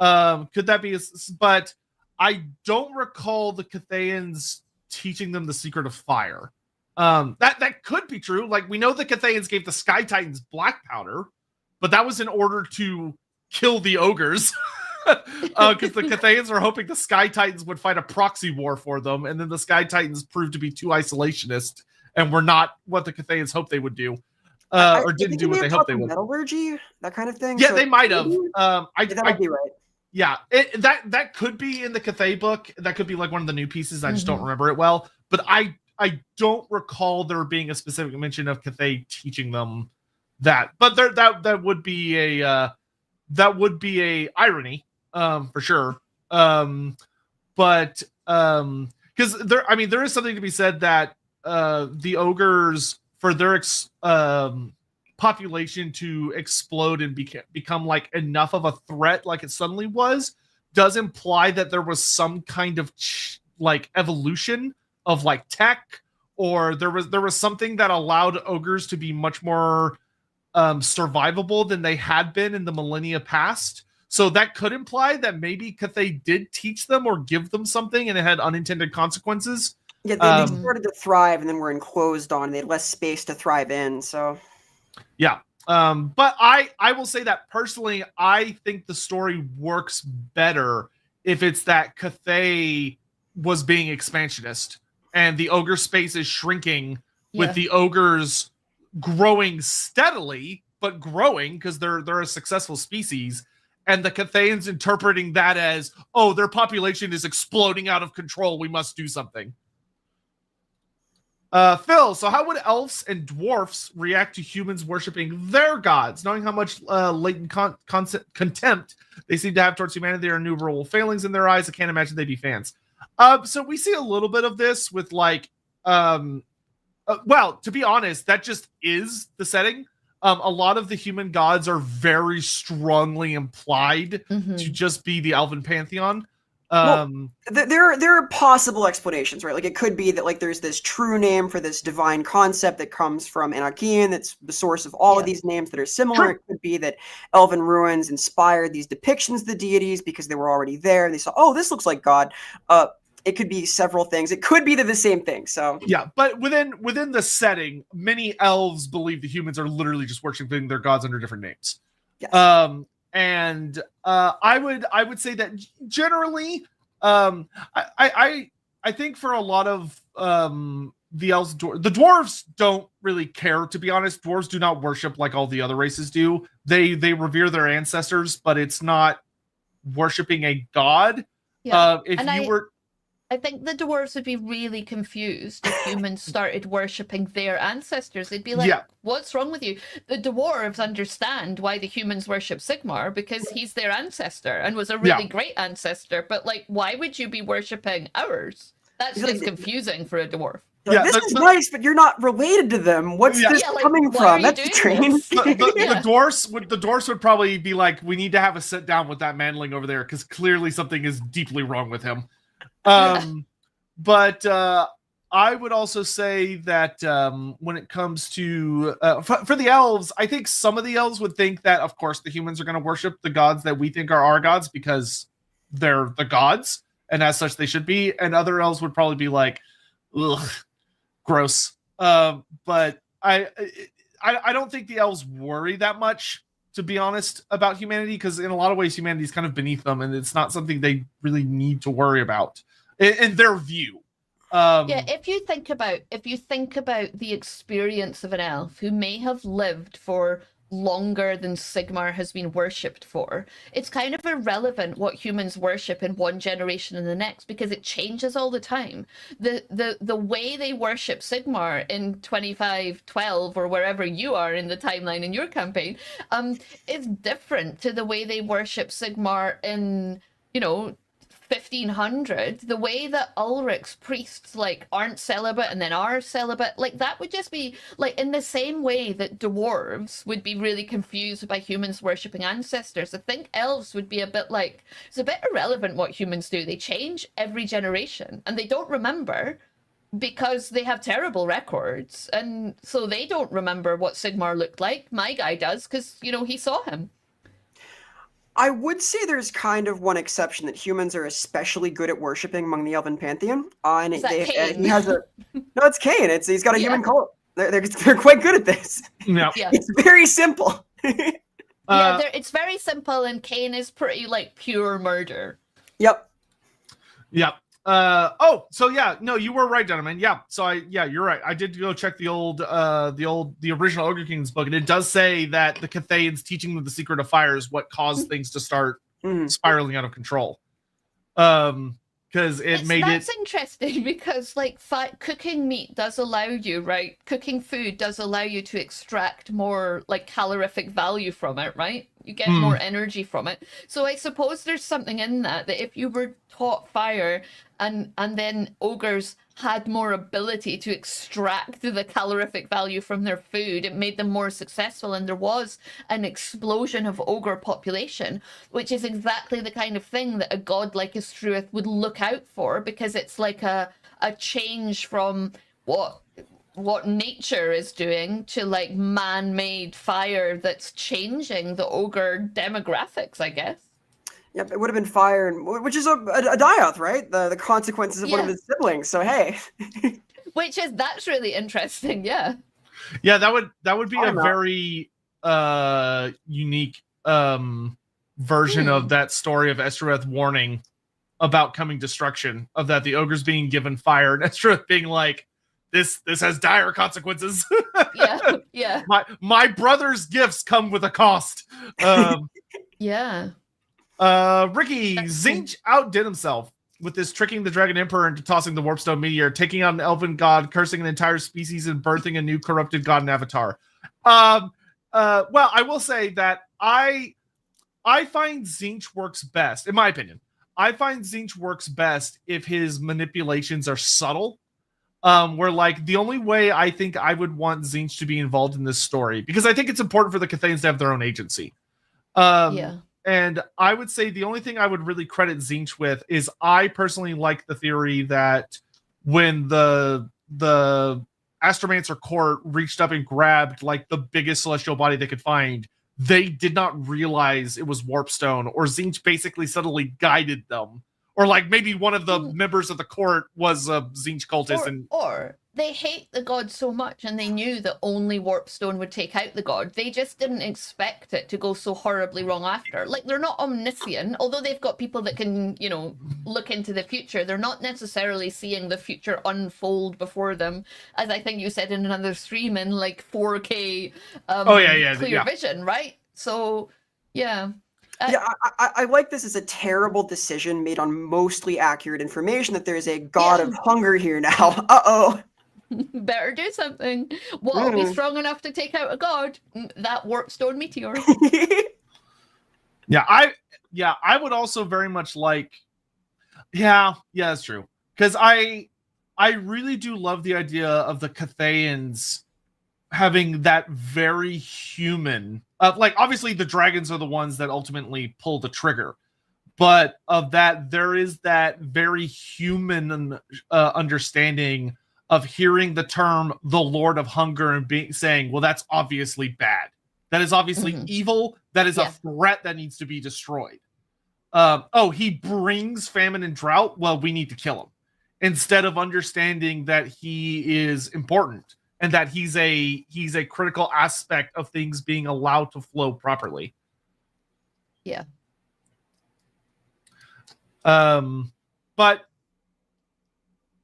Could that be? But I don't recall the Cathayans teaching them the secret of fire. That could be true. We know the Cathayans gave the Sky Titans black powder, but that was in order to kill the ogres. Because the Cathayans were hoping the Sky Titans would fight a proxy war for them, and then the Sky Titans proved to be too isolationist and were not what the Cathayans hoped they would do, or didn't do what they hoped they would. Metallurgy, that kind of thing. Yeah, so they might have. That might be right. Yeah, that could be in the Cathay book. That could be like one of the new pieces. I just don't remember it well. But I don't recall there being a specific mention of Cathay teaching them that. But that would be a irony, for sure. But because there is something to be said that the ogres, for their population to explode and become like enough of a threat like it suddenly was, does imply that there was some kind of like evolution of like tech, or there was something that allowed ogres to be much more survivable than they had been in the millennia past. So that could imply that maybe Cathay did teach them or give them something and it had unintended consequences. Yeah, they started to thrive and then were enclosed on. They had less space to thrive in, so... Yeah. But I will say that personally, I think the story works better if it's that Cathay was being expansionist and the ogre space is shrinking with the ogres growing steadily, but growing because they're a successful species. And the Cathayans interpreting that as, oh, their population is exploding out of control. We must do something. Phil, so how would elves and dwarfs react to humans worshiping their gods? Knowing how much latent contempt they seem to have towards humanity, there are innumerable failings in their eyes. I can't imagine they'd be fans. So we see a little bit of this with like, well, to be honest, that just is the setting. A lot of the human gods are very strongly implied to just be the Elven pantheon. There are possible explanations, right? Like it could be that like there's this true name for this divine concept that comes from Anakian, that's the source of all of these names that are similar. Sure. It could be that Elven ruins inspired these depictions of the deities because they were already there and they saw, oh, this looks like God. It could be several things. It could be the same thing. So yeah, but within the setting, many elves believe the humans are literally just worshiping their gods under different names. Yes. And I would say that generally, I think for a lot of the elves, the dwarves don't really care, to be honest. Dwarves do not worship like all the other races do. They revere their ancestors, but it's not worshiping a god. Yeah. I think the dwarves would be really confused if humans started worshipping their ancestors. They'd be like, what's wrong with you? The dwarves understand why the humans worship Sigmar because he's their ancestor and was a really great ancestor. But like, why would you be worshipping ours? That's just confusing for a dwarf. Like, this is nice, but you're not related to them. What's this coming from? That's strange. The dwarves would probably be like, we need to have a sit down with that manling over there because clearly something is deeply wrong with him. But I would also say that when it comes to for the elves, I think some of the elves would think that, of course, the humans are going to worship the gods that we think are our gods because they're the gods, and as such they should be. And other elves would probably be like, ugh, gross. But I don't think the elves worry that much, to be honest, about humanity, because in a lot of ways humanity is kind of beneath them, and it's not something they really need to worry about in their view. If you think about the experience of an elf who may have lived for longer than Sigmar has been worshipped for, it's kind of irrelevant what humans worship in one generation and the next because it changes all the time. The way they worship Sigmar in 2512 or wherever you are in the timeline in your campaign is different to the way they worship Sigmar in 1500. The way that Ulrich's priests like aren't celibate and then are celibate, like that would just be like in the same way that dwarves would be really confused by humans worshipping ancestors. I think elves would be a bit like, it's a bit irrelevant what humans do. They change every generation and they don't remember because they have terrible records, and so they don't remember what Sigmar looked like. My guy does because he saw him. I would say there's kind of one exception that humans are especially good at worshiping among the Elven pantheon. And he has no, it's Cain. He's got a human cult. They're quite good at this. Yeah. It's very simple. it's very simple, and Cain is pretty like pure murder. Yep. Yep. So yeah, no, you were right, gentlemen. Yeah. So you're right. I did go check the original Ogre King's book, and it does say that the Cathayans teaching them the secret of fire is what caused things to start spiraling out of control. Because that's interesting because like cooking meat does allow you, right? Cooking food does allow you to extract more like calorific value from it, right? You get more energy from it. So I suppose there's something in that if you were taught fire and then ogres had more ability to extract the calorific value from their food, it made them more successful, and there was an explosion of ogre population, which is exactly the kind of thing that a god like Estreuth would look out for, because it's like a change from what nature is doing to like man-made fire that's changing the ogre demographics, I guess. Yep, it would have been fire, which is a dioth, right? The consequences of one of his siblings. So hey, that's really interesting. Yeah. Yeah, that would be a very unique version of that story of Estreuth warning about coming destruction, of that the ogres being given fire and Estreuth being like, this has dire consequences. Yeah. My brother's gifts come with a cost. Yeah. Ricky, Tzeentch outdid himself with this tricking the Dragon Emperor into tossing the Warpstone meteor, taking out an elven god, cursing an entire species, and birthing a new corrupted god and avatar. Well, I will say that I find Tzeentch works best, in my opinion. I find Tzeentch works best if his manipulations are subtle. Where like the only way I think I would want Tzeentch to be involved in this story, because I think it's important for the Cathayans to have their own agency. And I would say the only thing I would really credit Tzeentch with is I personally like the theory that when the Astromancer court reached up and grabbed like the biggest celestial body they could find, they did not realize it was Warpstone, or Tzeentch basically subtly guided them. Or like maybe one of the members of the court was a Tzeentch cultist, or they hate the god so much, and they knew that only Warpstone would take out the god. They just didn't expect it to go so horribly wrong after. Like, they're not omniscient, although they've got people that can, look into the future. They're not necessarily seeing the future unfold before them, as I think you said in another stream, in like 4K clear vision, right? So, yeah. I like this as a terrible decision made on mostly accurate information that there's a god of hunger here now. Uh-oh. Better do something. What'll be strong enough to take out a god? That Warpstone meteor. I would also very much like... Yeah, that's true. Because I really do love the idea of the Cathayans having that very human, like obviously the dragons are the ones that ultimately pull the trigger, but of that there is that very human understanding of hearing the term the Lord of Hunger and saying, well, that's obviously bad. That is obviously evil. That is a threat that needs to be destroyed. He brings famine and drought. Well, we need to kill him. Instead of understanding that he is important, and that he's a critical aspect of things being allowed to flow properly. Yeah. But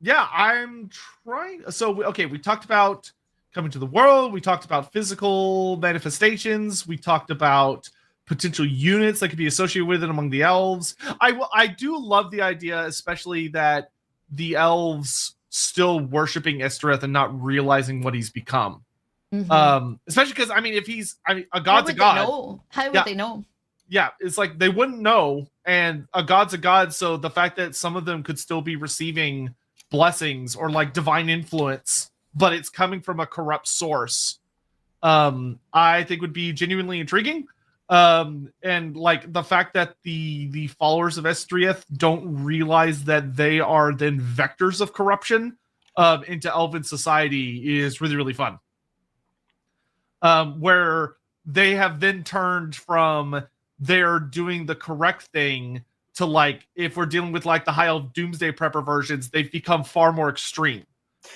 yeah, I'm trying. So, okay, we talked about coming to the world. We talked about physical manifestations. We talked about potential units that could be associated with it among the elves. I do love the idea, especially that the elves still worshiping Estreuth and not realizing what he's become. Especially because, if he's a god's a god. How would they know? Yeah, it's like they wouldn't know, and a god's a god, so the fact that some of them could still be receiving blessings or like divine influence, but it's coming from a corrupt source, I think would be genuinely intriguing. And like the fact that the followers of Estreuth don't realize that they are then vectors of corruption into Elven society is really, really fun. Where they have then turned from they're doing the correct thing to, like, if we're dealing with like the High Elf Doomsday Prepper versions, they've become far more extreme,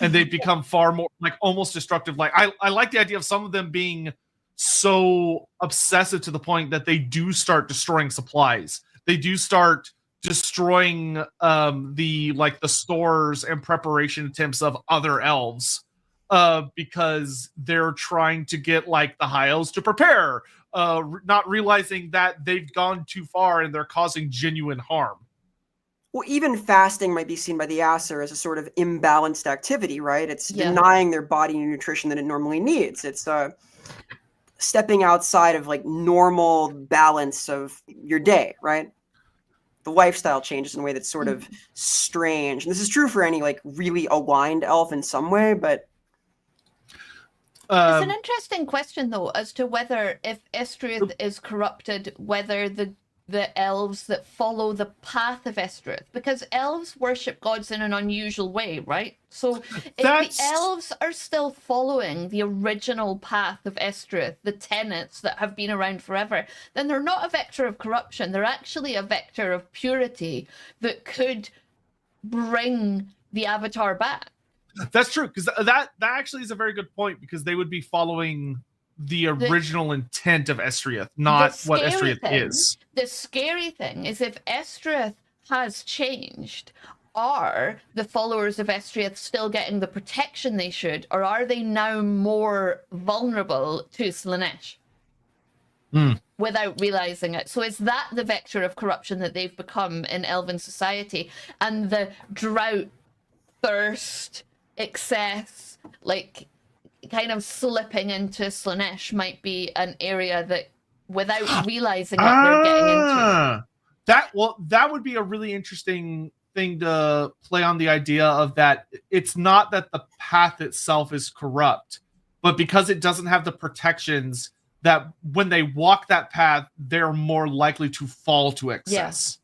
and they've become far more like almost destructive. Like I like the idea of some of them being so obsessive to the point that they do start destroying supplies. They do start destroying the stores and preparation attempts of other elves because they're trying to get like the high elves to prepare, not realizing that they've gone too far and they're causing genuine harm. Well, even fasting might be seen by the Aesir as a sort of imbalanced activity, right? It's denying their body nutrition that it normally needs. It's stepping outside of like normal balance of your day, right? The lifestyle changes in a way that's sort of strange. And this is true for any like really aligned elf in some way, but it's an interesting question though, as to whether if Estreuth is corrupted, whether the elves that follow the path of Estreuth, because elves worship gods in an unusual way, right? So if the elves are still following the original path of Estreuth, the tenets that have been around forever, then they're not a vector of corruption. They're actually a vector of purity that could bring the Avatar back. That's true, because that actually is a very good point, because they would be following the original intent of Estreuth, not what Estreuth is. The scary thing is if Estreuth has changed, are the followers of Estreuth still getting the protection they should, or are they now more vulnerable to Slaanesh without realizing it? So is that the vector of corruption that they've become in Elven society? And the drought, thirst, excess, like kind of slipping into Slaanesh might be an area that, without realizing it, they're getting into. That would be a really interesting thing to play on the idea of that. It's not that the path itself is corrupt, but because it doesn't have the protections, that when they walk that path, they're more likely to fall to excess.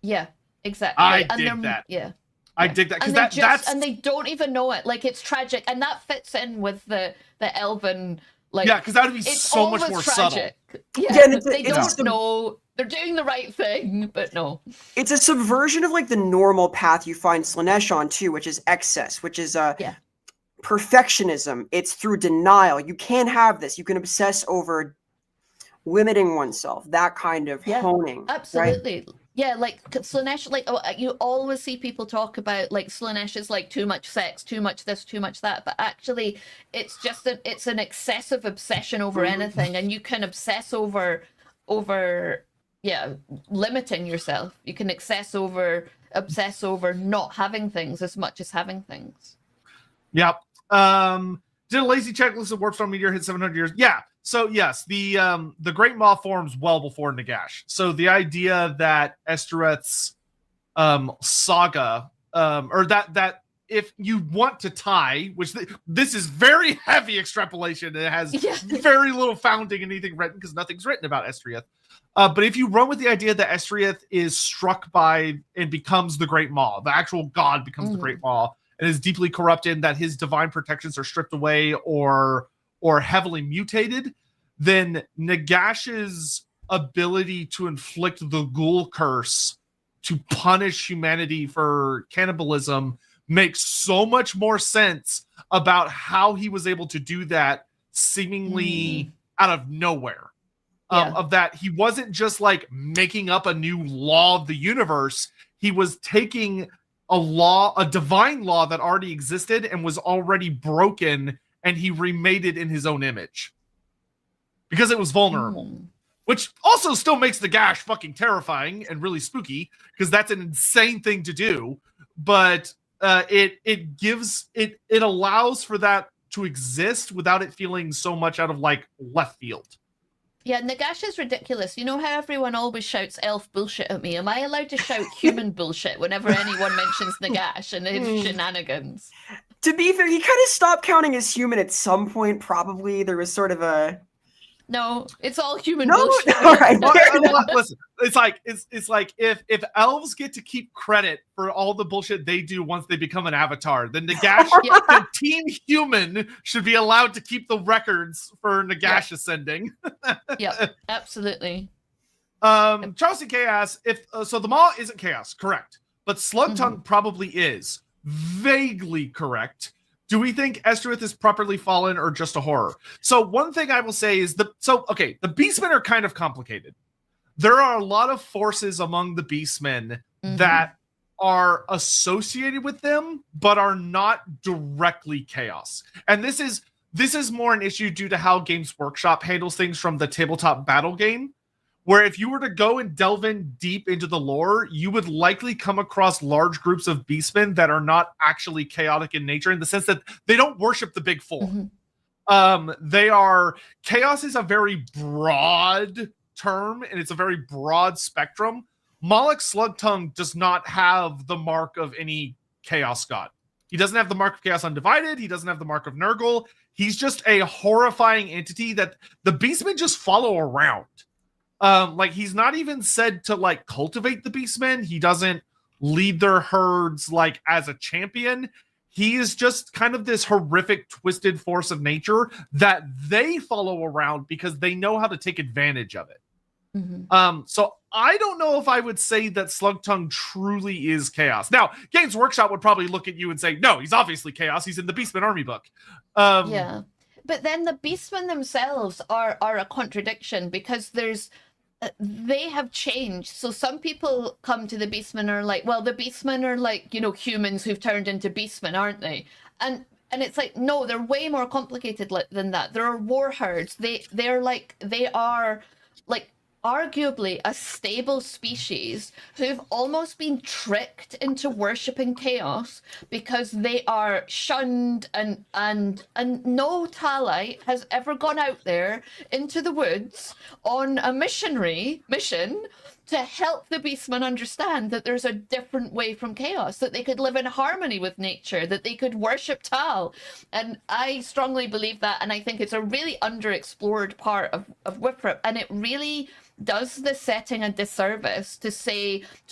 Yeah, exactly. I dig that. Yeah. I dig that, because and they don't even know it. Like, it's tragic, and that fits in with the Elven, like, because that would be so much more tragic. Subtle. They don't know they're doing the right thing, but no. It's a subversion of like the normal path you find Slaanesh on too, which is excess, which is perfectionism. It's through denial. You can't have this. You can obsess over limiting oneself. That kind of honing. Absolutely. Right? Yeah, like Slaanesh, like you always see people talk about like Slaanesh is like too much sex, too much this, too much that, but actually it's just it's an excessive obsession over anything, and you can obsess over limiting yourself. You can obsess over not having things as much as having things. Yep. Did a lazy checklist of Warpstone Meteor hit 700 years? Yeah. So yes, the Great Maw forms well before Nagash. So the idea that Estreuth's saga, or that if you want to tie, which this is very heavy extrapolation, it has very little founding in anything written because nothing's written about Estreuth. But if you run with the idea that Estreuth is struck by and becomes the Great Maw, the actual god becomes the Great Maw, and is deeply corrupted, that his divine protections are stripped away or heavily mutated, then Nagash's ability to inflict the ghoul curse to punish humanity for cannibalism makes so much more sense about how he was able to do that seemingly out of nowhere. Of that, he wasn't just like making up a new law of the universe. He was taking a divine law that already existed and was already broken, and he remade it in his own image because it was vulnerable, which also still makes Nagash fucking terrifying and really spooky, because that's an insane thing to do. But it allows for that to exist without it feeling so much out of like left field. Yeah, Nagash is ridiculous. You know how everyone always shouts elf bullshit at me? Am I allowed to shout human bullshit whenever anyone mentions Nagash and his shenanigans? To be fair, he kind of stopped counting as human at some point, probably. There was sort of a... No, it's all human bullshit. All right. Listen, it's like if elves get to keep credit for all the bullshit they do once they become an avatar, then Nagash, the team human, should be allowed to keep the records for Nagash ascending. Yeah, absolutely. Charleston K asks, so the Maw isn't chaos, correct? But Slug Tongue probably is. Vaguely correct. Do we think Estreuth is properly fallen or just a horror? So one thing I will say is the Beastmen are kind of complicated. There are a lot of forces among the Beastmen that are associated with them, but are not directly chaos. And this is more an issue due to how Games Workshop handles things from the tabletop battle game, where if you were to go and delve in deep into the lore, you would likely come across large groups of Beastmen that are not actually chaotic in nature, in the sense that they don't worship the big four. Chaos is a very broad term, and it's a very broad spectrum. Moloch Slugtongue does not have the mark of any chaos god. He doesn't have the mark of Chaos Undivided. He doesn't have the mark of Nurgle. He's just a horrifying entity that the Beastmen just follow around. Like, he's not even said to, like, cultivate the Beastmen. He doesn't lead their herds, like, as a champion. He is just kind of this horrific, twisted force of nature that they follow around because they know how to take advantage of it. So I don't know if I would say that Slugtongue truly is chaos. Now, Games Workshop would probably look at you and say, no, he's obviously chaos. He's in the Beastmen army book. Yeah. But then the Beastmen themselves are a contradiction, because they have changed. So some people come to the Beastmen and are like, well, the Beastmen are like, you know, humans who've turned into Beastmen, aren't they? And it's like, no, they're way more complicated than that. There are war herds. They are arguably a stable species who've almost been tricked into worshipping chaos because they are shunned, and no Talite has ever gone out there into the woods on a mission to help the Beastmen understand that there's a different way from chaos, that they could live in harmony with nature, that they could worship Tal. And I strongly believe that, and I think it's a really underexplored part of Whiprip, and it really does the setting a disservice to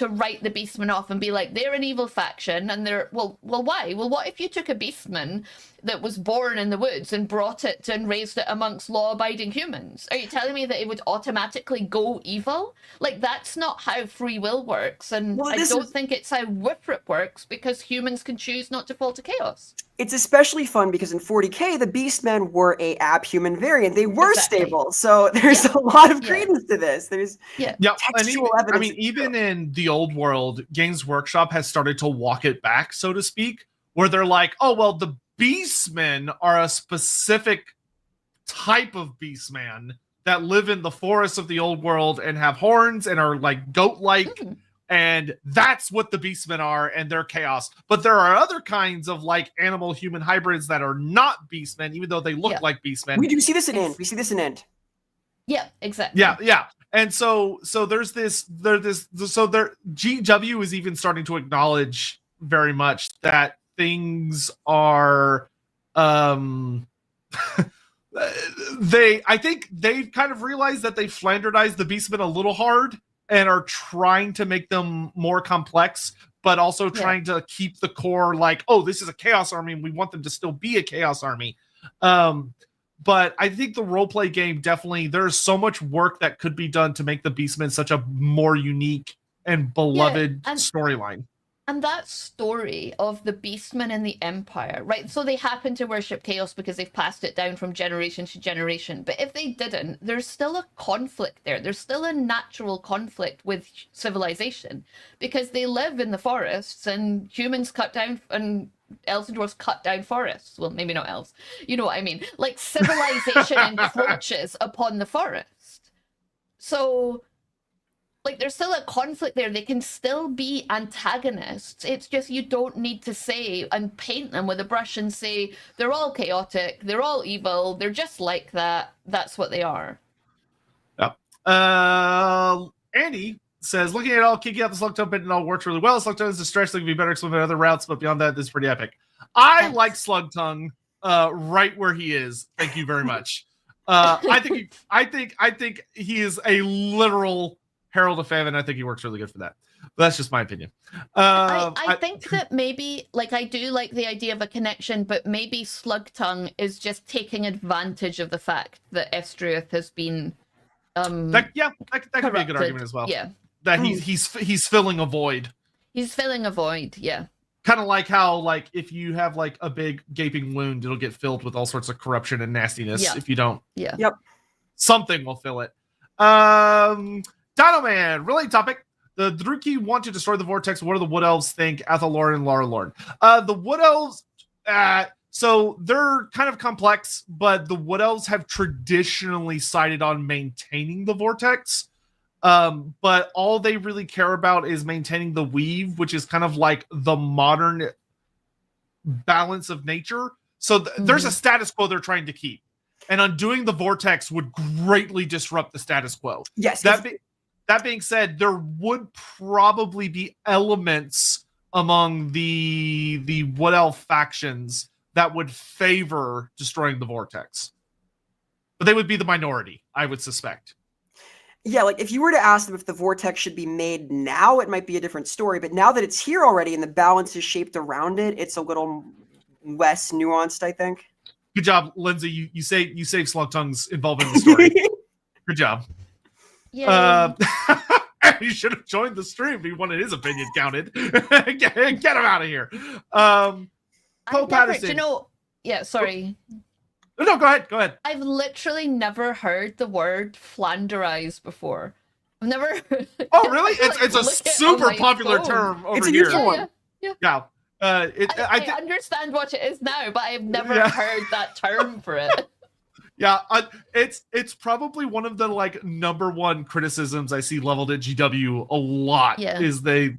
write the Beastmen off and be like, they're an evil faction, and they're well why? Well, what if you took a Beastman that was born in the woods and brought it and raised it amongst law-abiding humans? Are you telling me that it would automatically go evil? Like, that's not how free will works, and I don't think it's how Whiprip works, because humans can choose not to fall to chaos. It's especially fun because in 40k, the Beastmen were a ab-human variant. They were stable, so there's a lot of credence to this. There's textual evidence. I mean, even in the old world, Games Workshop has started to walk it back, so to speak, where they're like, oh, well, the Beastmen are a specific type of Beastman that live in the forests of the old world and have horns and are like goat-like. And that's what the Beastmen are, and they're chaos. But there are other kinds of like animal-human hybrids that are not Beastmen, even though they look like Beastmen. We do see this in End. We see this in End. Yeah, exactly. Yeah. And so there's GW is even starting to acknowledge very much that things are I think they've kind of realized that they Flanderized the Beastmen a little hard, and are trying to make them more complex, but also trying to keep the core like, oh, this is a chaos army, and we want them to still be a chaos army. But I think the roleplay game, definitely, there's so much work that could be done to make the Beastmen such a more unique and beloved storyline. And that story of the Beastmen in the Empire, right? So they happen to worship chaos because they've passed it down from generation to generation. But if they didn't, there's still a conflict there. There's still a natural conflict with civilization, because they live in the forests, and humans cut down, and elves and dwarves cut down forests. Well, maybe not elves. You know what I mean? Like, civilization encroaches upon the forest. So, like, there's still a conflict there. They can still be antagonists. It's just you don't need to say and paint them with a brush and say they're all chaotic, they're all evil, they're just like that. That's what they are. Yep. Andy says, looking at it all, kicking out the Slugtongue bit and all works really well. Slugtongue is a stretch that can be better explored in other routes, but beyond that, this is pretty epic. I like Slugtongue right where he is. Thank you very much. I think he is a literal Herald of Famine. I think he works really good for that. But that's just my opinion. I think that maybe, like, I do like the idea of a connection, but maybe Slugtongue is just taking advantage of the fact that Estreuth has been that could be a good argument as well. Yeah. That he's filling a void. He's filling a void, yeah. Kind of like how, like, if you have like a big gaping wound, it'll get filled with all sorts of corruption and nastiness. If you don't, Yep. something will fill it. Dino Man, really topic. The Druki want to destroy the vortex. What do the Wood Elves think? Athelorn and Larlorn. The Wood Elves, so they're kind of complex, but the Wood Elves have traditionally sided on maintaining the vortex. But all they really care about is maintaining the weave, which is kind of like the modern balance of nature. So there's a status quo they're trying to keep, and undoing the vortex would greatly disrupt the status quo. Yes. That being said, there would probably be elements among the Wood Elf factions that would favor destroying the vortex, but they would be the minority, I would suspect. Yeah, like if you were to ask them if the vortex should be made now, it might be a different story. But now that it's here already and the balance is shaped around it, it's a little less nuanced, I think. Good job, Lindsay. You saved Slugtongue's involvement in the story. Good job. Yeah. He should have joined the stream. He wanted his opinion counted. Get him out of here. Cole Patterson. Sorry. No, go ahead. I've literally never heard the word Flanderize before. I've never. Oh, really? It's a super popular term over here. It's a useful one. Yeah. I understand what it is now, but I've never heard that term for it. Yeah, it's probably one of the like number one criticisms I see leveled at GW a lot. Is they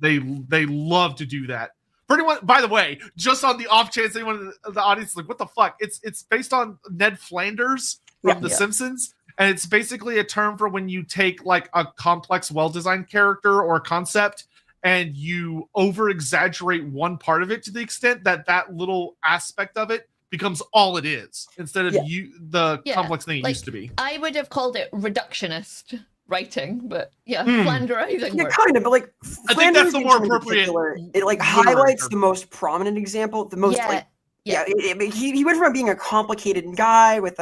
love to do that. For anyone, by the way, just on the off chance anyone in the audience is like, what the fuck? It's based on Ned Flanders from The Simpsons, and it's basically a term for when you take like a complex, well-designed character or concept and you over-exaggerate one part of it to the extent that that little aspect of it becomes all it is, instead of the complex thing it used to be. I would have called it reductionist writing, but Flanderizing. Yeah, kind of, but like I think that's the more appropriate. It like highlights the most prominent example, the most he went from being a complicated guy with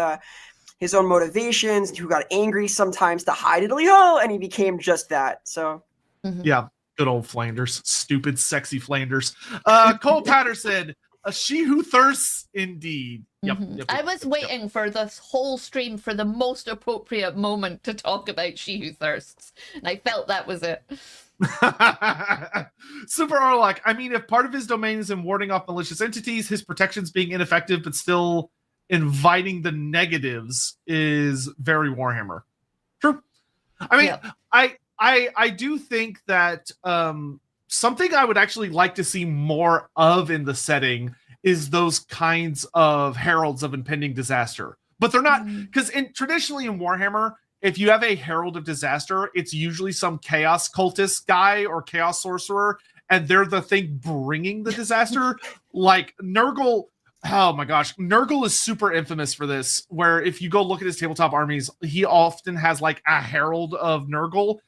his own motivations who got angry sometimes to hide it, and he became just that. So yeah, good old Flanders, stupid, sexy Flanders. Cole Patterson. A she who thirsts, indeed. Yep. I was waiting for this whole stream for the most appropriate moment to talk about she who thirsts, and I felt that was it. Super Orlok. I mean, if part of his domain is in warding off malicious entities, his protections being ineffective but still inviting the negatives is very Warhammer. True. I mean, I do think that something I would actually like to see more of in the setting is those kinds of heralds of impending disaster. But they're not, because traditionally in Warhammer, if you have a herald of disaster, it's usually some chaos cultist guy or chaos sorcerer, and they're the thing bringing the disaster. Like Nurgle, oh my gosh, Nurgle is super infamous for this, where if you go look at his tabletop armies, he often has like a herald of Nurgle.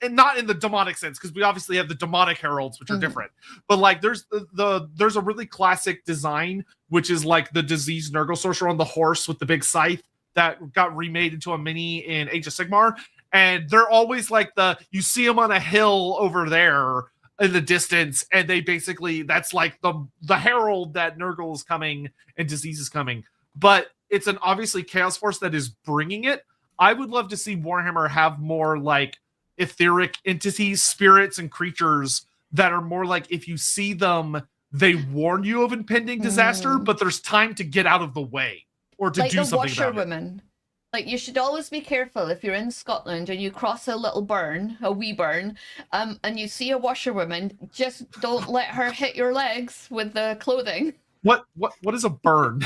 And not in the demonic sense, because we obviously have the demonic heralds, which are different. But like, there's a really classic design, which is like the diseased Nurgle sorcerer on the horse with the big scythe that got remade into a mini in Age of Sigmar, and they're always like you see them on a hill over there in the distance, and they basically that's like the herald that Nurgle is coming and disease is coming, but it's an obviously chaos force that is bringing it. I would love to see Warhammer have more like etheric entities, spirits, and creatures that are more like if you see them, they warn you of impending disaster, but there's time to get out of the way or to like do something about washerwomen. It. Like you should always be careful if you're in Scotland and you cross a wee burn, and you see a washerwoman, just don't let her hit your legs with the clothing. What is a burn?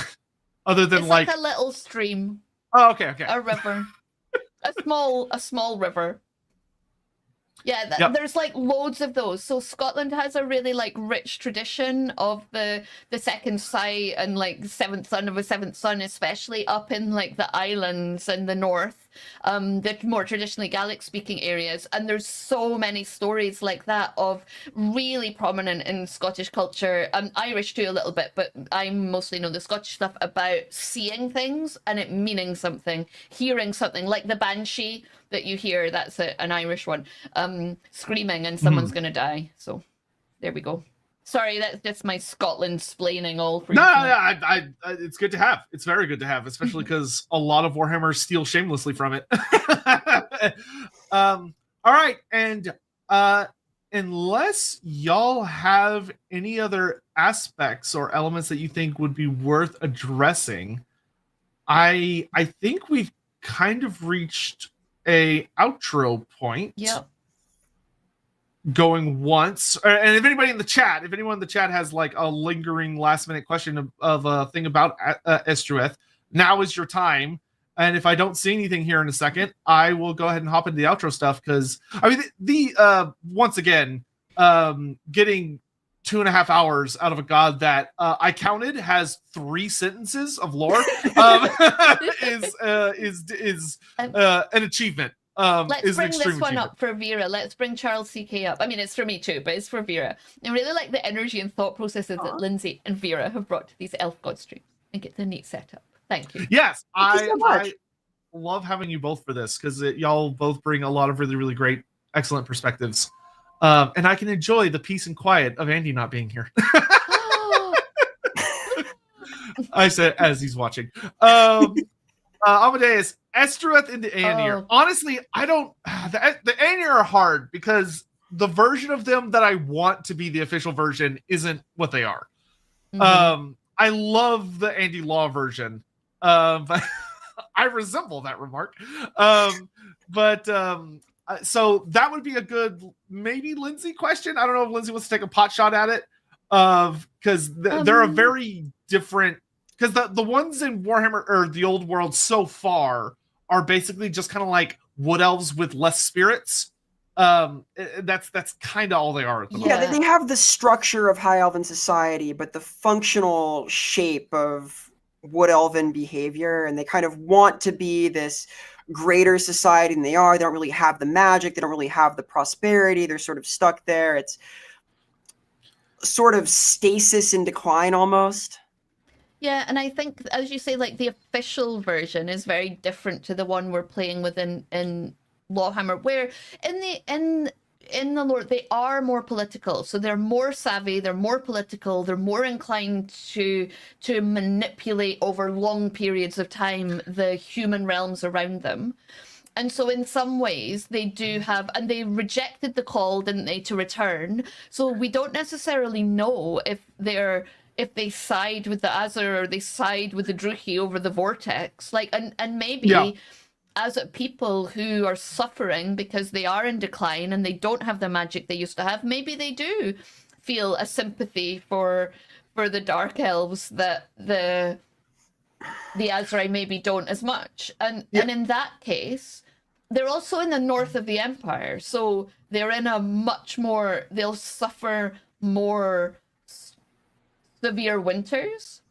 Other than it's like a little stream. Oh, okay. A river. a small river. Yeah, there's like loads of those. So Scotland has a really like rich tradition of the second sight and like seventh son of a seventh son, especially up in like the islands in the north, the more traditionally Gaelic speaking areas. And there's so many stories like that of really prominent in Scottish culture, Irish too a little bit, but I mostly know the Scottish stuff about seeing things and it meaning something, hearing something like the banshee that you hear, that's an Irish one, screaming and someone's gonna die. So there we go. Sorry, that's just my Scotland splaining all for No, you. I, it's good to have. It's very good to have, especially because a lot of Warhammer steal shamelessly from it. All right, and unless y'all have any other aspects or elements that you think would be worth addressing, I think we've kind of reached a outro point. Yep. Going once, and if anyone in the chat has like a lingering last minute question of a thing about Estreuth, now is your time. And if I don't see anything here in a second, I will go ahead and hop into the outro stuff, because I mean the once again, getting 2.5 hours out of a god that I counted has 3 sentences of lore is an achievement. Let's bring this one up for Vera. Let's bring Charles CK up. I mean, it's for me too, but it's for Vera. I really like the energy and thought processes that Lindsay and Vera have brought to these elf god streams, and get the neat setup. Thank you. Yes, Thank you so much. I love having you both for this, because y'all both bring a lot of really, really great, excellent perspectives. And I can enjoy the peace and quiet of Andy not being here. I said as he's watching. Amadeus, Estreuth into Aenir. Honestly, I don't. The Aenir are hard, because the version of them that I want to be the official version isn't what they are. I love the Andy Law version, but I resemble that remark. So that would be a good maybe Lindsay question. I don't know if Lindsay wants to take a pot shot at it, because they're a very different. Because the ones in Warhammer or the old world so far are basically just kind of like wood elves with less spirits. That's kind of all they are at the moment. Yeah, they have the structure of High Elven society, but the functional shape of wood elven behavior, and they kind of want to be this greater society than they are. They don't really have the magic. They don't really have the prosperity. They're sort of stuck there. It's sort of stasis in decline almost. Yeah, and I think, as you say, like the official version is very different to the one we're playing with in LAWhammer, where in the lore they are more political, so they're more savvy, they're more political, they're more inclined to manipulate over long periods of time the human realms around them. And so in some ways they do have, and they rejected the call, didn't they, to return. So we don't necessarily know if they side with the Azur or they side with the Druchi over the Vortex. Like, and maybe as people who are suffering because they are in decline and they don't have the magic they used to have, maybe they do feel a sympathy for the Dark Elves that the Azrai maybe don't as much. And in that case, they're also in the north of the Empire, so they're in a much more, they'll suffer more severe winters,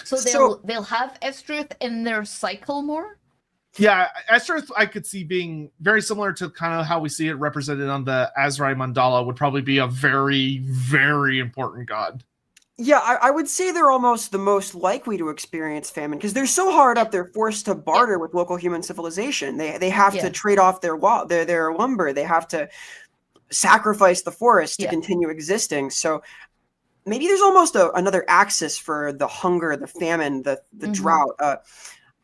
so they'll have Estreuth in their cycle more. Yeah, Estreuth I could see being very similar to kind of how we see it represented on the Azrai Mandala. Would probably be a very, very important god. Yeah, I would say they're almost the most likely to experience famine, because they're so hard up. They're forced to barter with local human civilization. They have to trade off their lumber. They have to sacrifice the forest to continue existing. So maybe there's almost another axis for the hunger, the famine, the drought,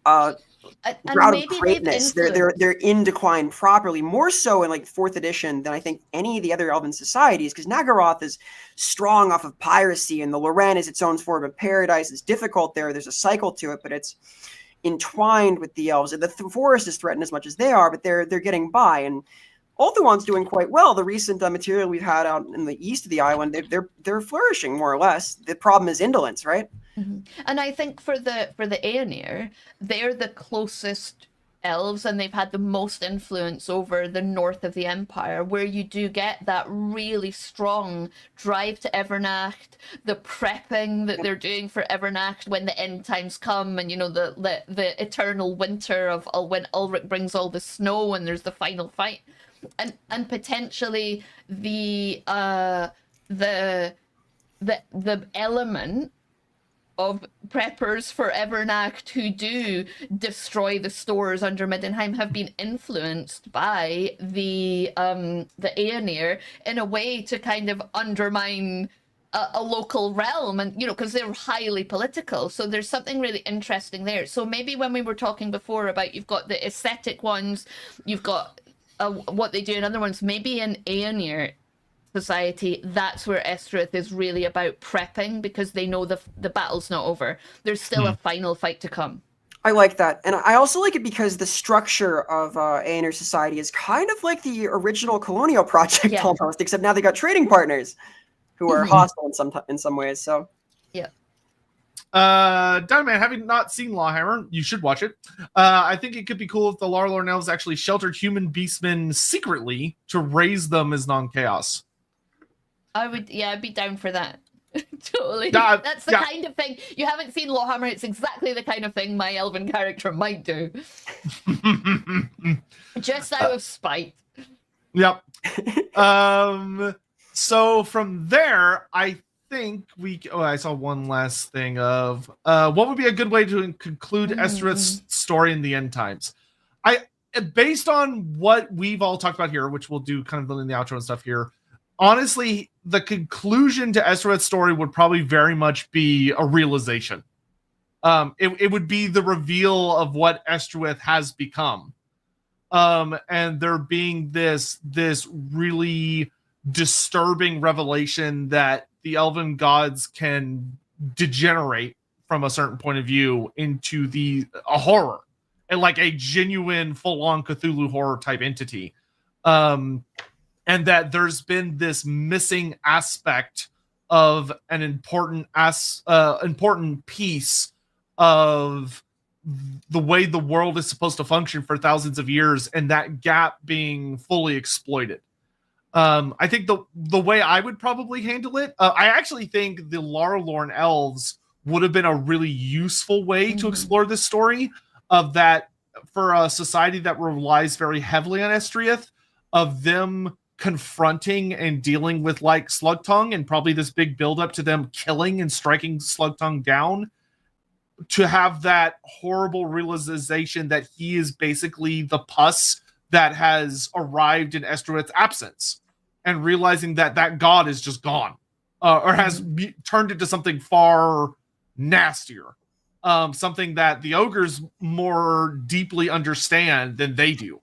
drought of greatness. They're in decline properly, more so in like 4th edition than I think any of the other Elven societies, because Nagaroth is strong off of piracy, and the Loren is its own form of paradise. It's difficult there. There's a cycle to it, but it's entwined with the elves. The forest is threatened as much as they are, but they're getting by. And Ulthuan's doing quite well. The recent material we've had out in the east of the island, they're flourishing more or less. The problem is indolence, right? Mm-hmm. And I think for the Aenir, they're the closest elves, and they've had the most influence over the north of the Empire, where you do get that really strong drive to Evernacht, the prepping that they're doing for Evernacht when the end times come, and you know the eternal winter of when Ulrich brings all the snow and there's the final fight. And potentially the element of preppers for Evernacht who do destroy the stores under Middenheim have been influenced by the Aenir in a way to kind of undermine a local realm, and because they're highly political, so there's something really interesting there. So maybe when we were talking before about you've got the aesthetic ones, you've got what they do in other ones, maybe in Aenir society, that's where Estreuth is really about prepping, because they know the battle's not over. There's still a final fight to come. I like that. And I also like it because the structure of Aenir society is kind of like the original colonial project almost, except now they got trading partners who are hostile in some ways. So yeah. Diamond, having not seen LAWhammer, you should watch it. I think it could be cool if the Lorelorn elves actually sheltered human beastmen secretly to raise them as non-chaos. I'd be down for that. Totally. That's the kind of thing. You haven't seen LAWhammer, it's exactly the kind of thing my elven character might do. Just out of spite. Yep. So from there, I think I saw one last thing of what would be a good way to conclude Estreuth's story in the end times. Based on what we've all talked about here, which we'll do kind of in the outro and stuff here, honestly, the conclusion to Estreuth's story would probably very much be a realization. It would be the reveal of what Estreuth has become. And there being this really disturbing revelation that the elven gods can degenerate from a certain point of view into a horror, and like a genuine full-on Cthulhu horror type entity. And that there's been this missing aspect of an important piece of the way the world is supposed to function for thousands of years, and that gap being fully exploited. I think the way I would probably handle it, I actually think the Lorelorn elves would have been a really useful way to explore this story, of that for a society that relies very heavily on Estreuth, of them confronting and dealing with like Slugtongue, and probably this big buildup to them killing and striking Slugtongue down, to have that horrible realization that he is basically the pus that has arrived in Estreuth's absence, and realizing that god is just gone, or has turned into something far nastier, something that the ogres more deeply understand than they do.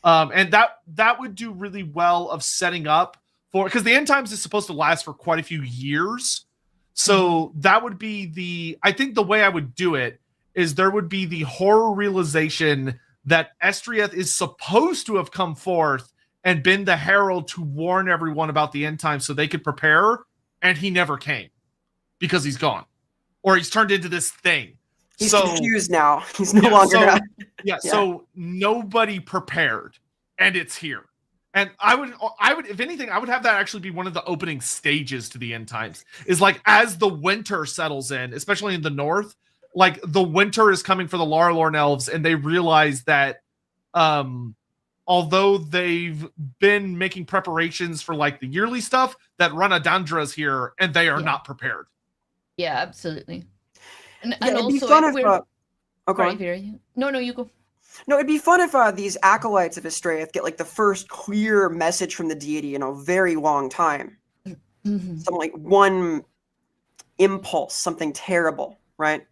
And that would do really well of setting up for, because the end times is supposed to last for quite a few years. So that would be I think the way I would do it is there would be the horror realization that Estreuth is supposed to have come forth and been the herald to warn everyone about the end times so they could prepare, and he never came because he's gone, or he's turned into this thing. He's confused now. He's no longer. So nobody prepared, and it's here. And I would, if anything, I would have that actually be one of the opening stages to the end times. Is like as the winter settles in, especially in the north, like the winter is coming for the Lorelorn elves, and they realize that, although they've been making preparations for like the yearly stuff, that Ranadandra is here, and they are not prepared. Yeah, absolutely. And it'd also, be fun if No, you go. No, it'd be fun if these acolytes of Estreuth get like the first clear message from the deity in a very long time. Some like one impulse, something terrible, right?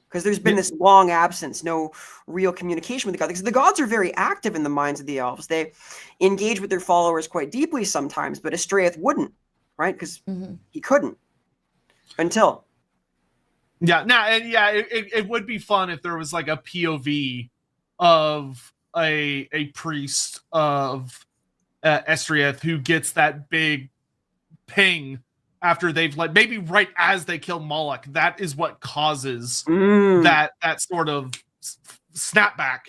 Because there's been this long absence, no real communication with the gods. Because the gods are very active in the minds of the elves. They engage with their followers quite deeply sometimes, but Estreuth wouldn't, right? Because he couldn't until. It would be fun if there was like a POV of a priest of Estreuth who gets that big ping after they've like, maybe right as they kill Moloch. That is what causes that sort of snapback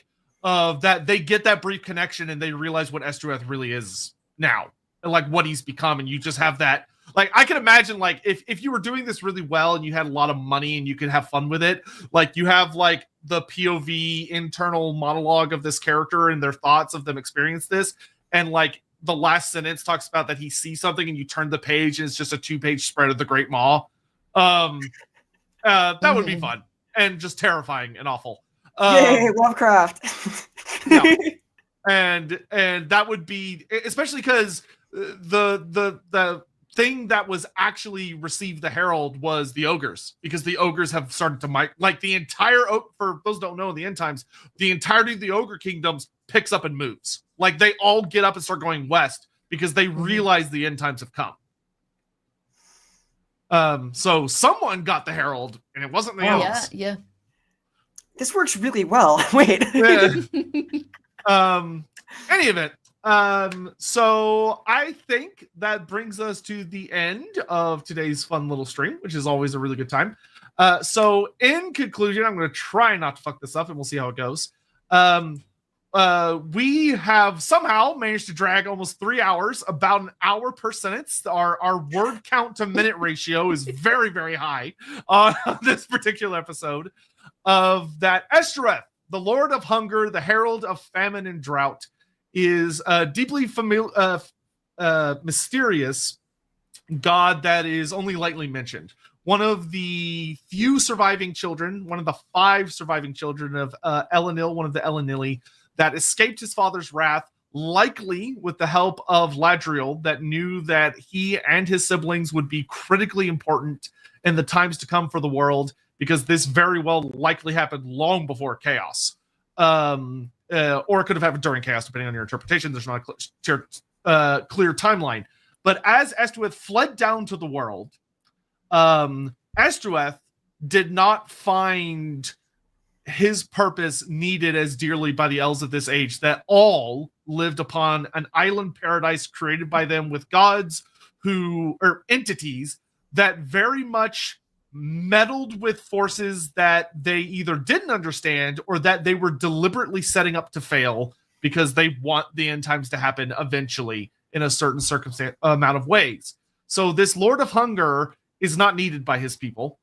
of that. They get that brief connection and they realize what Estreuth really is now, and like what he's become. And you just have that. Like, I can imagine, like, if you were doing this really well and you had a lot of money and you could have fun with it, like, you have, like, the POV internal monologue of this character and their thoughts of them experience this, and, like, the last sentence talks about that he sees something and you turn the page and it's just a 2-page spread of the Great Maw, That would be fun and just terrifying and awful. Yay, Lovecraft. Yeah. And that would be, especially because the thing that was actually received the herald was the ogres, because the ogres have started to like the entire, for those who don't know, in the end times, the entirety of the ogre kingdoms picks up and moves. Like they all get up and start going west because they realize the end times have come. So someone got the herald, and it wasn't the elves. Yeah. This works really well. Wait. Any event. So I think that brings us to the end of today's fun little stream, which is always a really good time. So in conclusion, I'm going to try not to fuck this up, and we'll see how it goes. We have somehow managed to drag almost 3 hours, about an hour per sentence. Our word count to minute ratio is very, very high on this particular episode of that. Estreuth, the Lord of Hunger, the Herald of Famine and Drought, is a deeply mysterious god that is only lightly mentioned. One of the few surviving children, one of the 5 surviving children of Elenil, one of the Elenili, that escaped his father's wrath, likely with the help of Ladriel, that knew that he and his siblings would be critically important in the times to come for the world, because this very well likely happened long before Chaos. Or it could have happened during Chaos, depending on your interpretation. There's not a clear timeline. But as Estreuth fled down to the world, Estreuth did not find his purpose needed as dearly by the elves of this age, that all lived upon an island paradise created by them with gods or entities that very much meddled with forces that they either didn't understand or that they were deliberately setting up to fail, because they want the end times to happen eventually in a certain amount of ways. So this Lord of Hunger is not needed by his people.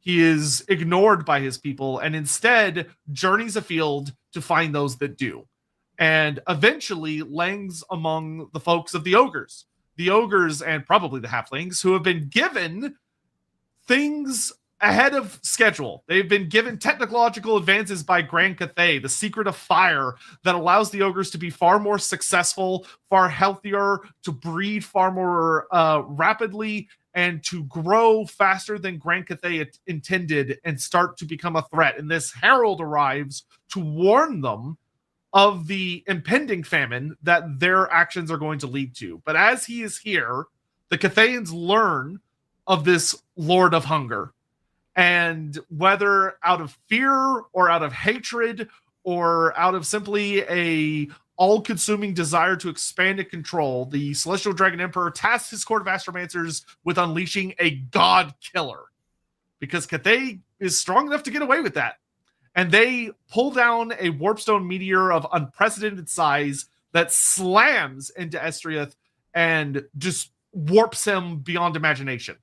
He is ignored by his people, and instead journeys afield to find those that do. And eventually langs among the folks of the ogres and probably the halflings, who have been given things ahead of schedule. They've been given technological advances by Grand Cathay, the secret of fire that allows the ogres to be far more successful, far healthier, to breed far more rapidly, and to grow faster than Grand Cathay intended and start to become a threat. And this herald arrives to warn them of the impending famine that their actions are going to lead to. But as he is here, the Cathayans learn of this Lord of Hunger. And whether out of fear or out of hatred or out of simply a all-consuming desire to expand and control, the Celestial Dragon Emperor tasks his court of astromancers with unleashing a god killer, because Cathay is strong enough to get away with that. And they pull down a warpstone meteor of unprecedented size that slams into Estreuth and just warps him beyond imagination.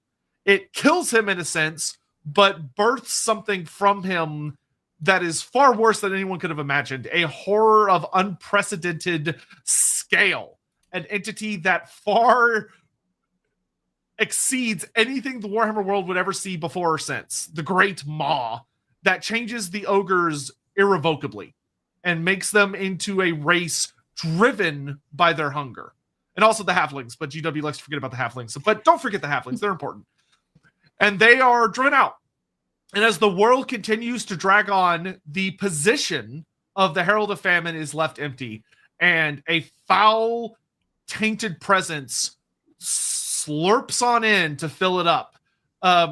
It kills him in a sense, but births something from him that is far worse than anyone could have imagined. A horror of unprecedented scale. An entity that far exceeds anything the Warhammer world would ever see before or since. The Great Maw, that changes the ogres irrevocably and makes them into a race driven by their hunger. And also the halflings, but GW likes to forget about the halflings. But don't forget the halflings, they're important. And they are driven out. And as the world continues to drag on, the position of the Herald of Famine is left empty, and a foul, tainted presence slurps on in to fill it up,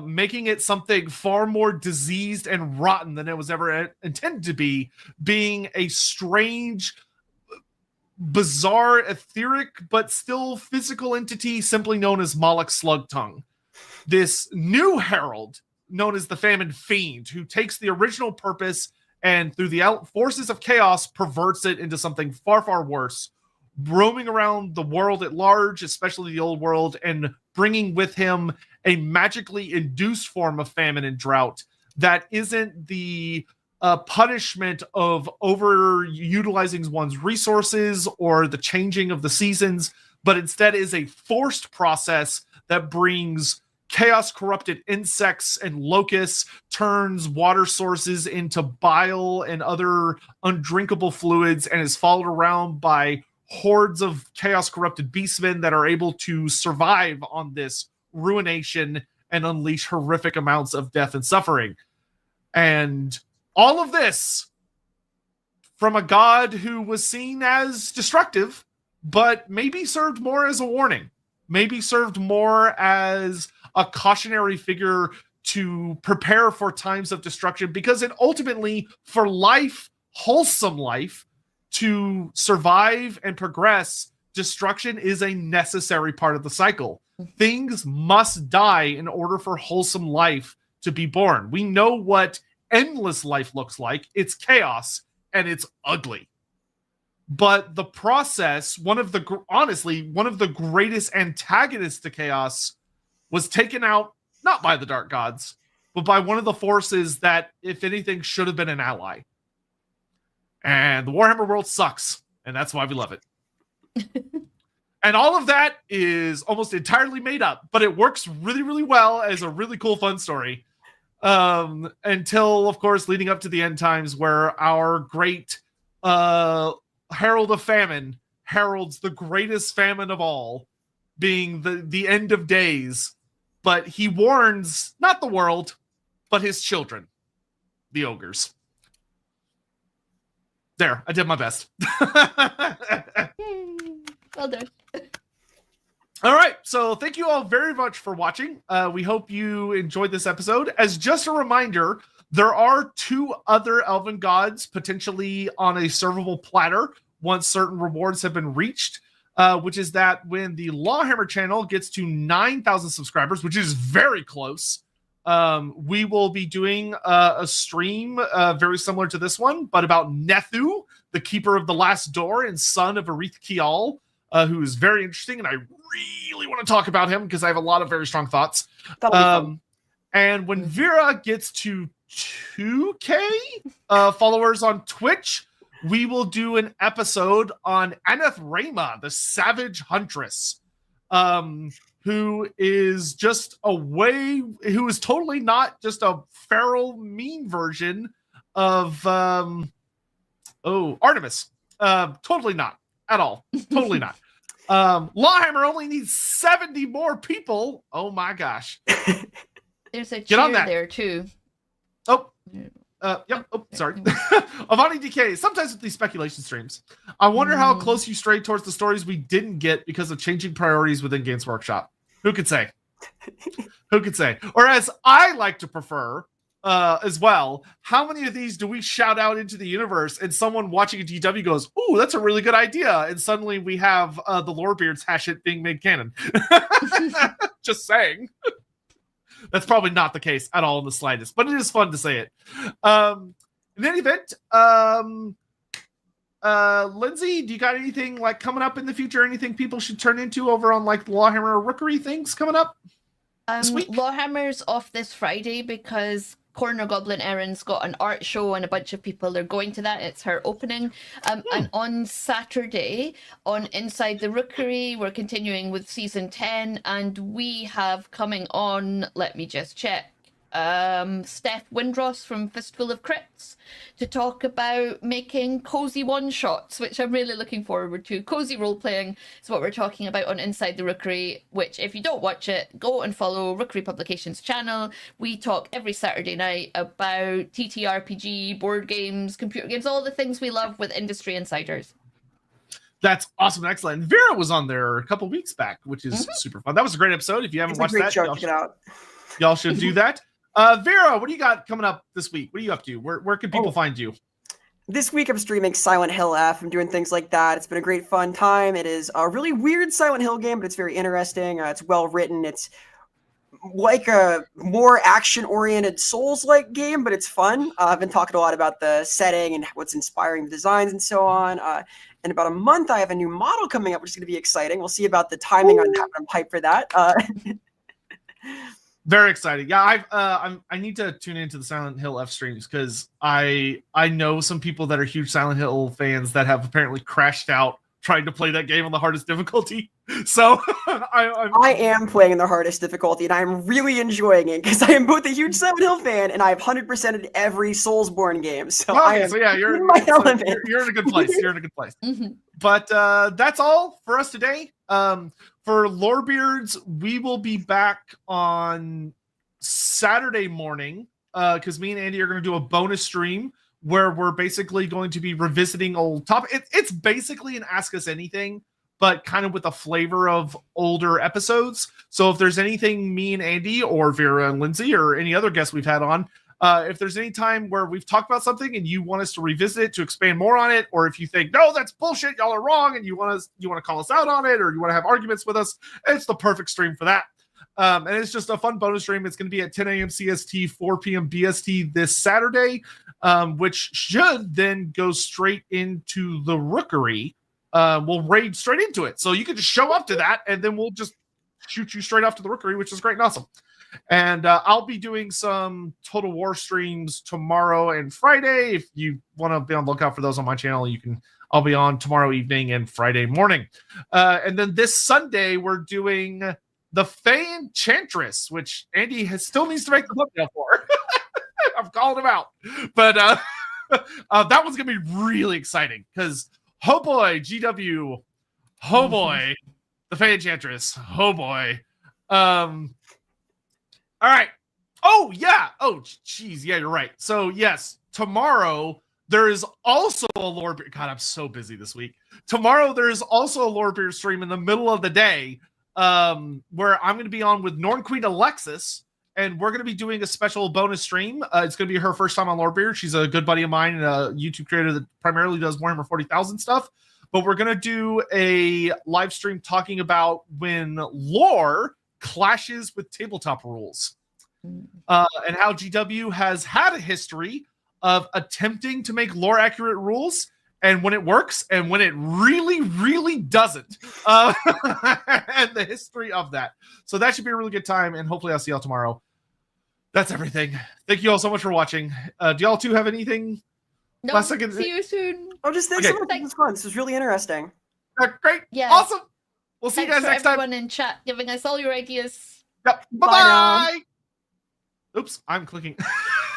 making it something far more diseased and rotten than it was ever intended to be, being a strange, bizarre, etheric, but still physical entity simply known as Moloch Slugtongue. This new herald, known as the Famine Fiend, who takes the original purpose and through the forces of chaos perverts it into something far, far worse, roaming around the world at large, especially the old world, and bringing with him a magically induced form of famine and drought that isn't the punishment of overutilizing one's resources or the changing of the seasons, but instead is a forced process that brings chaos corrupted insects and locusts, turns water sources into bile and other undrinkable fluids, and is followed around by hordes of chaos corrupted beastmen that are able to survive on this ruination and unleash horrific amounts of death and suffering. And all of this from a god who was seen as destructive, but maybe served more as a warning, maybe served more as a cautionary figure to prepare for times of destruction, because it ultimately, for life, wholesome life, to survive and progress, destruction is a necessary part of the cycle. Things must die in order for wholesome life to be born. We know what endless life looks like. It's chaos, and it's ugly. But the process, honestly, one of the greatest antagonists to chaos was taken out, not by the Dark Gods, but by one of the forces that, if anything, should have been an ally. And the Warhammer world sucks, and that's why we love it. And all of that is almost entirely made up, but it works really, really well as a really cool, fun story. Until, of course, leading up to the end times, where our great Herald of Famine heralds the greatest famine of all, being the end of days. But he warns not the world, but his children, the ogres. There, I did my best. Well done. All right, so thank you all very much for watching. We hope you enjoyed this episode. As just a reminder, there are 2 other Elven gods potentially on a servable platter once certain rewards have been reached, which is that when the LAWhammer channel gets to 9,000 subscribers, which is very close, we will be doing a stream very similar to this one, but about Nethu, the keeper of the last door and son of Estreuth Kial, who is very interesting, and I really want to talk about him because I have a lot of very strong thoughts. And when Vera gets to 2K followers on Twitch, we will do an episode on Anath Raema, the Savage Huntress, who is totally not just a feral, mean version of Artemis. Totally not at all. Totally not. LAWhammer only needs 70 more people. Oh my gosh. There's a cheer there too. Oh, yep. Oh, sorry. Avani DK. Sometimes with these speculation streams, I wonder how close you strayed towards the stories we didn't get because of changing priorities within Games Workshop. Who could say? Who could say? Or as I like to prefer, as well, how many of these do we shout out into the universe and someone watching a DW goes, "Ooh, that's a really good idea," and suddenly we have the Lorebeards hash it being made canon? Just saying. That's probably not the case at all in the slightest, but it is fun to say it. In any event, Lindsay, do you got anything like coming up in the future? Anything people should turn into over on like the LAWhammer Rookery things coming up this week? LAWhammer's off this Friday because Corner Goblin Erin's got an art show and a bunch of people are going to that. It's her opening. And on Saturday, on Inside the Rookery, we're continuing with season 10, and we have coming on, let me just check, Steph Windross from Fistful of Crits to talk about making cozy one-shots, which I'm really looking forward to. Cozy role-playing is what we're talking about on Inside the Rookery, which if you don't watch it, go and follow Rookery Publications channel. We talk every Saturday night about TTRPG, board games, computer games, all the things we love with industry insiders. That's awesome and excellent. And Vera was on there a couple weeks back, which is super fun. That was a great episode. If you haven't watched that, y'all should do that. Vera, what do you got coming up this week? What are you up to? Where can people find you? This week I'm streaming Silent Hill F. I'm doing things like that. It's been a great fun time. It is a really weird Silent Hill game, but it's very interesting. It's well written. It's like a more action-oriented Souls-like game, but it's fun. I've been talking a lot about the setting and what's inspiring the designs and so on. In about a month, I have a new model coming up, which is going to be exciting. We'll see about the timing on that, but I'm hyped for that. Very exciting. Yeah, I need to tune into the Silent Hill F streams because I know some people that are huge Silent Hill fans that have apparently crashed out trying to play that game on the hardest difficulty. So I am playing the hardest difficulty, and I'm really enjoying it because I am both a huge Silent Hill fan, and I've 100%ed every Soulsborne game. So you're in a good place. You're in a good place. But that's all for us today. For Lorebeards, we will be back on Saturday morning because me and Andy are going to do a bonus stream where we're basically going to be revisiting old topics. It's basically an Ask Us Anything, but kind of with a flavor of older episodes. So if there's anything me and Andy or Vera and Lindsay or any other guests we've had on, if there's any time where we've talked about something and you want us to revisit it to expand more on it, or if you think, no, that's bullshit, y'all are wrong, and you want to call us out on it, or you want to have arguments with us, it's the perfect stream for that. And it's just a fun bonus stream. It's going to be at 10 a.m. CST, 4 p.m. BST this Saturday, which should then go straight into the Rookery. We'll raid straight into it. So you can just show up to that, and then we'll just shoot you straight off to the Rookery, which is great and awesome. And I'll be doing some Total War streams tomorrow and Friday. If you want to be on the lookout for those on my channel, I'll be on tomorrow evening and Friday morning. And then this Sunday, we're doing the Fae Enchantress, which Andy still needs to make the thumbnail for. I'm calling him out. But that one's going to be really exciting because, oh boy, GW. Oh boy, the Fae Enchantress. Oh boy. All right. Oh, yeah. Oh, geez. Yeah, you're right. So, yes, tomorrow there is also a Lorebeard. God, I'm so busy this week. Tomorrow there is also a Lorebeard stream in the middle of the day where I'm going to be on with Norn Queen Alexis, and we're going to be doing a special bonus stream. It's going to be her first time on Lorebeard. She's a good buddy of mine and a YouTube creator that primarily does Warhammer 40,000 stuff. But we're going to do a live stream talking about when lore clashes with tabletop rules, and how GW has had a history of attempting to make lore accurate rules, and when it works and when it really, really doesn't, and the history of that. So that should be a really good time, and hopefully I'll see y'all tomorrow. That's everything. Thank you all so much for watching. Do y'all two have anything? No, see you soon. Oh, just thanks so much. This was fun. This was really interesting. Great. Yeah. Awesome. We'll see you guys next time. Everyone in chat giving us all your ideas. Yep. Bye-bye. Oops, I'm clicking.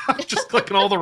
I'm just clicking all the